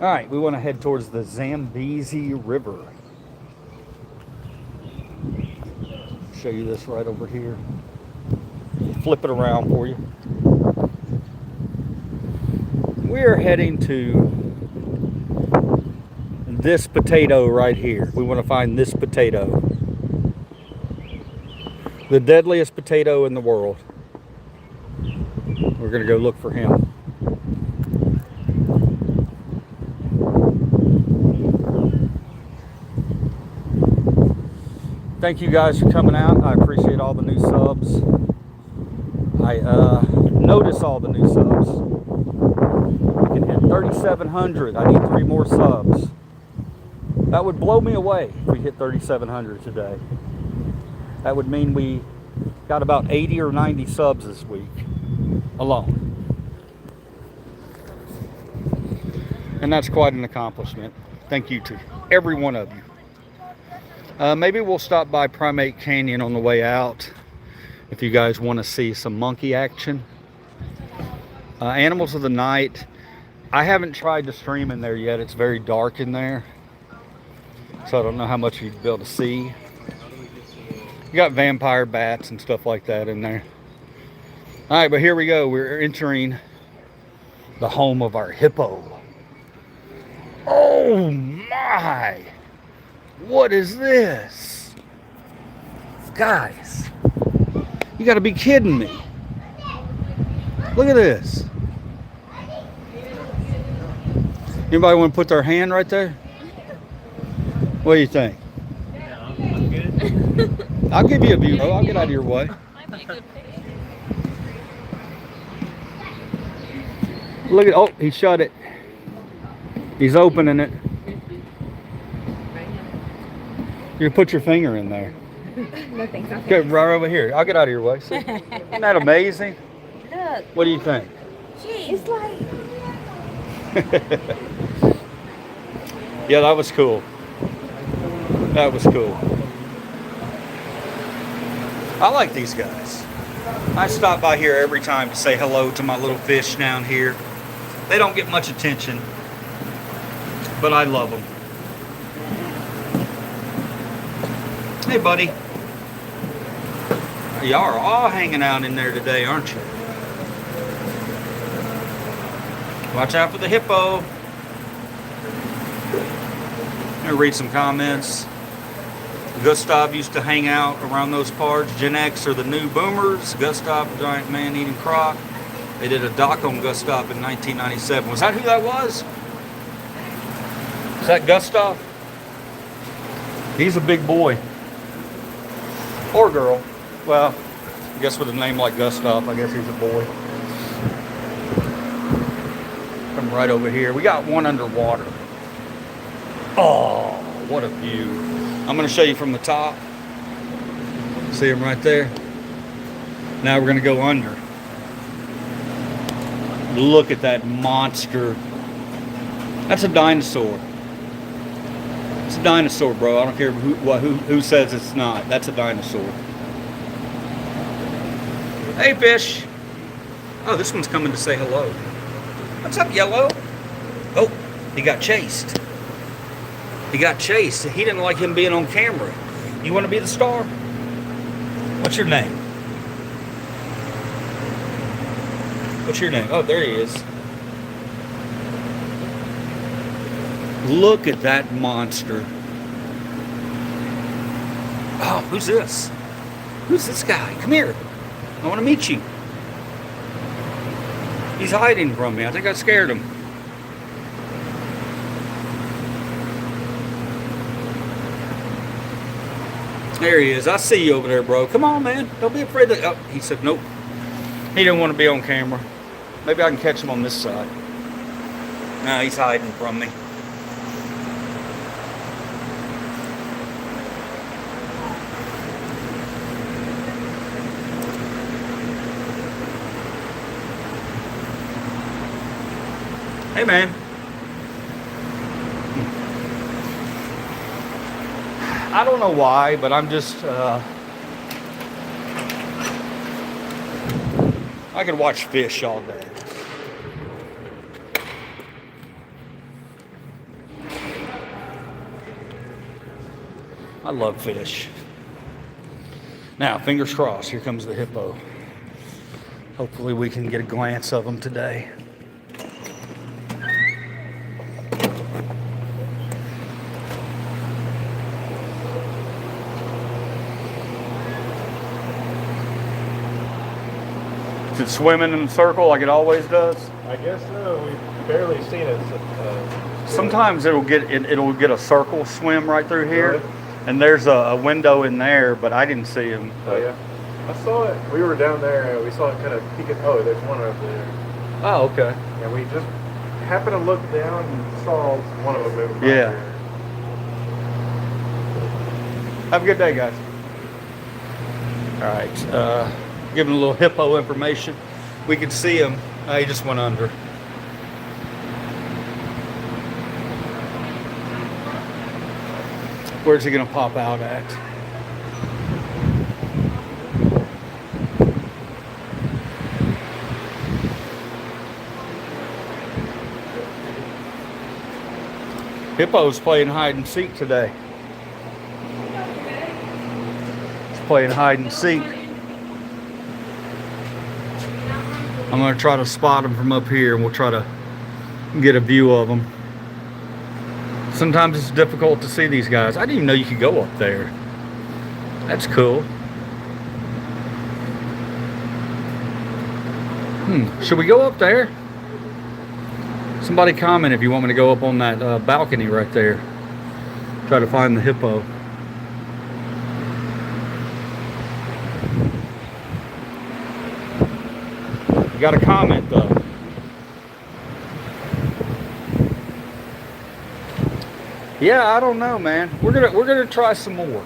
All right, we want to head towards the Zambezi River. Show you this right over here. Flip it around for you. We're heading to this potato right here. We want to find this potato. The deadliest potato in the world. We're going to go look for him. Thank you guys for coming out. I appreciate all the new subs. I notice all the new subs. We can hit 3,700. I need 3 more subs. That would blow me away if we hit 3,700 today. That would mean we got about 80 or 90 subs this week alone. And that's quite an accomplishment. Thank you to every one of you. Maybe we'll stop by Primate Canyon on the way out if you guys want to see some monkey action. Animals of the night. I haven't tried to stream in there yet. It's very dark in there, so I don't know how much you'd be able to see. You got vampire bats and stuff like that in there. All right, but here we go. We're entering the home of our hippo. Oh my! What is this? Guys, you gotta be kidding me. Look at this. Anybody want to put their hand right there? What do you think? Yeah, I'm good. I'll give you a view, bro. I'll get out of your way. Might be a good pick. Look at, oh, he shut it. He's opening it. You put your finger in there. No thanks. Okay. Get right over here. I'll get out of your way. See? Isn't that amazing? Look, What do you think? it's like Yeah, that was cool. That was cool. I like these guys. I stop by here every time to say hello to my little fish down here. They don't get much attention, but I love them. Hey, buddy. Y'all are all hanging out in there today, aren't you? Watch out for the hippo. I'm gonna read some comments. Gustav used to hang out around those parts. Gen X are the new boomers. Gustav, giant man-eating croc. They did a doc on Gustav in 1997. Was that who that was? Is that Gustav? He's a big boy. Or girl. Well, I guess with a name like Gustav, I guess he's a boy. Come right over here. We got one underwater. Oh, what a view. I'm going to show you from the top. See him right there? Now we're going to go under. Look at that monster. That's a dinosaur. It's a dinosaur, bro. I don't care who says it's not. That's a dinosaur. Hey, fish. Oh, this one's coming to say hello. What's up, Yellow? Oh, he got chased. He got chased. He didn't like him being on camera. You want to be the star? What's your name? What's your name? Oh, there he is. Look at that monster. Oh, who's this? Who's this guy? Come here. I want to meet you. He's hiding from me. I think I scared him. There he is. I see you over there, bro. Come on, man. Don't be afraid to... Oh, he said nope. He didn't want to be on camera. Maybe I can catch him on this side. No, he's hiding from me. Hey, man. I don't know why, but I'm just, I could watch fish all day. I love fish. Now, fingers crossed, here comes the hippo. Hopefully we can get a glance of him today. Is it swimming in a circle like it always does? I guess so. We've barely seen it. Sometimes it'll get a circle swim right through here, Really? and there's a window in there, but I didn't see him. Oh yeah, I saw it. We were down there. We saw it kind of peeking. Oh, there's one up there. Oh, okay. And we just happened to look down and saw one of them moving. by Yeah. there. Have a good day, guys. All right, giving a little hippo information. We could see him. He just went under. Where's he gonna pop out at? Hippo's playing hide and seek today. He's playing hide and seek. I'm going to try to spot him from up here and we'll try to get a view of him. Sometimes it's difficult to see these guys. I didn't even know you could go up there. That's cool. Should we go up there? Somebody comment if you want me to go up on that balcony right there. Try to find the hippo. You got a comment though. Yeah, I don't know, man. We're gonna try some more.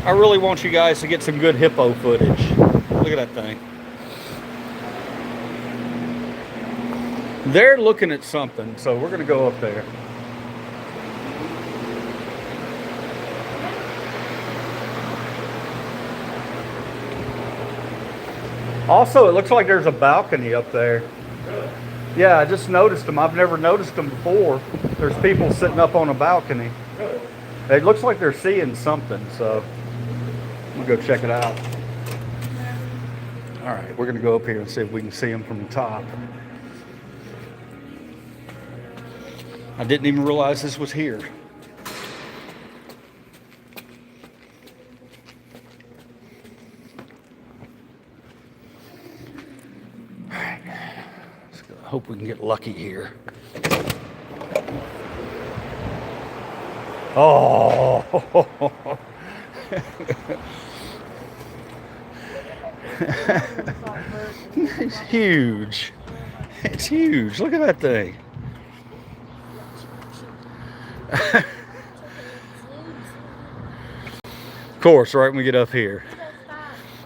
I really want you guys to get some good hippo footage. Look at that thing. They're looking at something, so we're gonna go up there. Also, it looks like there's a balcony up there. Really? Yeah, I just noticed them. I've never noticed them before. There's people sitting up on a balcony. Really? It looks like they're seeing something, so we'll go check it out. All right, we're gonna go up here and see if we can see them from the top. I didn't even realize this was here. All right, I hope we can get lucky here. Oh, it's huge. It's huge. Look at that thing. Of course, right when we get up here,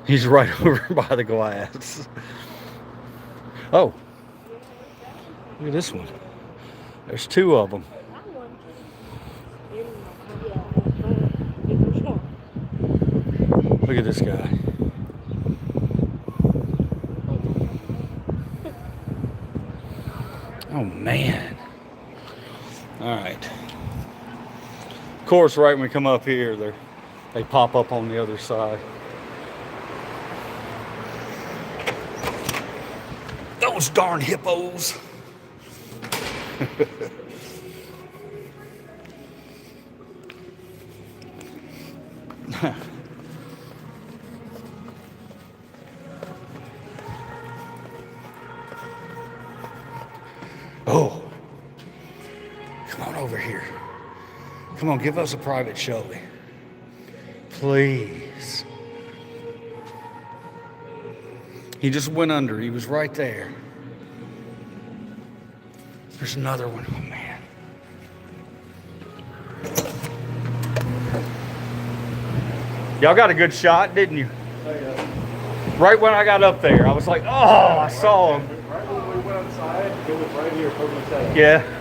he's right over by the glass. Oh, look at this one. There's two of them. Look at this guy. Oh man. All right. Of course, right when we come up here, they pop up on the other side. Those darn hippos. Oh, come on over here. Come on, give us a private Shelby. Please. He just went under. He was right there. There's another one. Oh, man. Y'all got a good shot, didn't you? Oh, yeah. Right when I got up there, I was like, oh, I saw him. Right when we went outside, it was right here, poking his head. Yeah.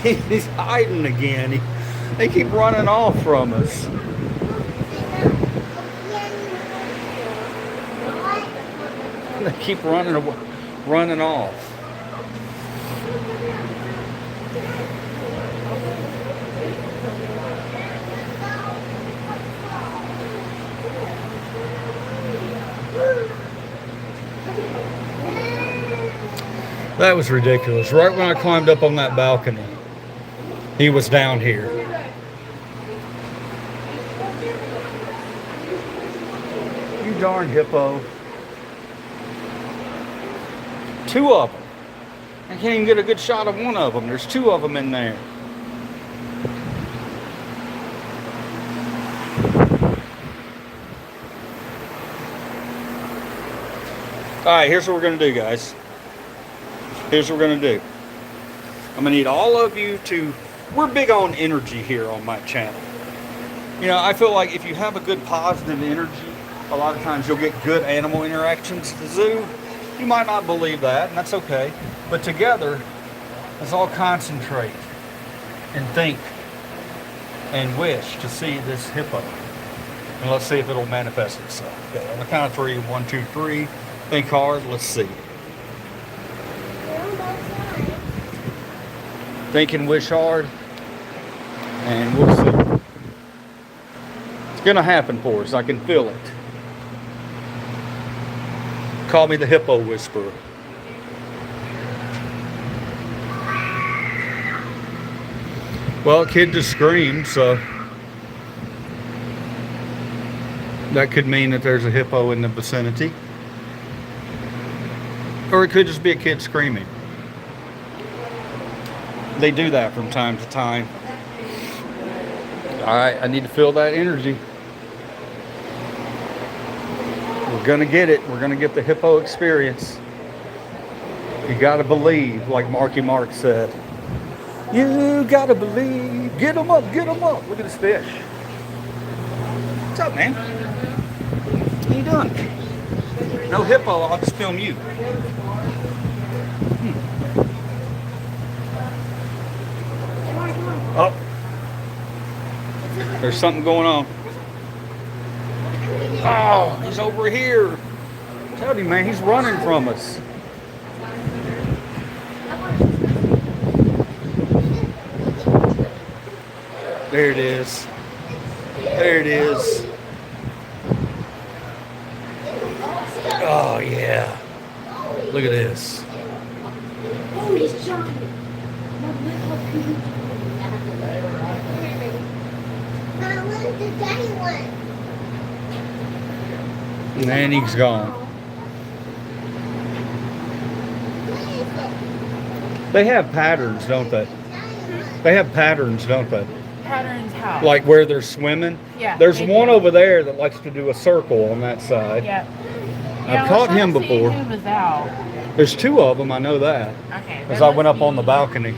He's hiding again. They keep running off from us. They keep running off. That was ridiculous. Right when I climbed up on that balcony, he was down here. You darn hippo. Two of them. I can't even get a good shot of one of them. There's two of them in there. All right, here's what we're going to do, guys. Here's what we're going to do. I'm going to need all of you to... We're big on energy here on my channel. You know, I feel like if you have a good positive energy, a lot of times you'll get good animal interactions at the zoo. You might not believe that, and that's okay. But together, let's all concentrate and think and wish to see this hippo. And let's see if it'll manifest itself. Okay, on the count of 3, 1, 2, 3. Think hard, let's see. Think and wish hard, and we'll see. It's gonna happen for us, I can feel it. Call me the hippo whisperer. Well, kid just screamed, so that could mean that there's a hippo in the vicinity. Or it could just be a kid screaming. They do that from time to time. All right, I need to feel that energy. We're gonna get it. We're gonna get the hippo experience. You gotta believe, like Marky Mark said. You gotta believe. Get them up, get them up. Look at this fish. What's up, man? How you doing? No hippo, I'll just film you. Oh, there's something going on. Oh, he's over here. Tell you, man, he's running from us. There it is. There it is. Oh, yeah. Look at this. Oh, he's jumping. And he's gone. They have patterns, don't they? They have patterns, don't they? Patterns how? Like where they're swimming. Yeah. There's they one do. over there that likes to do a circle on that side. Yeah. I've caught him before. Who was out? There's 2 of them, I know that. Okay. As there I went must up on the be- balcony.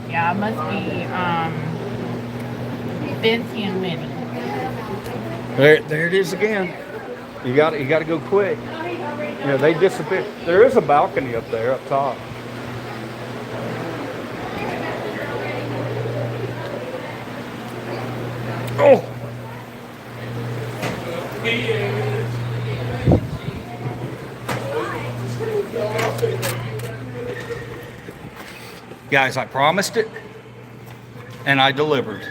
Yeah, it must be Benty and Winnie. There it is again. You got to go quick. You know, they disappear. There is a balcony up there, up top. Oh! Guys, I promised it, and I delivered.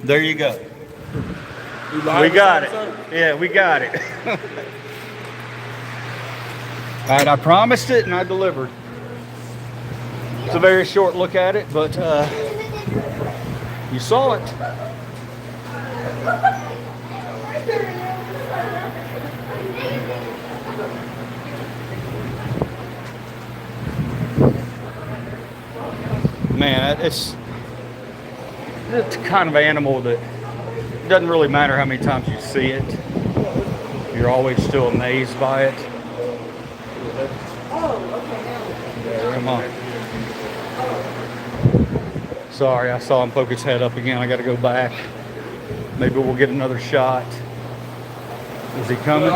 There you go. We got it. Yeah, we got it. All right, I promised it, and I delivered. It's a very short look at it, but you saw it. Man, it's the kind of animal that it doesn't really matter how many times you see it. You're always still amazed by it. Come on. Sorry, I saw him poke his head up again. I got to go back. Maybe we'll get another shot. Is he coming?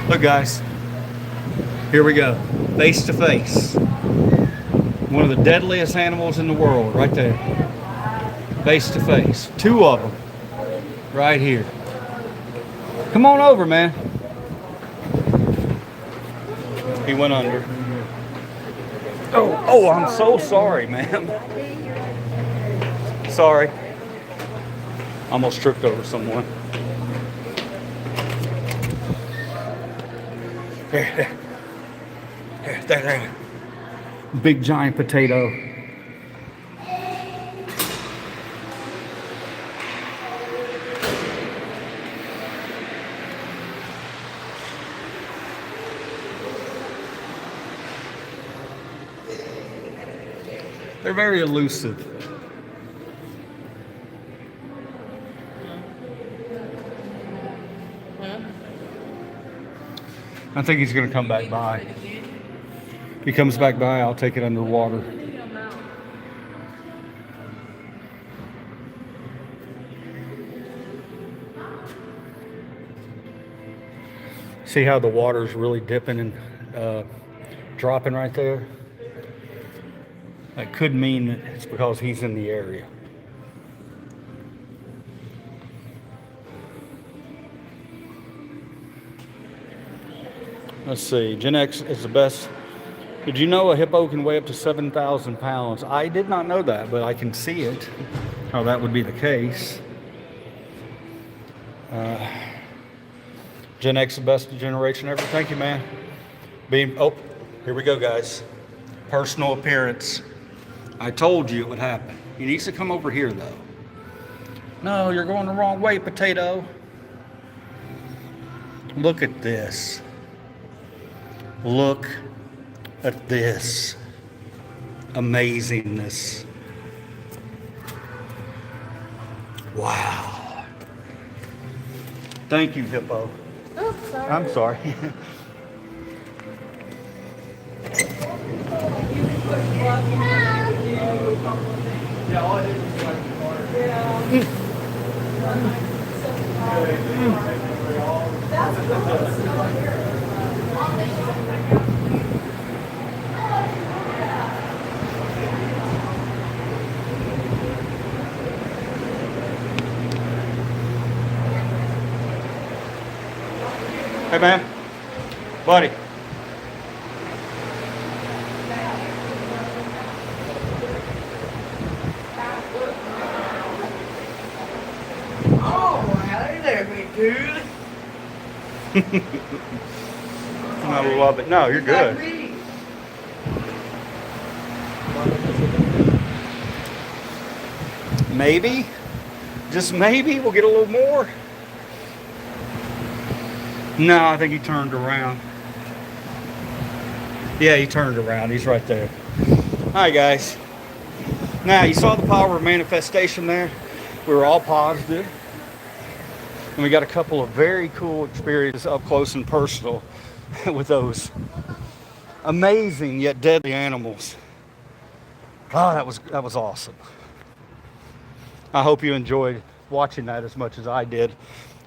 Look, guys. Here we go. Face to face. One of the deadliest animals in the world, right there. Face to face. 2 of them. Right here. Come on over, man. He went under. Oh, I'm so sorry, ma'am. Sorry. Almost tripped over someone. There. Big giant potato. They're very elusive. I think he's going to come back by. If he comes back by, I'll take it underwater. See how the water's really dipping and dropping right there? That could mean that it's because he's in the area. Let's see, Gen X is the best. Did you know a hippo can weigh up to 7,000 pounds? I did not know that, but I can see it, how that would be the case. Gen X, the best generation ever. Thank you, man. Oh, here we go, guys. Personal appearance. I told you it would happen. He needs to come over here, though. No, you're going the wrong way, potato. Look at this. Look at this amazingness. Wow. Thank you, Hippo. Oh, sorry. I'm sorry. Hey, man. Buddy. Oh, hey there, big dude. I love it. No, you're good. Maybe, just maybe, we'll get a little more. No, I think he turned around. Yeah, he turned around. He's right there. Hi, guys. Now, you saw the power of manifestation there. We were all positive. And we got a couple of very cool experiences up close and personal with those amazing yet deadly animals. Oh, that was awesome. I hope you enjoyed watching that as much as I did,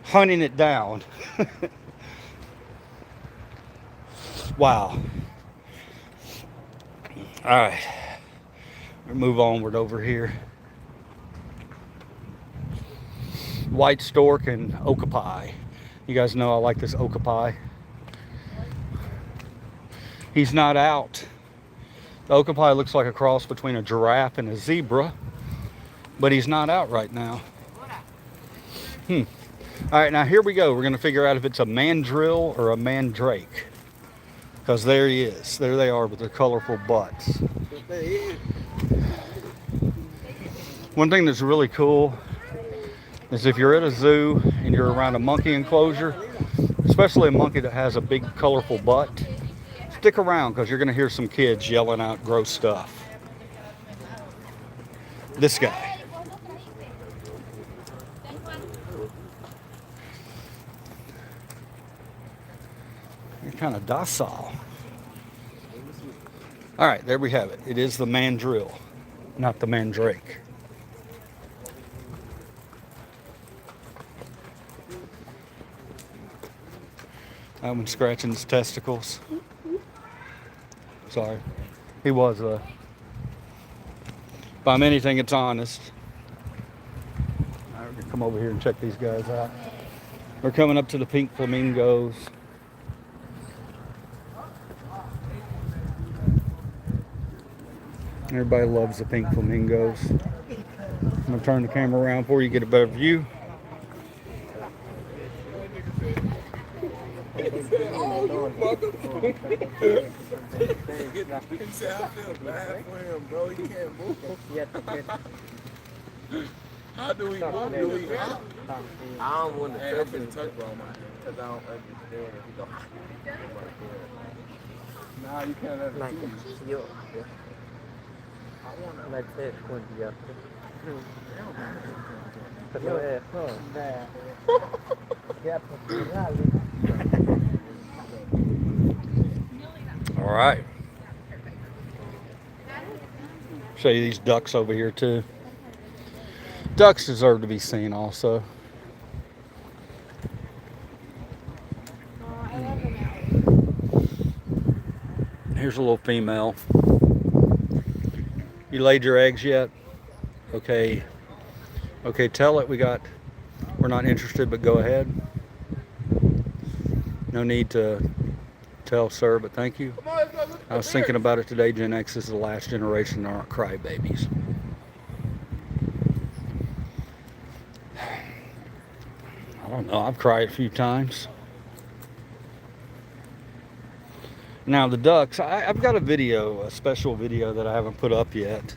hunting it down. Wow. All right, we'll move onward over here. White stork and okapi. You guys know I like this okapi. He's not out. The okapi looks like a cross between a giraffe and a zebra, but he's not out right now. All right, now here we go. We're going to figure out if it's a mandrill or a mandrake. Because there he is. There they are with their colorful butts. One thing that's really cool is if you're at a zoo and you're around a monkey enclosure, especially a monkey that has a big colorful butt, stick around because you're going to hear some kids yelling out gross stuff. This guy. You're kind of docile. All right, there we have it. It is the mandrill, not the mandrake. That one's scratching his testicles. Sorry. He was, if I'm anything, it's honest. All right, we're gonna come over here and check these guys out. We're coming up to the pink flamingos. Everybody loves the pink flamingos. I'm gonna turn the camera around for you, get a better view. Oh, you motherfucker. He said, I feel bad for him, bro. He can't move. How do we move? Do we I don't want to touch bro, man. Because I don't understand if he don't. Nah, you can't understand. Let's say one year. All right. Show you these ducks over here too. Ducks deserve to be seen also. I love it. Here's a little female. You laid your eggs yet? Okay. Okay, tell it we're not interested, but go ahead. No need to tell, sir, but thank you. I was thinking about it today. Gen X is the last generation that aren't crybabies. I don't know. I've cried a few times. Now the ducks, I've got a special video that I haven't put up yet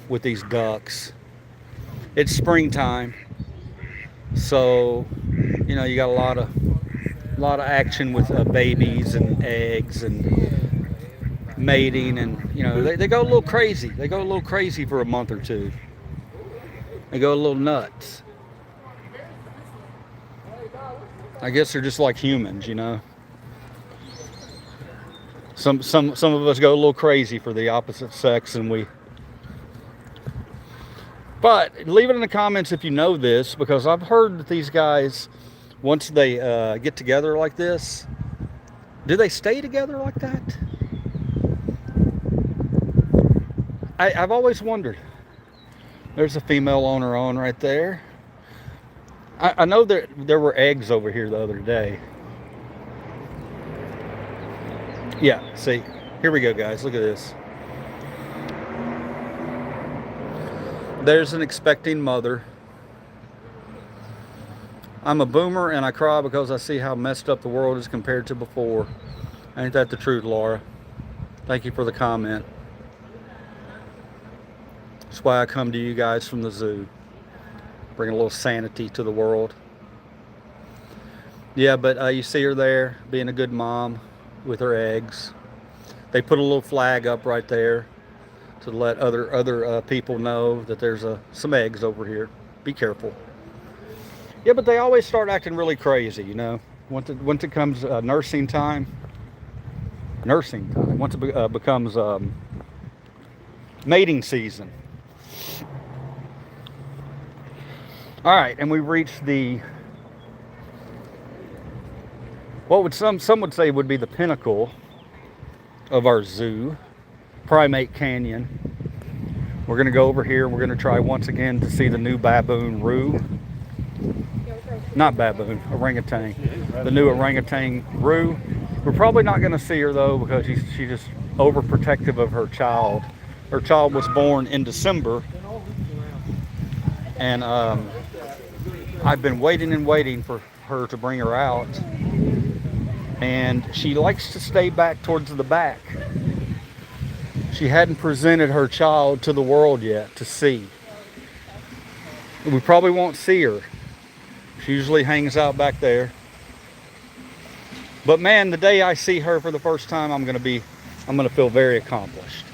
with these ducks. It's springtime, so you know you got a lot of action with babies and eggs and mating, and you know they go a little crazy. They go a little crazy for a month or two. They go a little nuts. I guess they're just like humans, you know. Some of us go a little crazy for the opposite sex, and we. But leave it in the comments if you know this, because I've heard that these guys, once they get together like this, do they stay together like that? I've always wondered. There's a female on her own right there. I know there were eggs over here the other day. Yeah, see, here we go, guys. Look at this. There's an expecting mother. I'm a boomer and I cry because I see how messed up the world is compared to before. Ain't that the truth, Laura? Thank you for the comment. That's why I come to you guys from the zoo. Bring a little sanity to the world. Yeah, but you see her there being a good mom with her eggs. They put a little flag up right there to let other people know that there's some eggs over here. Be careful. Yeah, but they always start acting really crazy, you know. Once it comes nursing time. Once it becomes mating season. All right, and we've reached what would some would say would be the pinnacle of our zoo, Primate Canyon. We're gonna go over here. We're gonna try once again to see the new baboon roo. Not baboon, orangutan. The new orangutan roo. We're probably not gonna see her though, because she's just overprotective of her child. Her child was born in December, and I've been waiting and waiting for her to bring her out, and she likes to stay back towards the back. She hadn't presented her child to the world yet to see. We probably won't see her. She usually hangs out back there. But man, the day I see her for the first time, I'm gonna feel very accomplished.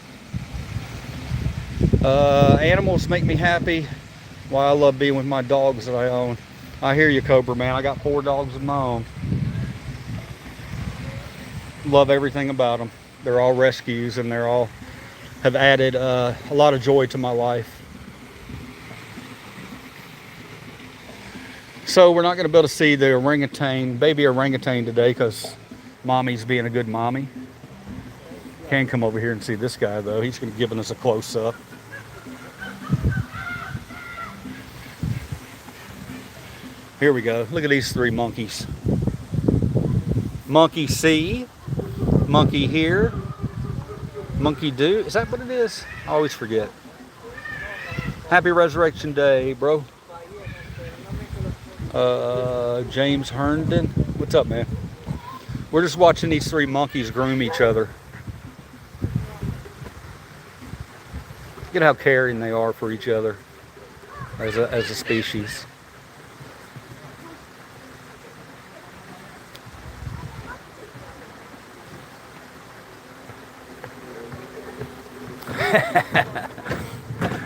Animals make me happy. Why I love being with my dogs that I own. I hear you, Cobra Man. I got 4 dogs of my own. Love everything about them. They're all rescues, and they're all have added a lot of joy to my life. So we're not going to be able to see the baby orangutan today, because mommy's being a good mommy. Can come over here and see this guy though. He's going to be giving us a close-up. Here we go. Look at these 3 monkeys. Monkey see, monkey here, monkey do. Is that what it is? I always forget. Happy Resurrection Day, bro. James Herndon. What's up, man? We're just watching these 3 monkeys groom each other. Look at how caring they are for each other as a species.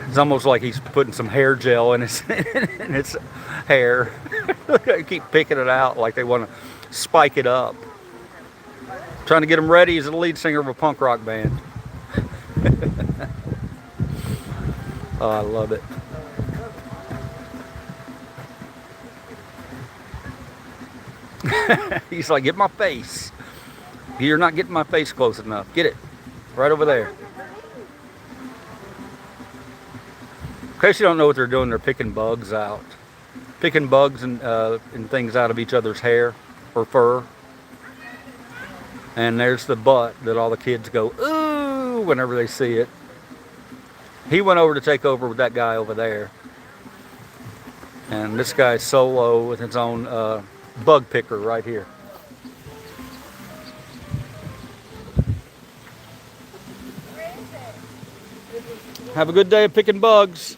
It's almost like he's putting some hair gel in his hair. They keep picking it out like they want to spike it up. Trying to get him ready. He's the lead singer of a punk rock band. Oh, I love it. He's like, get my face. You're not getting my face close enough. Get it. Right over there. In case you don't know what they're doing, they're picking bugs out. Picking bugs and things out of each other's hair or fur. And there's the butt that all the kids go, ooh, whenever they see it. He went over to take over with that guy over there. And this guy's solo with his own bug picker right here. Have a good day of picking bugs.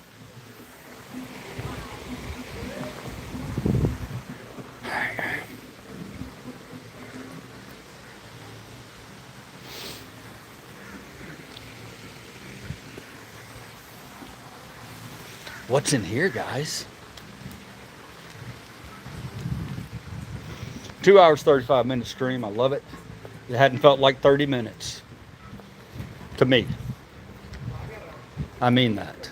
What's in here, guys? 2 hours, 35 minute stream. I love it. It hadn't felt like 30 minutes to me. I mean that.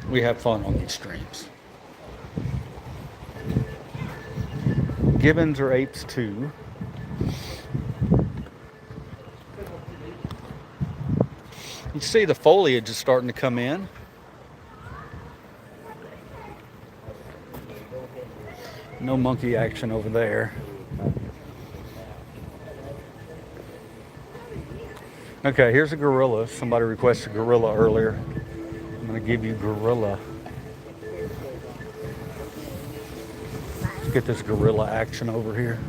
We have fun on these streams. Gibbons are apes too. You see the foliage is starting to come in. No monkey action over there. Okay, here's a gorilla. Somebody requested gorilla earlier. I'm going to give you gorilla. Let's get this gorilla action over here.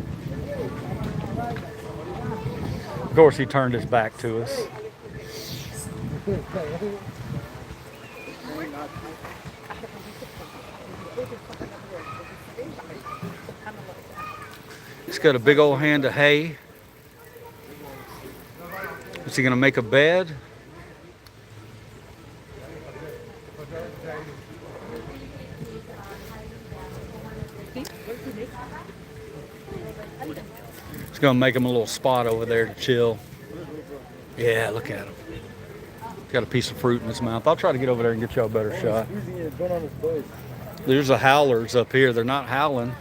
Of course, he turned his back to us. He's got a big old hand of hay. Is he going to make a bed? He's going to make him a little spot over there to chill. Yeah, look at him. He's got a piece of fruit in his mouth. I'll try to get over there and get y'all a better shot. There's the howlers up here. They're not howling.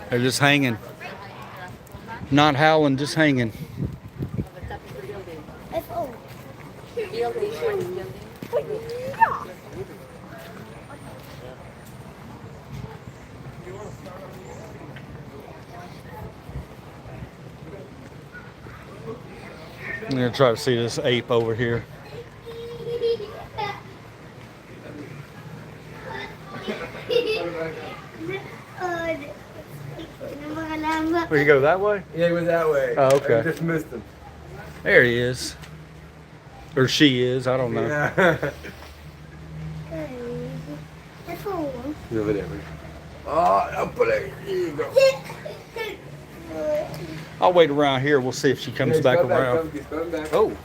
They're just hanging. Not howling, just hanging. I'm going to try to see this ape over here. Will you go that way? Yeah, he went that way. Oh, okay. I just missed him. There he is. Or she is, I don't know. Yeah. He's over there. Oh, I'll put it. Here you go. I'll wait around here. We'll see if she comes back around. He's coming back. Oh,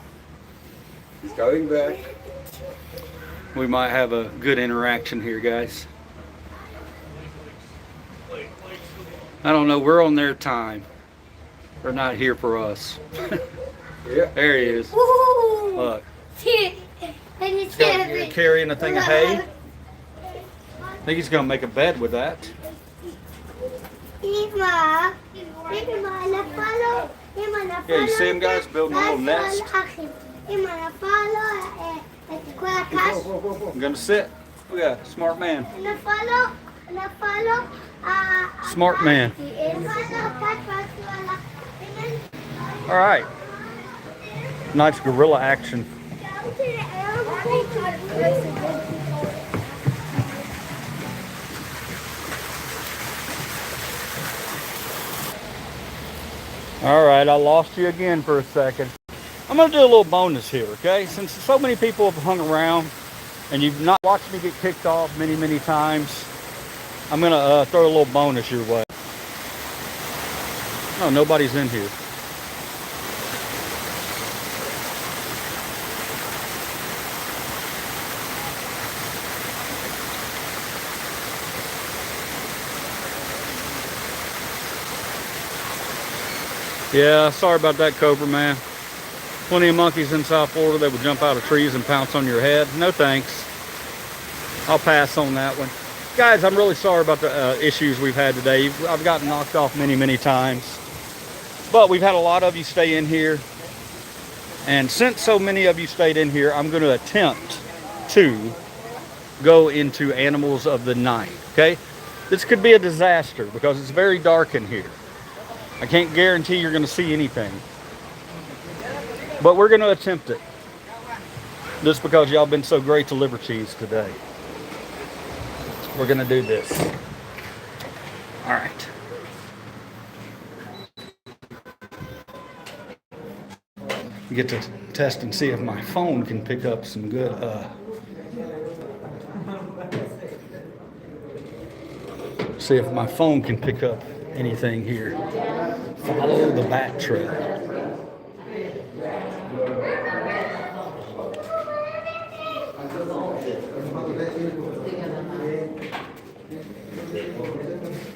He's coming back. we might have a good interaction here, guys. I don't know. We're on their time. They're not here for us. Yeah. There he is. Look. He's carrying a thing of hay. I think he's going to make a bed with that. Yeah, you see him, guys, building a little nest. I'm going to sit. Look at that, smart man. Smart man. All right. Nice gorilla action. All right, I lost you again for a second. I'm going to do a little bonus here, okay? Since so many people have hung around and you've not watched me get kicked off many, many times, I'm going to throw a little bonus your way. Oh, nobody's in here. Yeah, sorry about that, Cobra Man. Plenty of monkeys in South Florida that would jump out of trees and pounce on your head. No thanks. I'll pass on that one. Guys, I'm really sorry about the issues we've had today. I've gotten knocked off many, many times. But we've had a lot of you stay in here. And since so many of you stayed in here, I'm going to attempt to go into animals of the night, okay? This could be a disaster because it's very dark in here. I can't guarantee you're going to see anything. But we're going to attempt it. Just because y'all been so great to Libertines today. We're going to do this. All right. Get to test and see if my phone can pick up some good see if my phone can pick up anything here. Follow the bat trail.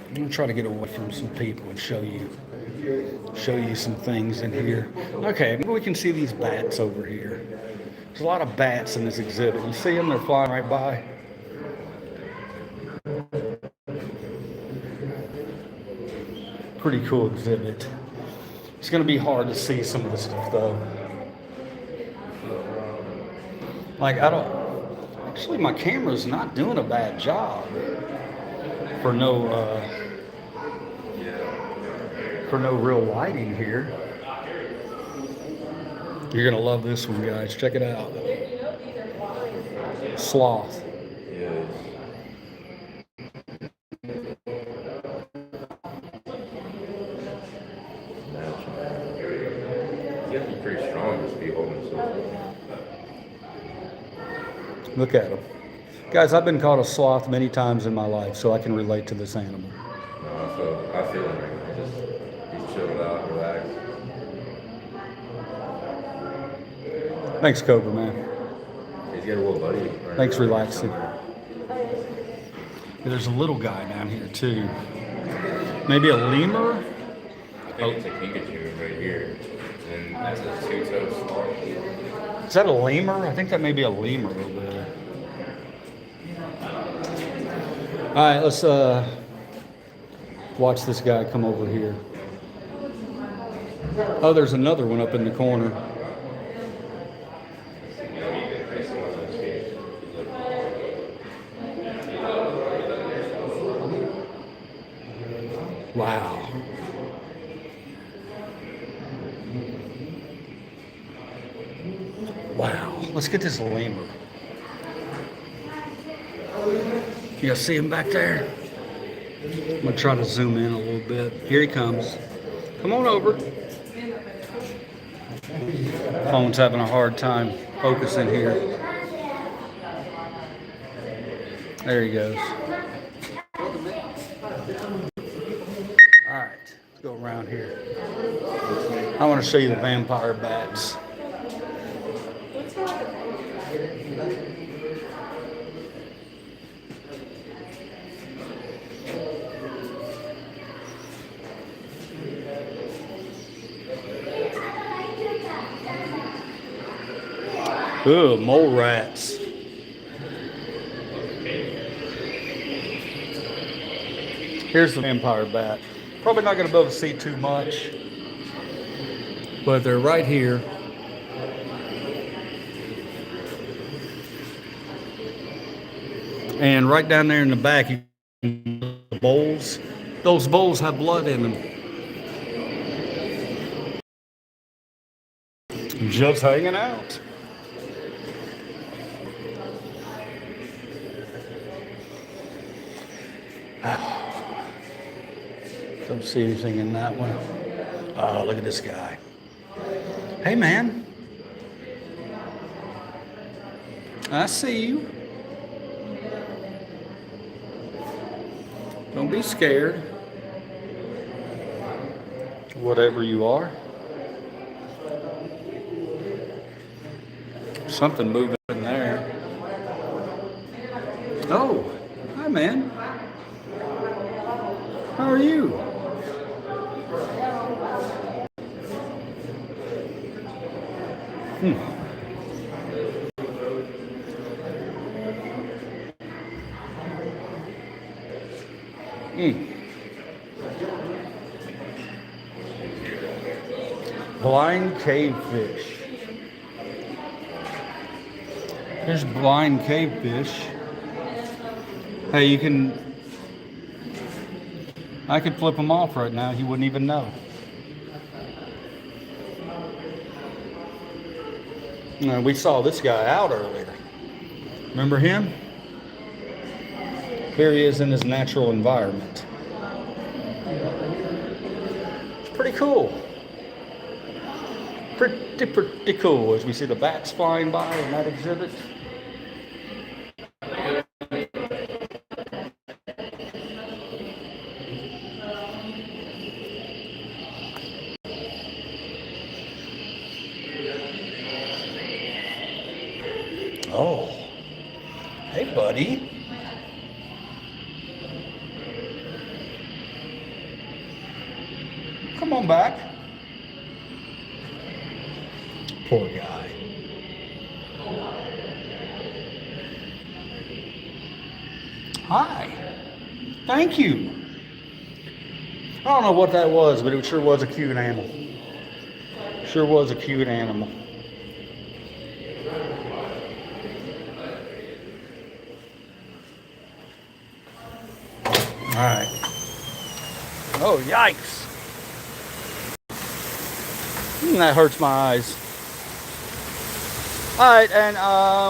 I'm gonna try to get away from some people and show you some things in here. Okay, maybe we can see these bats over here. There's a lot of bats in this exhibit. You see them? They're flying right by. Pretty cool exhibit. It's going to be hard to see some of this stuff though. Like actually my camera's not doing a bad job for no real lighting here. You're gonna love this one, guys. Check it out. Sloth. You have to be pretty strong to be holding so. Look at him. Guys, I've been caught a sloth many times in my life, so I can relate to this animal. No, I feel it right now. He's chilled out, relaxed. Thanks, Cobra, man. He's got a little buddy. Thanks for relaxing. There's a little guy down here, too. Maybe a lemur? I think it's a Pikachu right here. And that's a two-toed sloth. Is that a lemur? I think that may be a lemur over there. All right, let's watch this guy come over here. Oh, there's another one up in the corner. Wow. Wow. Let's get this lemur. You see him back there? I'm gonna try to zoom in a little bit. Here he comes. Come on over. Phone's having a hard time focusing here. There he goes. All right, let's go around here. I want to show you the vampire bats. Ooh, mole rats. Here's the vampire bat. Probably not going to be able to see too much, but they're right here. And right down there in the back, you can see the bowls. Those bowls have blood in them. Just hanging out. Don't see anything in that one. Oh, look at this guy. Hey, man. I see you. Don't be scared. Whatever you are. Something moving in there. Oh, hi, man. How are you? Blind cavefish. There's blind cavefish. Hey, I could flip him off right now. He wouldn't even know. We saw this guy out earlier. Remember him? Here he is in his natural environment. It's pretty cool. Pretty cool as we see the bats flying by in that exhibit. Oh, hey buddy. Come on back. Poor guy. Hi. Thank you. I don't know what that was, but it sure was a cute animal. Sure was a cute animal. All right. Oh, yikes. That hurts my eyes. All right, and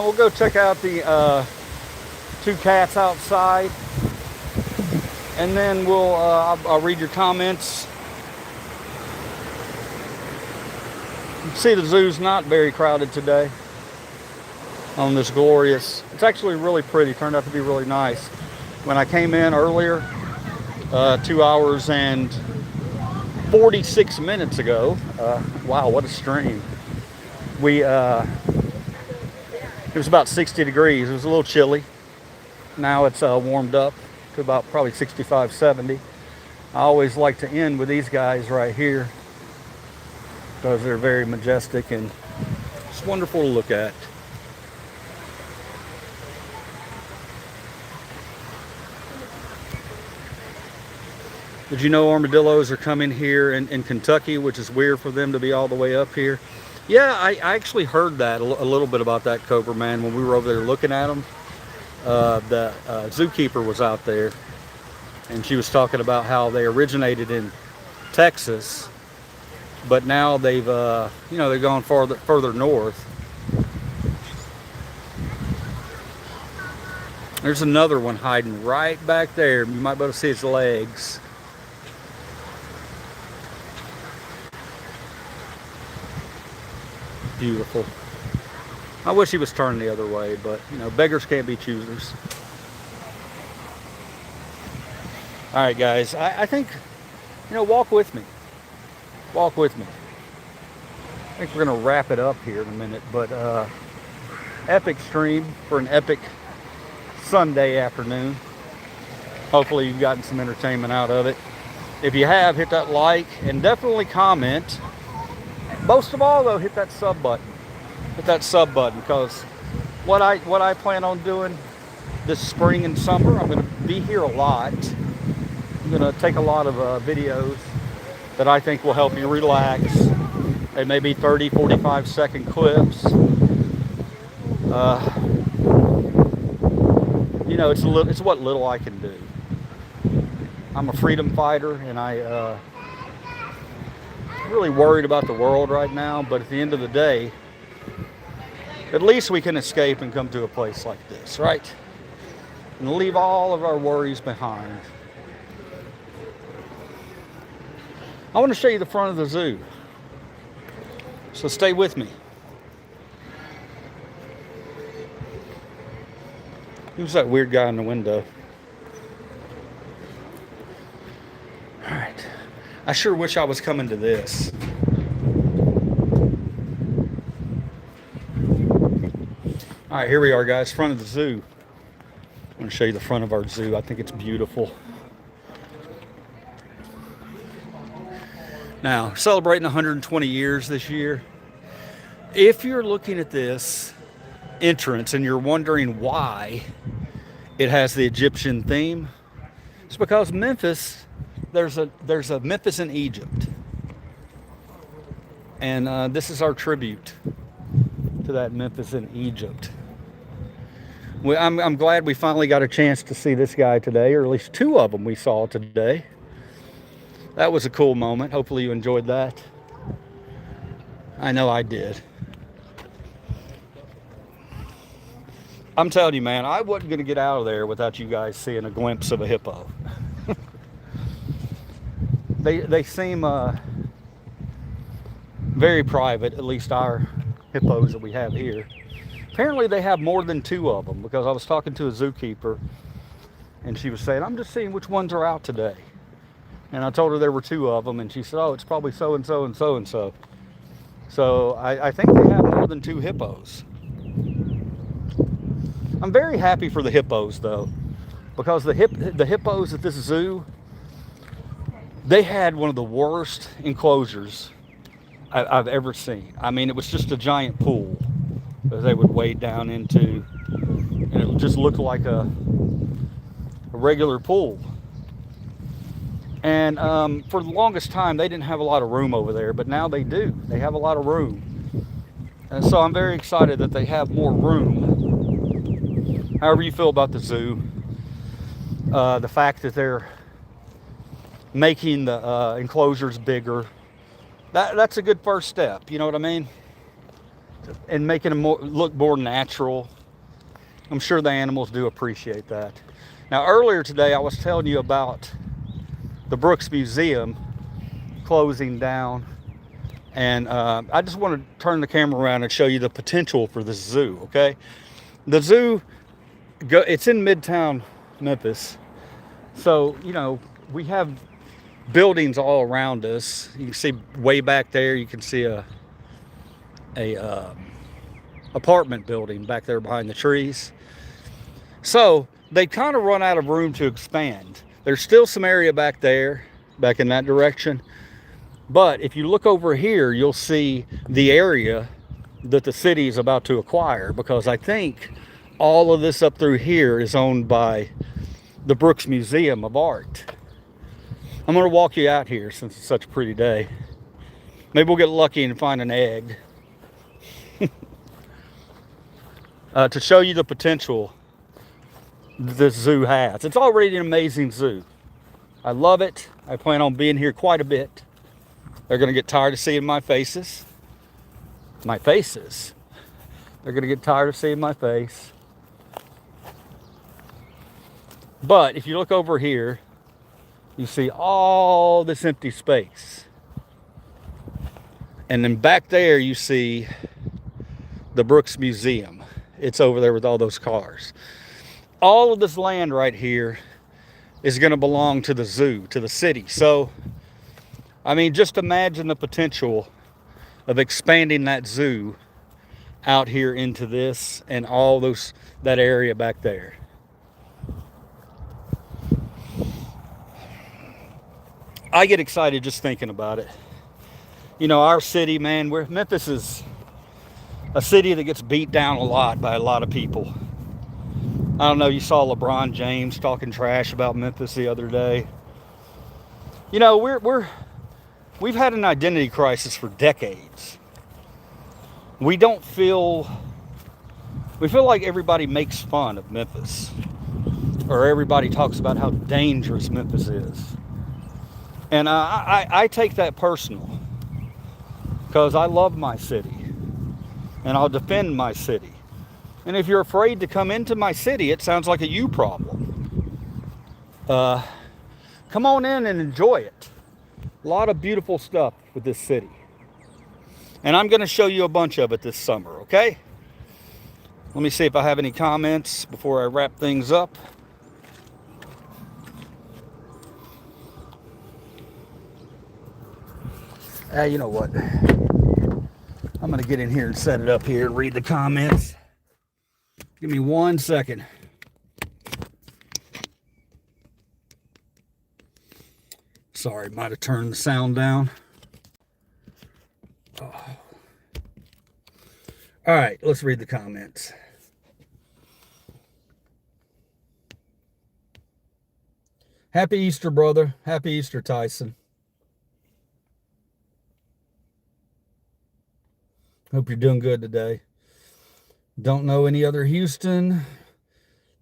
we'll go check out the two cats outside. And then I'll read your comments. You can see the zoo's not very crowded today on this glorious, it's actually really pretty, turned out to be really nice. When I came in earlier, 2 hours and 46 minutes ago, wow, what a stream. It was about 60 degrees. It was a little chilly. Now it's warmed up to about probably 65, 70. I always like to end with these guys right here because they're very majestic and it's wonderful to look at. Did you know armadillos are coming here in Kentucky, which is weird for them to be all the way up here? Yeah, I actually heard that a little bit about that, Cobra Man, when we were over there looking at them. The zookeeper was out there, and she was talking about how they originated in Texas, but now they've, they've gone further north. There's another one hiding right back there. You might be able to see his legs. Beautiful. I wish he was turning the other way, but beggars can't be choosers. All right, guys, I think, walk with me. Walk with me. I think we're gonna wrap it up here in a minute, but epic stream for an epic Sunday afternoon. Hopefully you've gotten some entertainment out of it. If you have, hit that like and definitely comment. Most of all, though, hit that sub button. Hit that sub button, because what I plan on doing this spring and summer, I'm going to be here a lot. I'm going to take a lot of videos that I think will help you relax. They may be 30, 45-second clips. It's what little I can do. I'm a freedom fighter, and I really worried about the world right now, but at the end of the day, at least we can escape and come to a place like this, right? And leave all of our worries behind. I want to show you the front of the zoo, so stay with me. Who's that weird guy in the window? All right. I sure wish I was coming to this. All right, here we are, guys, front of the zoo. I'm going to show you the front of our zoo. I think it's beautiful. Now, celebrating 120 years this year. If you're looking at this entrance and you're wondering why it has the Egyptian theme, it's because Memphis, there's a Memphis in Egypt. And this is our tribute to that Memphis in Egypt. I'm glad we finally got a chance to see this guy today, or at least two of them we saw today. That was a cool moment. Hopefully you enjoyed that. I know I did. I'm telling you, man, I wasn't going to get out of there without you guys seeing a glimpse of a hippo. They seem very private, at least our hippos that we have here. Apparently they have more than two of them, because I was talking to a zookeeper and she was saying, I'm just seeing which ones are out today. And I told her there were two of them, and she said, oh, it's probably so-and-so and so-and-so. So I think they have more than two hippos. I'm very happy for the hippos, though, because the hippos at this zoo, they had one of the worst enclosures I've ever seen. I mean, it was just a giant pool that they would wade down into, and it just looked like a regular pool. And for the longest time, they didn't have a lot of room over there, but now they do. They have a lot of room. And so I'm very excited that they have more room. However you feel about the zoo, the fact that they're making the enclosures bigger, that's a good first step, you know what I mean? And making them look more natural. I'm sure the animals do appreciate that. Now, earlier today, I was telling you about the Brooks Museum closing down, and I just want to turn the camera around and show you the potential for this zoo, okay? The zoo, it's in Midtown Memphis, so, you know, we have buildings all around us. You can see way back there, you can see a apartment building back there behind the trees. So they kind of run out of room to expand. There's still some area back there, back in that direction. But if you look over here, you'll see the area that the city is about to acquire, because I think all of this up through here is owned by the Brooks Museum of Art. I'm going to walk you out here since it's such a pretty day. Maybe we'll get lucky and find an egg. To show you the potential this zoo has. It's already an amazing zoo. I love it. I plan on being here quite a bit. They're going to get tired of seeing my faces. My faces. They're going to get tired of seeing my face. But if you look over here, you see all this empty space. And then back there you see the Brooks Museum. It's over there with all those cars. All of this land right here is going to belong to the zoo, to the city. So, I mean, just imagine the potential of expanding that zoo out here into this and all that area back there. I get excited just thinking about it. You know, our city, man, Memphis is a city that gets beat down a lot by a lot of people. I don't know, you saw LeBron James talking trash about Memphis the other day. You know, we've had an identity crisis for decades. We feel like everybody makes fun of Memphis, or everybody talks about how dangerous Memphis is. And I take that personal, because I love my city and I'll defend my city. And if you're afraid to come into my city, it sounds like a you problem. Come on in and enjoy it. A lot of beautiful stuff with this city. And I'm going to show you a bunch of it this summer, okay? Let me see if I have any comments before I wrap things up. You know what? I'm going to get in here and set it up here and read the comments. Give me 1 second. Sorry, might have turned the sound down. Oh. All right, let's read the comments. Happy Easter, brother. Happy Easter, Tyson. Hope you're doing good today. Don't know any other Houston.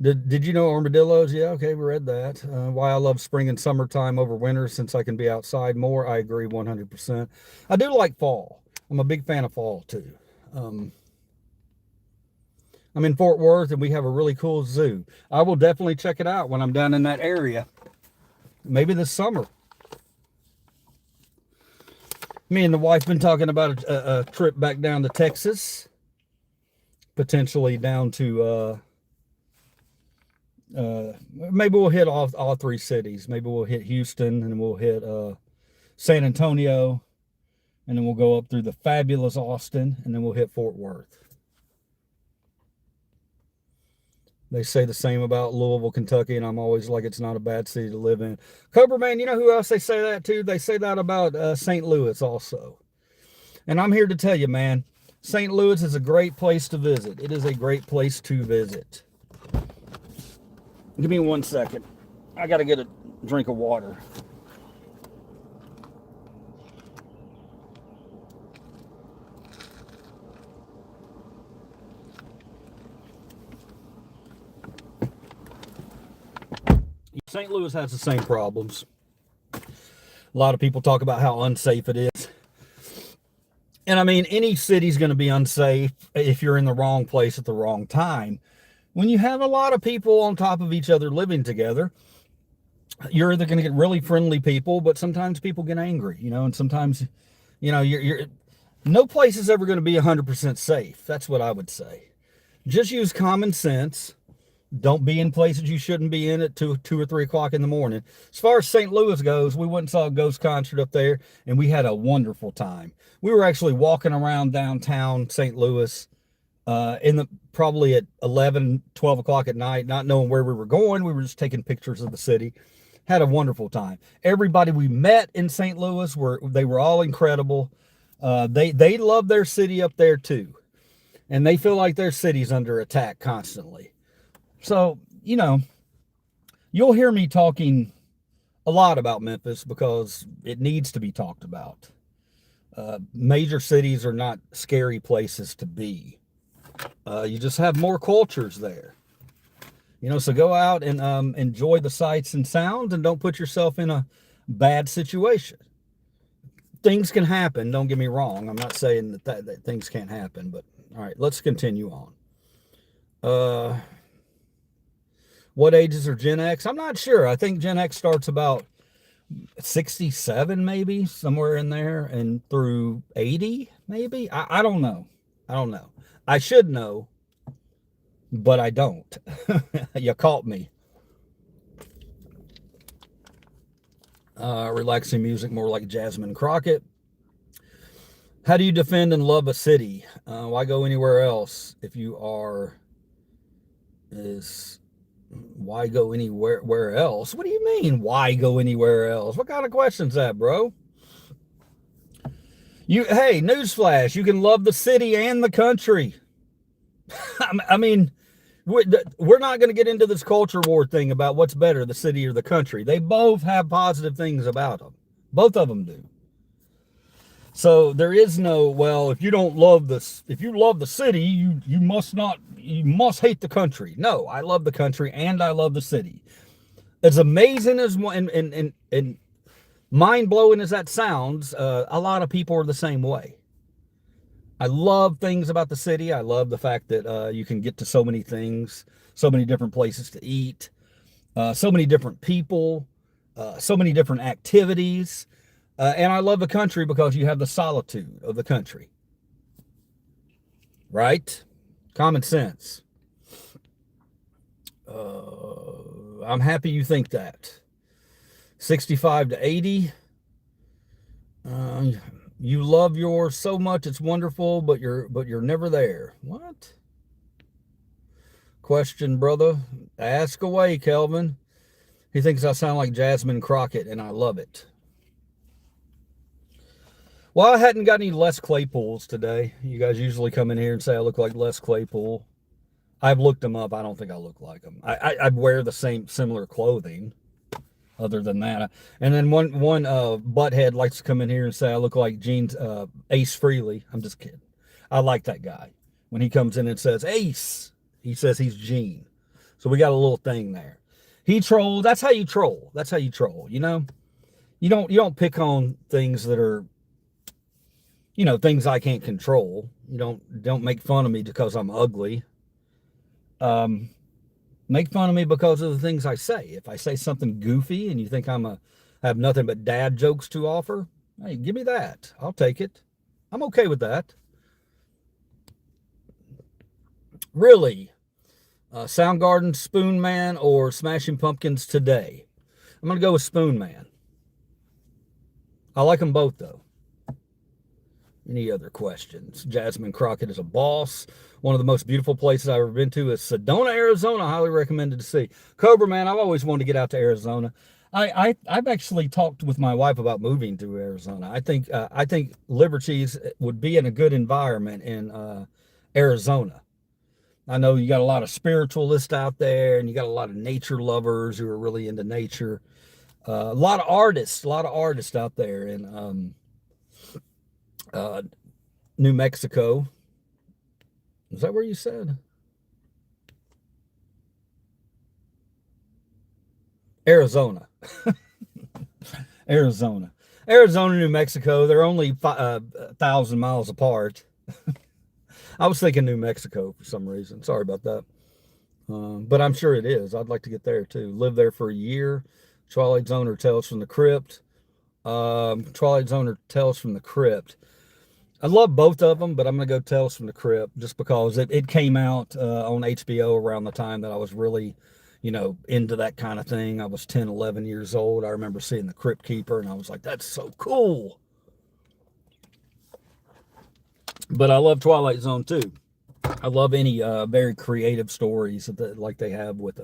Did you know armadillos? Yeah, okay, we read that. Why I love spring and summertime over winter since I can be outside more. I agree 100%. I do like fall. I'm a big fan of fall too. I'm in Fort Worth and we have a really cool zoo. I will definitely check it out when I'm down in that area. Maybe this summer. Me and the wife been talking about a trip back down to Texas. Potentially down to maybe we'll hit all three cities. Maybe we'll hit Houston and then we'll hit San Antonio, and then we'll go up through the fabulous Austin, and then we'll hit Fort Worth. They say the same about Louisville, Kentucky, and I'm always like, it's not a bad city to live in. Cobra Man, you know who else they say that to? They say that about St. Louis also. And I'm here to tell you, man, St. Louis is a great place to visit. It is a great place to visit. Give me 1 second. I got to get a drink of water. St. Louis has the same problems. A lot of people talk about how unsafe it is. And I mean, any city's going to be unsafe if you're in the wrong place at the wrong time. When you have a lot of people on top of each other living together, you're either going to get really friendly people, but sometimes people get angry, you know, and sometimes, you know, no place is ever going to be 100% safe. That's what I would say. Just use common sense. Don't be in places you shouldn't be in at 2 or 3 o'clock in the morning. As far as St. Louis goes, we went and saw a ghost concert up there, and we had a wonderful time. We were actually walking around downtown St. Louis probably at 11, 12 o'clock at night, not knowing where we were going. We were just taking pictures of the city. Had a wonderful time. Everybody we met in St. Louis, they were all incredible. They love their city up there too. And they feel like their city's under attack constantly. So, you know, you'll hear me talking a lot about Memphis because it needs to be talked about. Major cities are not scary places to be. You just have more cultures there. You know, so go out and enjoy the sights and sounds and don't put yourself in a bad situation. Things can happen, don't get me wrong. I'm not saying that things can't happen, but all right, let's continue on. What ages are Gen X? I'm not sure. I think Gen X starts about 67 maybe, somewhere in there, and through 80 maybe. I don't know. I should know, but I don't. You caught me. Relaxing music, more like Jasmine Crockett. How do you defend and love a city? Why go anywhere else if you are why go anywhere else? What do you mean, why go anywhere else? What kind of question's that, bro? Hey, newsflash, you can love the city and the country. I mean, we're not going to get into this culture war thing about what's better, the city or the country. They both have positive things about them. Both of them do. So there is no, well, if you love the city, you must hate the country. No, I love the country and I love the city. As amazing as and mind-blowing as that sounds, a lot of people are the same way. I love things about the city. I love the fact that you can get to so many things, so many different places to eat, so many different people, so many different activities. And I love the country because you have the solitude of the country. Right? Common sense. I'm happy you think that. 65 to 80. You love yours so much it's wonderful, but you're never there. What? Question, brother. Ask away, Kelvin. He thinks I sound like Jasmine Crockett, and I love it. Well, I hadn't got any Les Claypools today. You guys usually come in here and say I look like Les Claypool. I've looked them up. I don't think I look like them. I wear the similar clothing. Other than that, and then one butthead likes to come in here and say I look like Ace Frehley. I'm just kidding. I like that guy. When he comes in and says, Ace, he says he's Gene. So we got a little thing there. He trolls. That's how you troll. That's how you troll, you know? You don't pick on things that are, you know, things I can't control. You don't make fun of me because I'm ugly. Make fun of me because of the things I say. If I say something goofy and you think have nothing but dad jokes to offer, hey, give me that. I'll take it. I'm okay with that. Really, Soundgarden, Spoon Man, or Smashing Pumpkins today? I'm going to go with Spoon Man. I like them both, though. Any other questions? Jasmine Crockett is a boss. One of the most beautiful places I've ever been to is Sedona, Arizona. Highly recommended to see. Cobra Man, I've always wanted to get out to Arizona. I've actually talked with my wife about moving to Arizona. I think Liberties would be in a good environment in Arizona. I know you got a lot of spiritualists out there, and you got a lot of nature lovers who are really into nature. A lot of artists out there in New Mexico. Is that where you said? Arizona. Arizona, New Mexico. They're only 1,000 miles apart. I was thinking New Mexico for some reason. Sorry about that. But I'm sure it is. I'd like to get there too. Live there for a year. Twilight Zone or Tales from the Crypt. Twilight Zone or Tales from the Crypt. I love both of them, but I'm going to go Tales from the Crypt just because it came out on HBO around the time that I was really, you know, into that kind of thing. I was 10, 11 years old. I remember seeing The Crypt Keeper, and I was like, that's so cool. But I love Twilight Zone, too. I love any very creative stories like they have with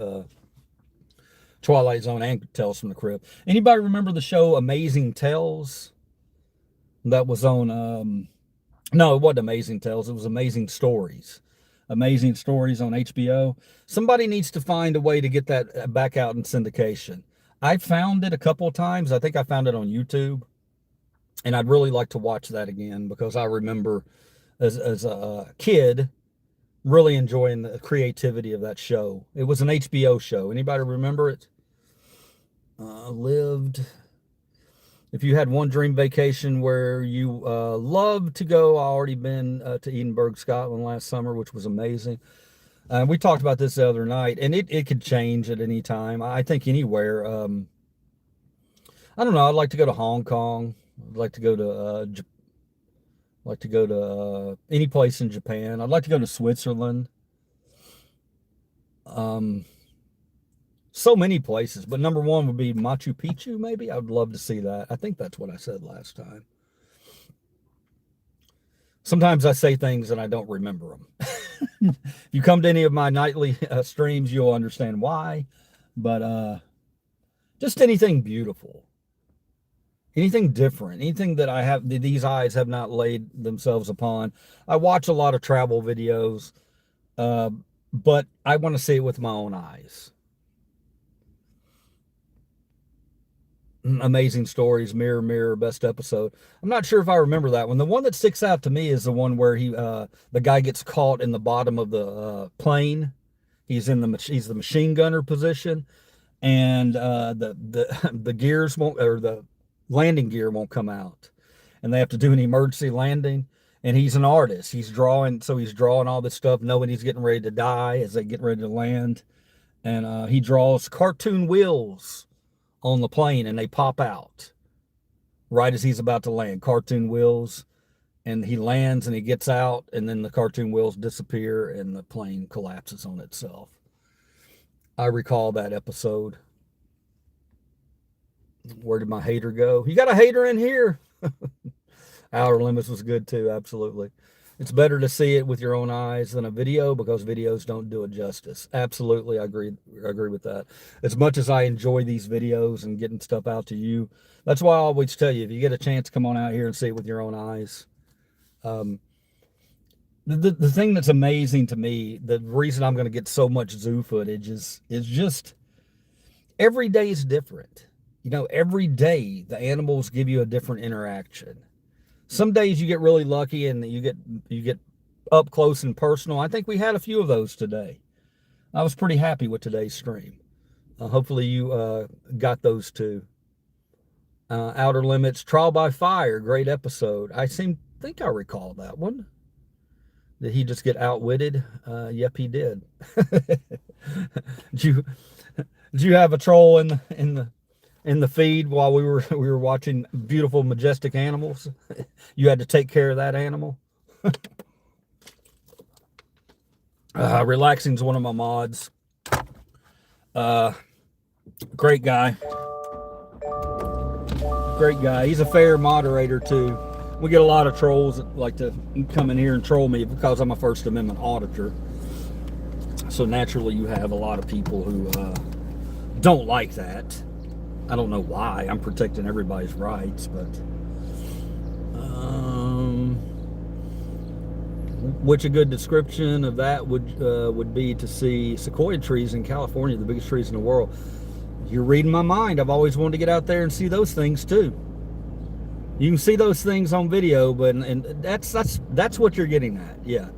Twilight Zone and Tales from the Crypt. Anybody remember the show Amazing Tales? That was on, no, it wasn't Amazing Tales. It was Amazing Stories. Amazing Stories on HBO. Somebody needs to find a way to get that back out in syndication. I found it a couple of times. I think I found it on YouTube. And I'd really like to watch that again because I remember as a kid really enjoying the creativity of that show. It was an HBO show. Anybody remember it? Lived. If you had one dream vacation where you love to go, I already been to Edinburgh, Scotland last summer, which was amazing. We talked about this the other night, and it could change at any time. I think anywhere. I don't know. I'd like to go to Hong Kong. I'd like to go to any place in Japan. I'd like to go to Switzerland. So many places, but number one would be Machu Picchu, maybe. I would love to see that. I think that's what I said last time. Sometimes I say things and I don't remember them. If you come to any of my nightly streams, you'll understand why. But just anything beautiful. Anything different. Anything that these eyes have not laid themselves upon. I watch a lot of travel videos, but I want to see it with my own eyes. Amazing Stories, Mirror, Mirror, best episode. I'm not sure if I remember that one. The one that sticks out to me is the one where the guy gets caught in the bottom of the plane. He's the machine gunner position, and the gears won't, or the landing gear won't come out, and they have to do an emergency landing. And he's an artist. He's drawing all this stuff, knowing he's getting ready to die as they get ready to land, and he draws cartoon wheels on the plane, and they pop out right as he's about to land. Cartoon wheels, and he lands and he gets out, and then the cartoon wheels disappear and the plane collapses on itself. I recall that episode. Where did my hater go? You got a hater in here. Outer Limits was good too, absolutely. It's better to see it with your own eyes than a video because videos don't do it justice. Absolutely, I agree with that. As much as I enjoy these videos and getting stuff out to you, that's why I always tell you, if you get a chance, come on out here and see it with your own eyes. The thing that's amazing to me, the reason I'm going to get so much zoo footage is just every day is different. You know, every day the animals give you a different interaction. Some days you get really lucky and you get up close and personal. I think we had a few of those today. I was pretty happy with today's stream. Hopefully you got those too. Outer Limits, Trial by Fire, great episode. I think I recall that one. Did he just get outwitted? Yep, he did. did you have a troll in the feed while we were watching beautiful, majestic animals? You had to take care of that animal. Relaxing's one of my mods. Great guy. Great guy. He's a fair moderator too. We get a lot of trolls that like to come in here and troll me because I'm a First Amendment auditor. So naturally you have a lot of people who don't like that. I don't know why. I'm protecting everybody's rights, but which a good description of that would be to see sequoia trees in California, the biggest trees in the world. You're reading my mind. I've always wanted to get out there and see those things too. You can see those things on video, but and that's what you're getting at. Yeah.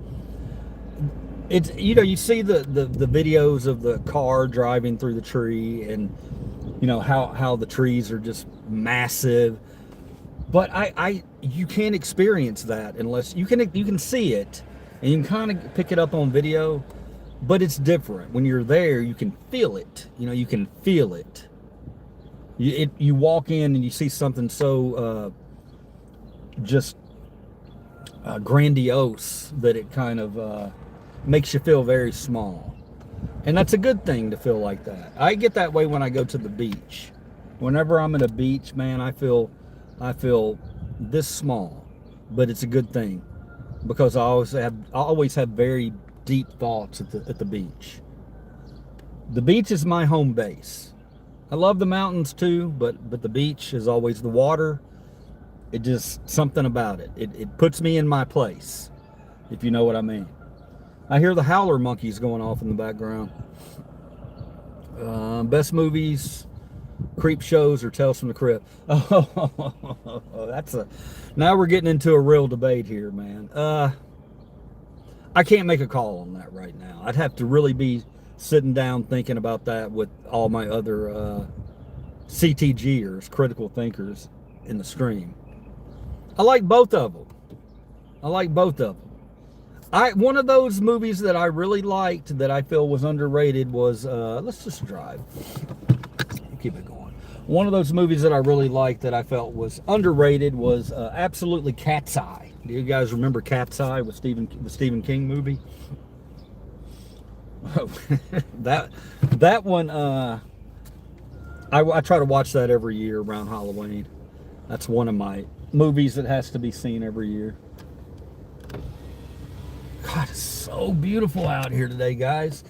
It's, you know, you see the videos of the car driving through the tree, and you know how the trees are just massive. But you can't experience that unless you can see it, and you can kind of pick it up on video. But it's different when you're there. You can feel it. You know, you can feel it. You walk in and you see something so just grandiose that it kind of makes you feel very small, and that's a good thing to feel like that. I get that way when I go to the beach. Whenever I'm at a beach, man, I feel this small, but it's a good thing because I always have very deep thoughts at the beach. The beach is my home base. I love the mountains too, but the beach is always the water. It just something about it. It puts me in my place, if you know what I mean. I hear the howler monkeys going off in the background. Best movies, creep shows, or Tales from the Crypt. Oh, now we're getting into a real debate here, man. I can't make a call on that right now. I'd have to really be sitting down thinking about that with all my other CTGers, critical thinkers, in the stream. I like both of them. One of those movies that I really liked that I feel was underrated was, let's just drive. Keep it going. One of those movies that I really liked that I felt was underrated was absolutely Cat's Eye. Do you guys remember Cat's Eye with the Stephen King movie? that one, I try to watch that every year around Halloween. That's one of my movies that has to be seen every year. God, it's so beautiful out here today, guys.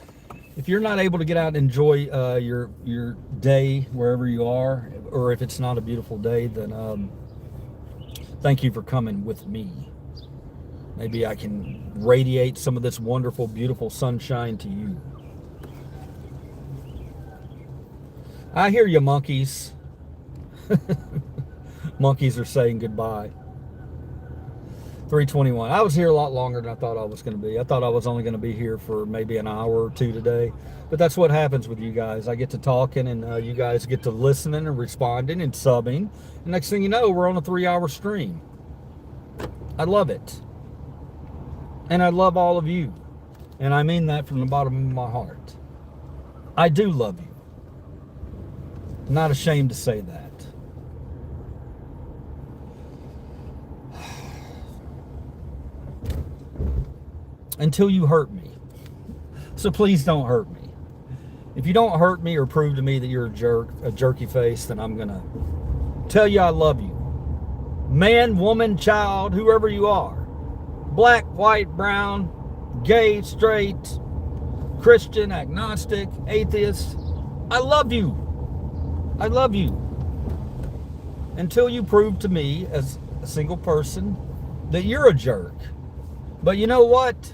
If you're not able to get out and enjoy your day wherever you are, or if it's not a beautiful day, then thank you for coming with me. Maybe I can radiate some of this wonderful, beautiful sunshine to you. I hear you, monkeys. Monkeys are saying goodbye. 3:21. I was here a lot longer than I thought I was going to be. I thought I was only going to be here for maybe an hour or two today. But that's what happens with you guys. I get to talking, and you guys get to listening and responding and subbing. And next thing you know, we're on a 3-hour stream. I love it. And I love all of you. And I mean that from the bottom of my heart. I do love you. I'm not ashamed to say that. Until you hurt me. So please don't hurt me. If you don't hurt me or prove to me that you're a jerky face, then I'm gonna tell you I love you. Man, woman, child, whoever you are. Black, white, brown, gay, straight, Christian, agnostic, atheist. I love you. I love you. Until you prove to me as a single person that you're a jerk. But you know what?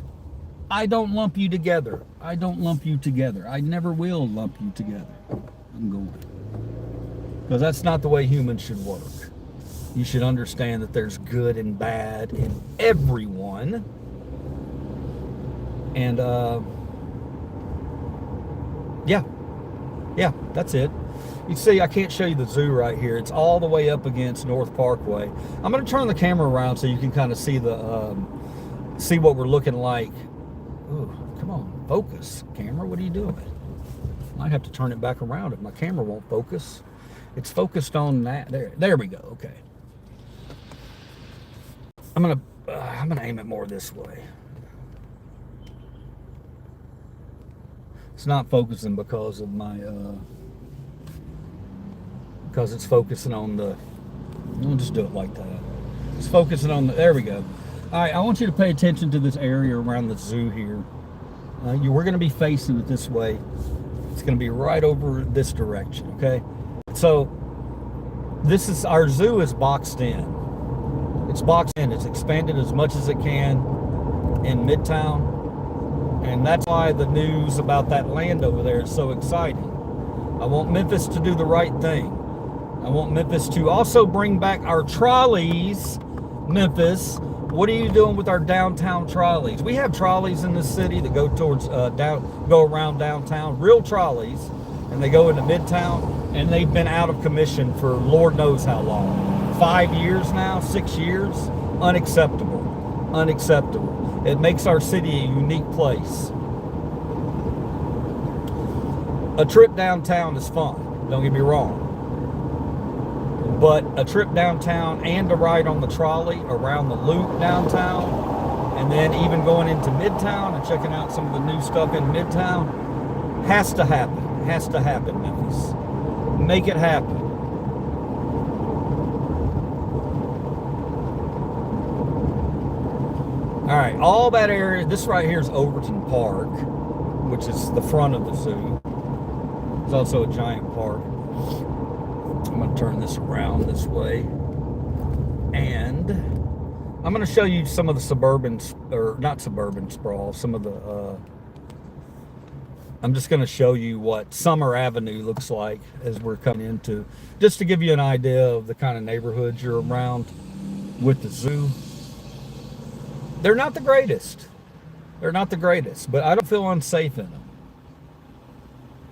I don't lump you together. I don't lump you together. I never will lump you together. I'm going to. Because that's not the way humans should work. You should understand that there's good and bad in everyone. And yeah, that's it. You see, I can't show you the zoo right here. It's all the way up against North Parkway. I'm going to turn the camera around so you can kind of see the see what we're looking like. Ooh, come on, focus, camera. What are you doing? Might have to turn it back around if my camera won't focus. It's focused on that. There we go. Okay. I'm gonna aim it more this way. It's not focusing because of my because it's focusing on the. I'll just do it like that. It's focusing on the. There we go. All right, I want you to pay attention to this area around the zoo here. We're going to be facing it this way. It's going to be right over this direction, okay? So, our zoo is boxed in. It's boxed in. It's expanded as much as it can in Midtown. And that's why the news about that land over there is so exciting. I want Memphis to do the right thing. I want Memphis to also bring back our trolleys. Memphis, what are you doing with our downtown trolleys? We have trolleys in this city that go towards go around downtown, real trolleys, and they go into Midtown, and they've been out of commission for Lord knows how long. 5 years now, 6 years. Unacceptable. Unacceptable. It makes our city a unique place. A trip downtown is fun, don't get me wrong. But a trip downtown and a ride on the trolley around the loop downtown, and then even going into Midtown and checking out some of the new stuff in Midtown, has to happen. Has to happen, Memphis. Make it happen. All right, all that area, this right here is Overton Park, which is the front of the zoo. It's also a giant park. I'm going to turn this around this way, and I'm going to show you some of the suburban, or not suburban sprawl, some of the, I'm just going to show you what Summer Avenue looks like as we're coming into, just to give you an idea of the kind of neighborhoods you're around with the zoo. They're not the greatest. They're not the greatest, but I don't feel unsafe in them.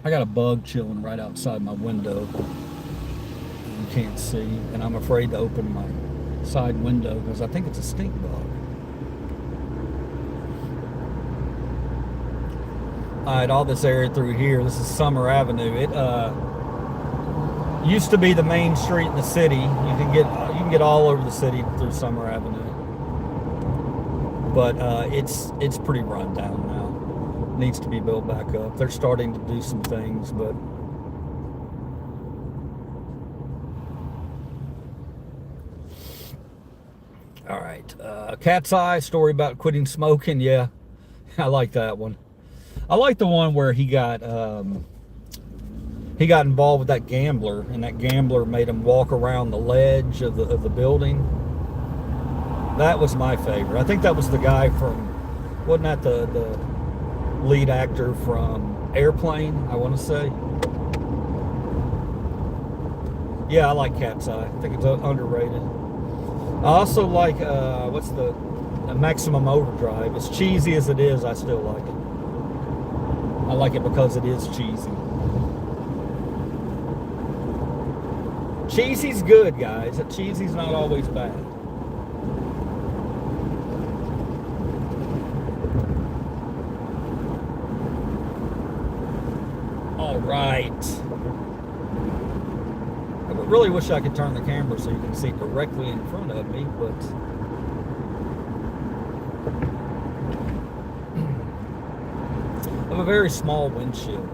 I got a bug chilling right outside my window. You can't see, and I'm afraid to open my side window because I think it's a stink bug. All right, all this area through here, this is Summer Avenue. It used to be the main street in the city. You can get all over the city through Summer Avenue, but it's pretty run down now. It needs to be built back up. They're starting to do some things, but. All right, Cat's Eye, story about quitting smoking. Yeah, I like that one. I like the one where he got involved with that gambler, and that gambler made him walk around the ledge of the building. That was my favorite. I think that was the guy from, wasn't that the lead actor from Airplane, I want to say. Yeah, I like Cat's Eye. I think it's underrated. I also like, what's the Maximum Overdrive. As cheesy as it is, I still like it. I like it because it is cheesy. Cheesy's good, guys. Cheesy's not always bad. All right. I really wish I could turn the camera so you can see directly in front of me, but I have a very small windshield.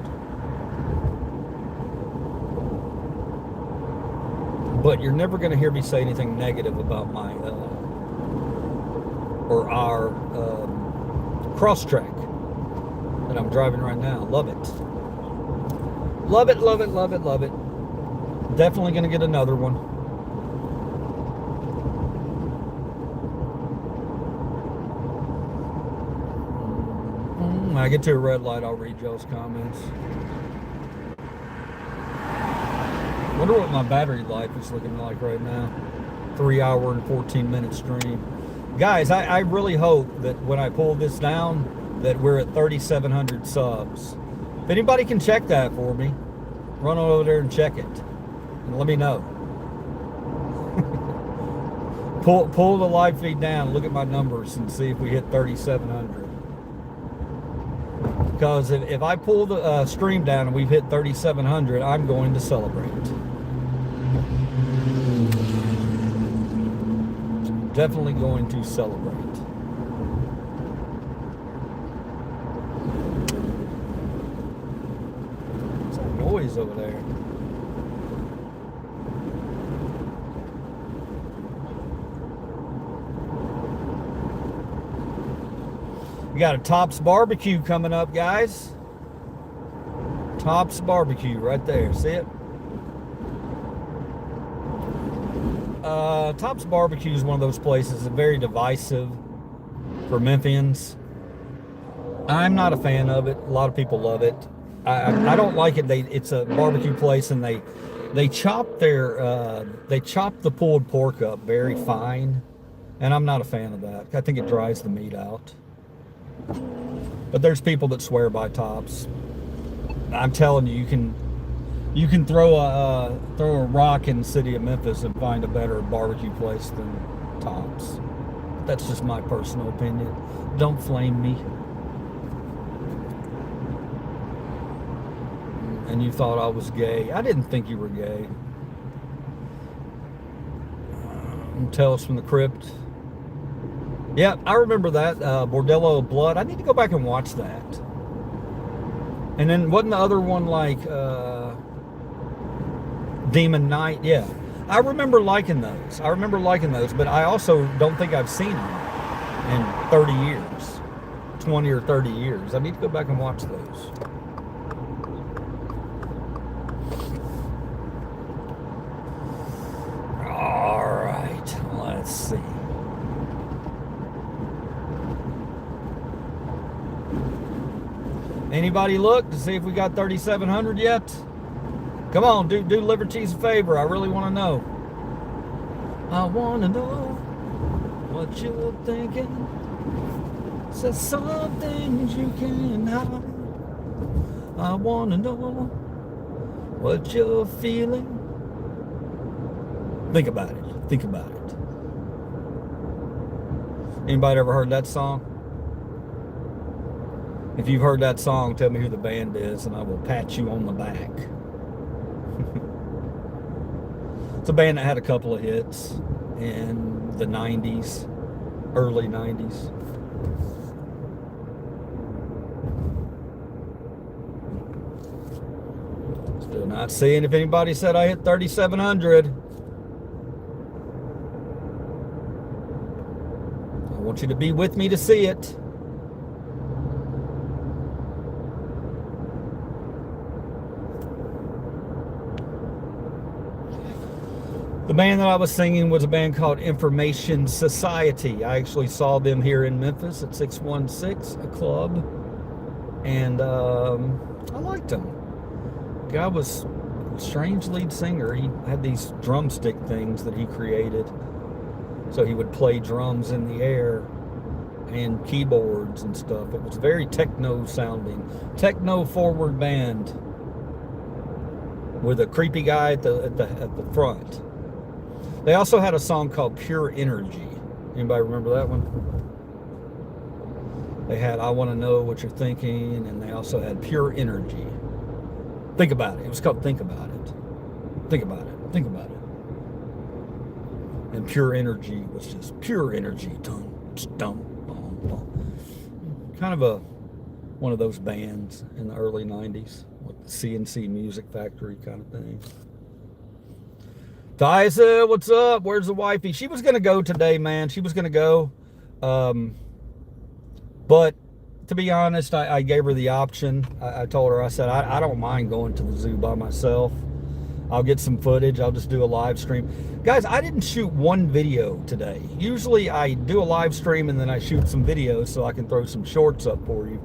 But you're never going to hear me say anything negative about my or our Crosstrek that I'm driving right now. Love it. Love it, love it, love it, love it. Definitely going to get another one. When I get to a red light, I'll read y'all's comments. Wonder what my battery life is looking like right now. 3 hour and 14 minute stream. Guys, I really hope that when I pull this down, that we're at 3,700 subs. If anybody can check that for me, run over there and check it. And let me know. Pull the live feed down, look at my numbers, and see if we hit 3,700. Because if I pull the stream down and we've hit 3,700, I'm going to celebrate. Definitely going to celebrate. What's that noise over there? We got a Tops Barbecue coming up, guys. Tops Barbecue right there. See it? Tops Barbecue is one of those places that's very divisive for Memphians. I'm not a fan of it. A lot of people love it. I don't like it. It's a barbecue place, and they chop the pulled pork up very fine, and I'm not a fan of that. I think it dries the meat out. But there's people that swear by Tops. I'm telling you, you can throw a rock in the city of Memphis and find a better barbecue place than Tops. That's just my personal opinion. Don't flame me. And you thought I was gay. I didn't think you were gay. Tales from the Crypt. Yeah, I remember that. Bordello of Blood. I need to go back and watch that. And then wasn't the other one like Demon Knight? Yeah. I remember liking those. But I also don't think I've seen them in 30 years. 20 or 30 years. I need to go back and watch those. All right. Let's see. Anybody look to see if we got 3,700 yet? Come on, do Liberties a favor. I really want to know. I want to know what you're thinking. Say some things you can't hide. I want to know what you're feeling. Think about it. Think about it. Anybody ever heard that song? If you've heard that song, tell me who the band is, and I will pat you on the back. It's a band that had a couple of hits in the 90s, early 90s. Still not seeing if anybody said I hit 3,700. I want you to be with me to see it. The band that I was singing was a band called Information Society. I actually saw them here in Memphis at 616, a club. And I liked them. Guy was a strange lead singer. He had these drumstick things that he created. So he would play drums in the air and keyboards and stuff. It was very techno sounding. Techno forward band with a creepy guy at the front. They also had a song called Pure Energy. Anybody remember that one? They had I Want to Know What You're Thinking, and they also had Pure Energy. Think about it. It was called Think About It. Think about it. Think about it. And Pure Energy was just pure energy. Kind of one of those bands in the early 90s, like the CNC Music Factory kind of thing. Tysa, what's up? Where's the wifey? She was going to go today, man. She was going to go. But to be honest, I gave her the option. I told her, I said, I don't mind going to the zoo by myself. I'll get some footage. I'll just do a live stream. Guys, I didn't shoot one video today. Usually I do a live stream and then I shoot some videos so I can throw some shorts up for you.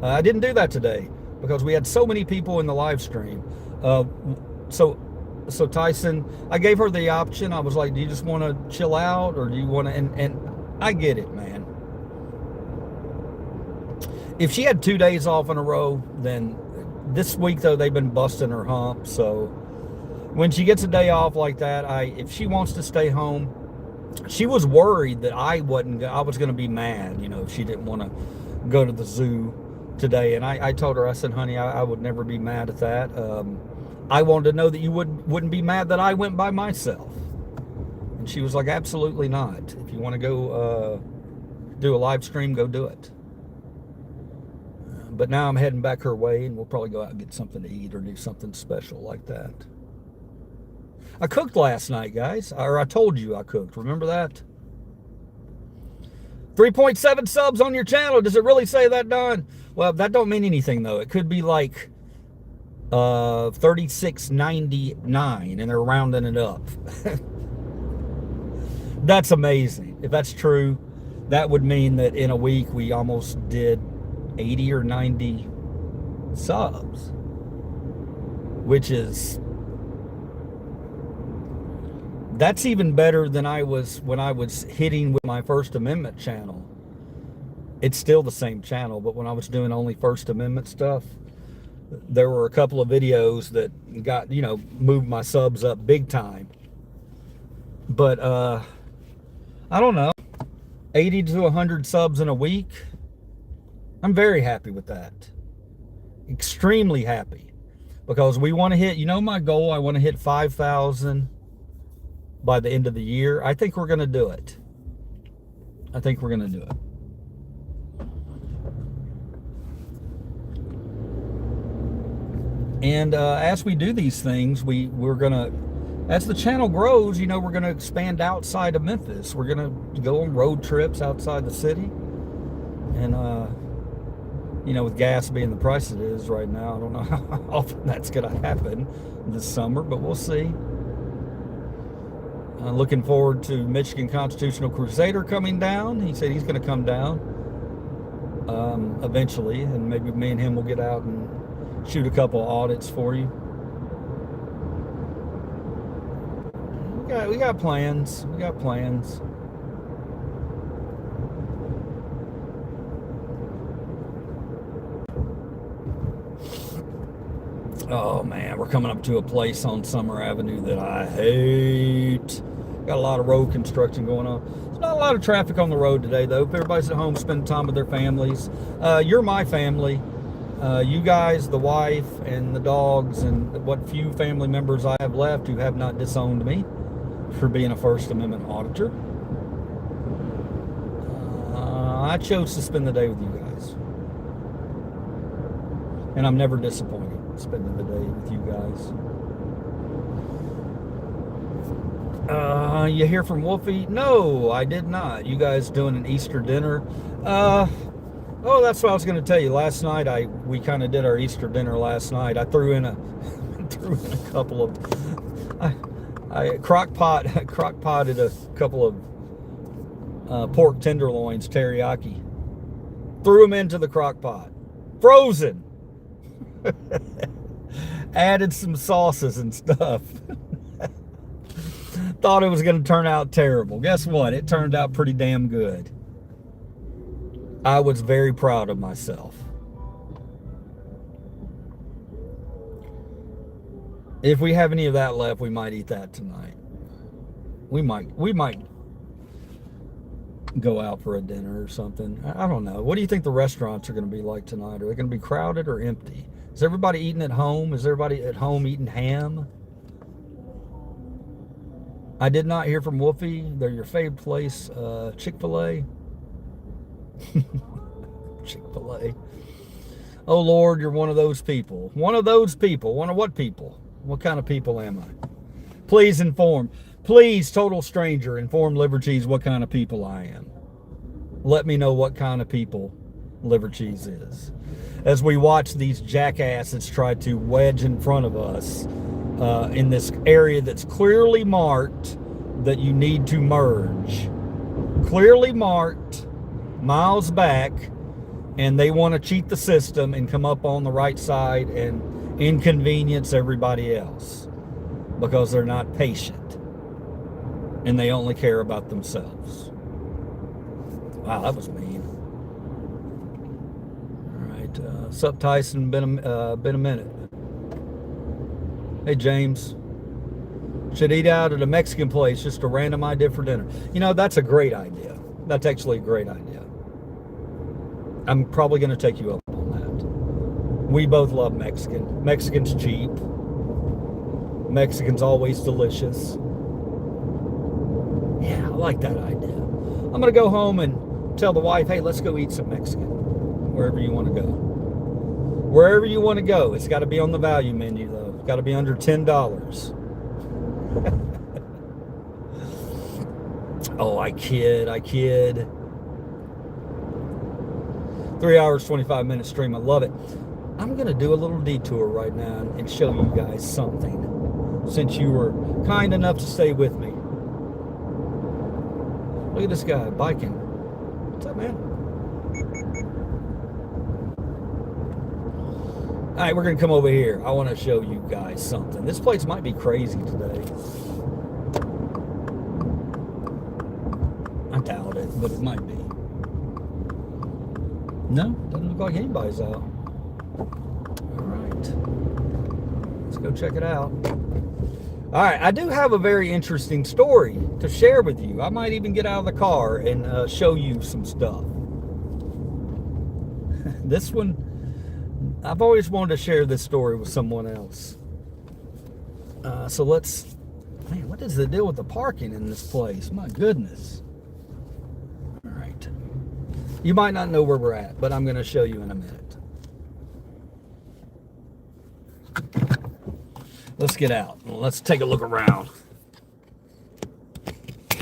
I didn't do that today because we had so many people in the live stream. So Tyson, I gave her the option. I was like, do you just want to chill out or do you want to, and I get it, man. if she had 2 days off in a row, then this week though they've been busting her hump. So when she gets a day off like that, if she wants to stay home, she was worried that I was going to be mad, you know, if she didn't want to go to the zoo today. And I told her, I said, honey, I would never be mad at that. I wanted to know that you wouldn't be mad that I went by myself. And she was like, absolutely not. If you want to go do a live stream, go do it. But now I'm heading back her way, and we'll probably go out and get something to eat or do something special like that. I cooked last night, guys. Or I told you I cooked. Remember that? 3.7 subs on your channel. Does it really say that, Don? Well, that don't mean anything, though. It could be like 36.99, and they're rounding it up. That's amazing. If that's true, that would mean that in a week we almost did 80 or 90 subs, which is, that's even better than when I was hitting with my First Amendment channel. It's still the same channel, but when I was doing only First Amendment stuff, there were a couple of videos that got, you know, moved my subs up big time. But I don't know, 80 to 100 subs in a week. I'm very happy with that. Extremely happy. Because we want to hit, you know my goal, I want to hit 5,000 by the end of the year. I think we're going to do it. I think we're going to do it. And as we do these things, we're going to, as the channel grows, you know, we're going to expand outside of Memphis. We're going to go on road trips outside the city. And, you know, with gas being the price it is right now, I don't know how often that's going to happen this summer, but we'll see. Looking forward to Michigan Constitutional Crusader coming down. He said he's going to come down eventually, and maybe me and him will get out and shoot a couple audits for you. We got plans. We got plans. Oh man, we're coming up to a place on Summer Avenue that I hate. Got a lot of road construction going on. There's not a lot of traffic on the road today, though. If everybody's at home spending time with their families. You're my family. You guys, the wife, and the dogs, and what few family members I have left who have not disowned me for being a First Amendment auditor. I chose to spend the day with you guys. And I'm never disappointed spending the day with you guys. You hear from Wolfie? No, I did not. You guys doing an Easter dinner? Oh, that's what I was going to tell you. Last night, we kind of did our Easter dinner last night. I threw in a couple of, I crock-potted a couple of pork tenderloins, teriyaki. Threw them into the crock pot. Frozen. Added some sauces and stuff. Thought it was going to turn out terrible. Guess what? It turned out pretty damn good. I was very proud of myself. If we have any of that left, we might eat that tonight. We might go out for a dinner or something. I don't know. What do you think the restaurants are going to be like tonight? Are they going to be crowded or empty? Is everybody eating at home? Is everybody at home eating ham? I did not hear from Wolfie. They're your favorite place, Chick-fil-A. Chick-fil-A. Oh, Lord, you're one of those people. One of those people. One of what people? What kind of people am I? Please inform. Please, total stranger, inform Liver Cheese what kind of people I am. Let me know what kind of people Liver Cheese is. As we watch these jackasses try to wedge in front of us in this area that's clearly marked that you need to merge. Clearly marked, miles back, and they want to cheat the system and come up on the right side and inconvenience everybody else because they're not patient and they only care about themselves. Wow, that was mean. Sup, Tyson? Been a minute. Hey, James. Should eat out at a Mexican place just a random idea for dinner. You know, that's a great idea. That's actually a great idea. I'm probably going to take you up on that. We both love Mexican. Mexican's cheap. Mexican's always delicious. Yeah, I like that idea. I'm going to go home and tell the wife, hey, let's go eat some Mexican. Wherever you want to go. Wherever you want to go. It's got to be on the value menu, though. It's got to be under $10. Oh, I kid. 3 hours, 25 minute stream. I love it. I'm going to do a little detour right now and show you guys something, since you were kind enough to stay with me. Look at this guy biking. What's up, man? All right, we're going to come over here. I want to show you guys something. This place might be crazy today. I doubt it, but it might be. No, doesn't look like anybody's out. All right. Let's go check it out. All right, I do have a very interesting story to share with you. I might even get out of the car and show you some stuff. This one, I've always wanted to share this story with someone else. So let's, man, what is the deal with the parking in this place? My goodness. All right. You might not know where we're at, but I'm going to show you in a minute. Let's get out. Let's take a look around.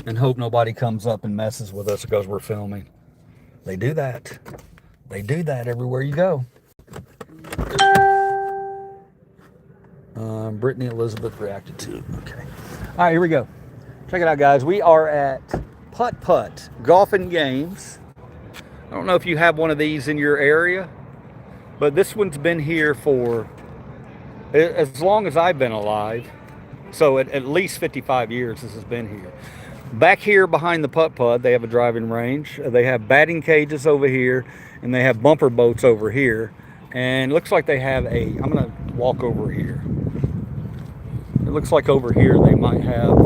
And hope nobody comes up and messes with us because we're filming. They do that. They do that everywhere you go. Brittany Elizabeth reacted to it. Okay. All right, here we go. Check it out, guys. We are at Putt-putt Golf and Games. I don't know if you have one of these in your area, but this one's been here for as long as I've been alive. So at least 55 years this has been here. Back here behind the putt-putt, they have a driving range. They have batting cages over here, and they have bumper boats over here. And it looks like they have I'm going to walk over here. It looks like over here they might have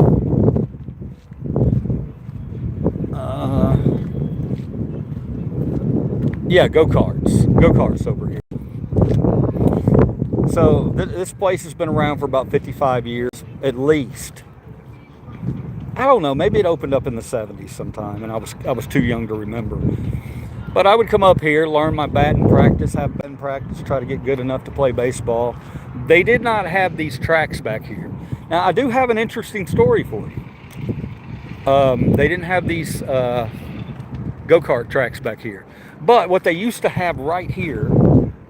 yeah, go-karts over here. So this place has been around for about 55 years at least. I don't know, maybe it opened up in the 70s sometime, and I was too young to remember. But I would come up here, learn my batting practice, have batting practice, try to get good enough to play baseball. They did not have these tracks back here. Now, I do have an interesting story for you. They didn't have these go-kart tracks back here. But what they used to have right here,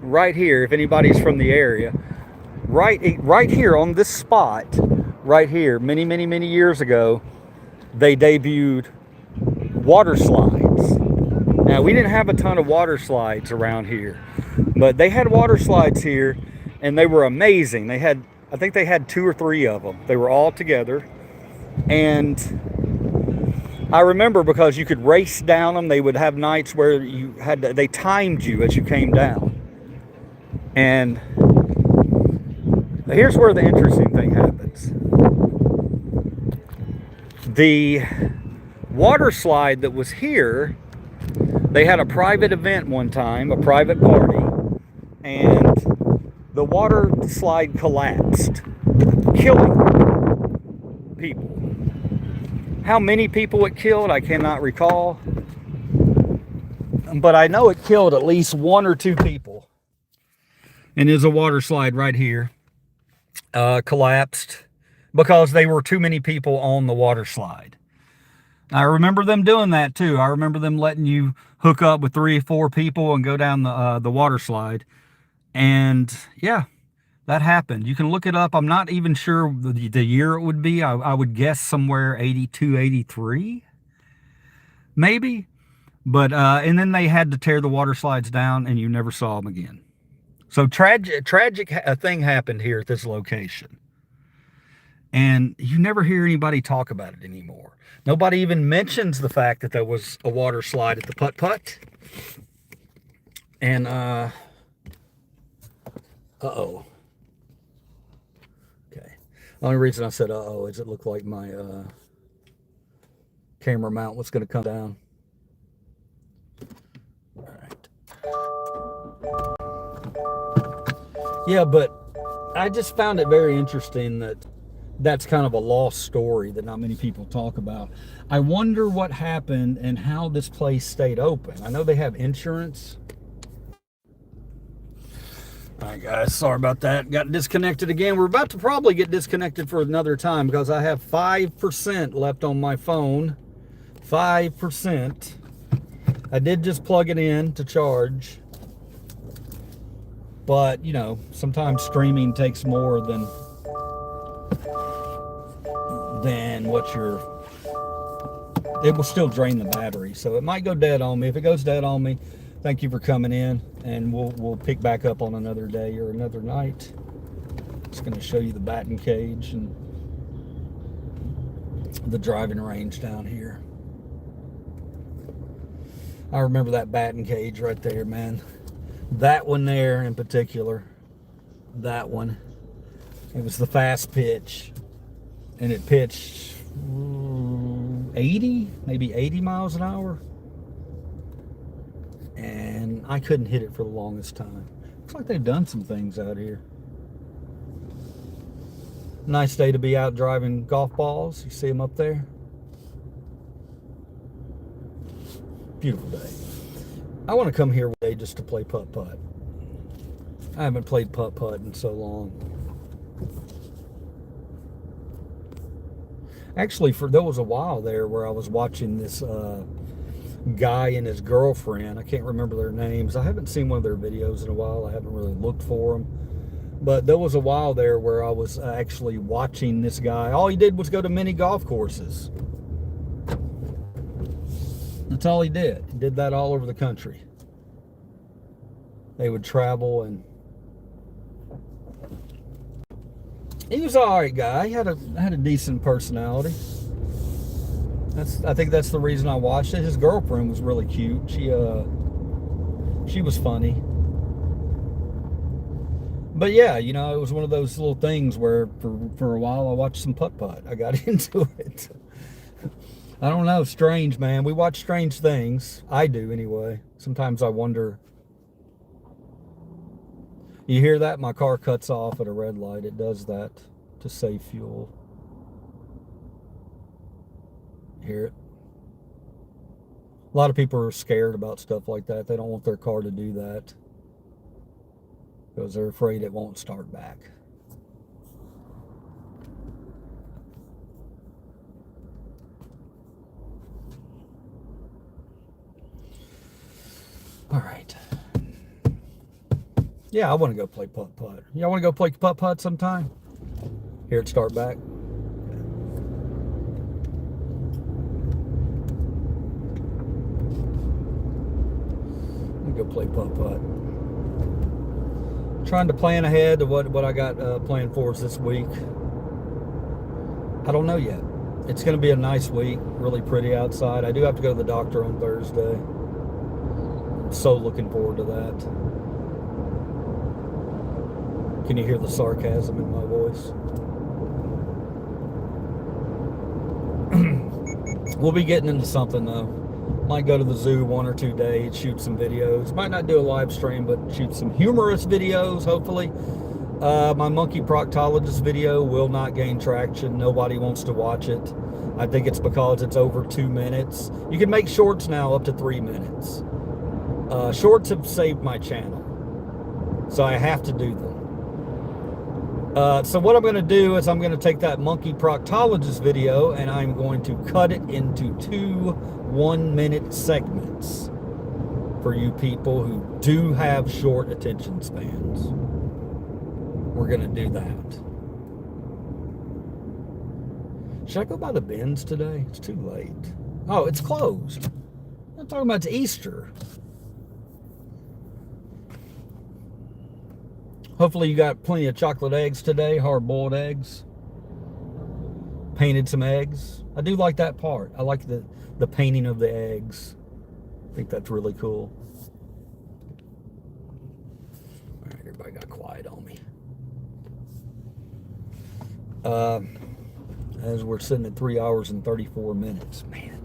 if anybody's from the area, right here on this spot, right here, many years ago, they debuted water slides. Now, we didn't have a ton of water slides around here, but they had water slides here, and they were amazing. I think they had 2 or 3 of them. They were all together, and I remember because you could race down them. They would have nights where they timed you as you came down. And here's where the interesting thing happens. The water slide that was here, they had a private event one time, a private party, and the water slide collapsed, killing people. How many people it killed, I cannot recall. But I know it killed at least 1 or 2 people. And there's a water slide right here. Collapsed because they were too many people on the water slide. I remember them doing that too. I remember them letting you hook up with 3 or 4 people and go down the water slide. And yeah, that happened. You can look it up. I'm not even sure the year it would be. I would guess somewhere 82, 83, maybe. But and then they had to tear the water slides down, and you never saw them again. So tragic thing happened here at this location. And you never hear anybody talk about it anymore. Nobody even mentions the fact that there was a water slide at the Putt-putt. And Uh-oh. Okay. The only reason I said uh-oh is it looked like my camera mount was going to come down. All right. Yeah, but I just found it very interesting that that's kind of a lost story that not many people talk about. I wonder what happened and how this place stayed open. I know they have insurance. All right, guys, sorry about that. Got disconnected again. We're about to probably get disconnected for another time because I have 5% left on my phone. 5%. I did just plug it in to charge. But, you know, sometimes streaming takes more than what you're... It will still drain the battery. So it might go dead on me. If it goes dead on me, thank you for coming in. And we'll pick back up on another day or another night. Just going to show you the batting cage and the driving range down here. I remember that batting cage right there, man. That one there in particular, that one, it was the fast pitch, and it pitched 80, maybe 80 miles an hour, and I couldn't hit it for the longest time. Looks like they've done some things out here. Nice day to be out driving golf balls. You see them up there? Beautiful day. I want to come here one day just to play putt-putt. I haven't played putt-putt in so long. Actually, there was a while there where I was watching this guy and his girlfriend. I can't remember their names. I haven't seen one of their videos in a while. I haven't really looked for them. But there was a while there where I was actually watching this guy. All he did was go to mini golf courses. That's all he did. He did that all over the country. They would travel, and he was an alright guy. He had a decent personality. I think that's the reason I watched it. His girlfriend was really cute. She was funny. But yeah, you know, it was one of those little things where for a while I watched some putt-putt. I got into it. I don't know, strange, man. We watch strange things. I do, anyway. Sometimes I wonder. You hear that? My car cuts off at a red light. It does that to save fuel. Hear it? A lot of people are scared about stuff like that. They don't want their car to do that because they're afraid it won't start back. All right. Yeah, I want to go play putt-putt. Y'all want to go play putt-putt sometime? Hear it start back. Let me go play putt-putt. Trying to plan ahead to what I got planned for us this week. I don't know yet. It's going to be a nice week. Really pretty outside. I do have to go to the doctor on Thursday. I'm so looking forward to that. Can you hear the sarcasm in my voice? We'll be getting into something though. Might go to the zoo 1 or 2 days, shoot some videos. Might not do a live stream, but shoot some humorous videos, hopefully. My monkey proctologist video will not gain traction. Nobody wants to watch it. I think it's because it's over 2 minutes. You can make shorts now up to 3 minutes. Shorts have saved my channel, so I have to do them. So what I'm going to do is I'm going to take that monkey proctologist video and I'm going to cut it into 2 1-minute segments for you people who do have short attention spans. We're going to do that. Should I go by the bins today? It's too late. Oh, it's closed. I'm talking about it's Easter. Hopefully you got plenty of chocolate eggs today, hard-boiled eggs. Painted some eggs. I do like that part. I like the painting of the eggs. I think that's really cool. All right, everybody. Everybody got quiet on me. As we're sitting at 3 hours and 34 minutes. Man.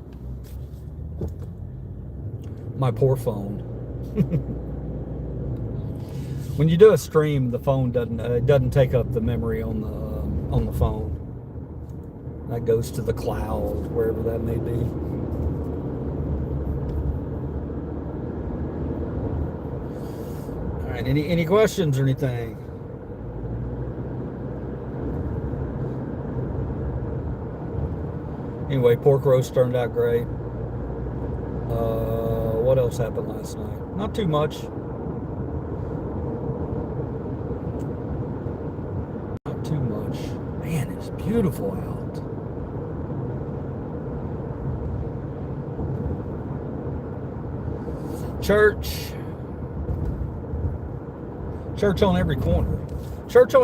My poor phone. When you do a stream, the phone doesn't take up the memory on the phone. That goes to the cloud, wherever that may be. All right, any questions or anything? Anyway, pork roast turned out great. What else happened last night? Not too much. Not too much. Man, it's beautiful out. Church on every corner. Church on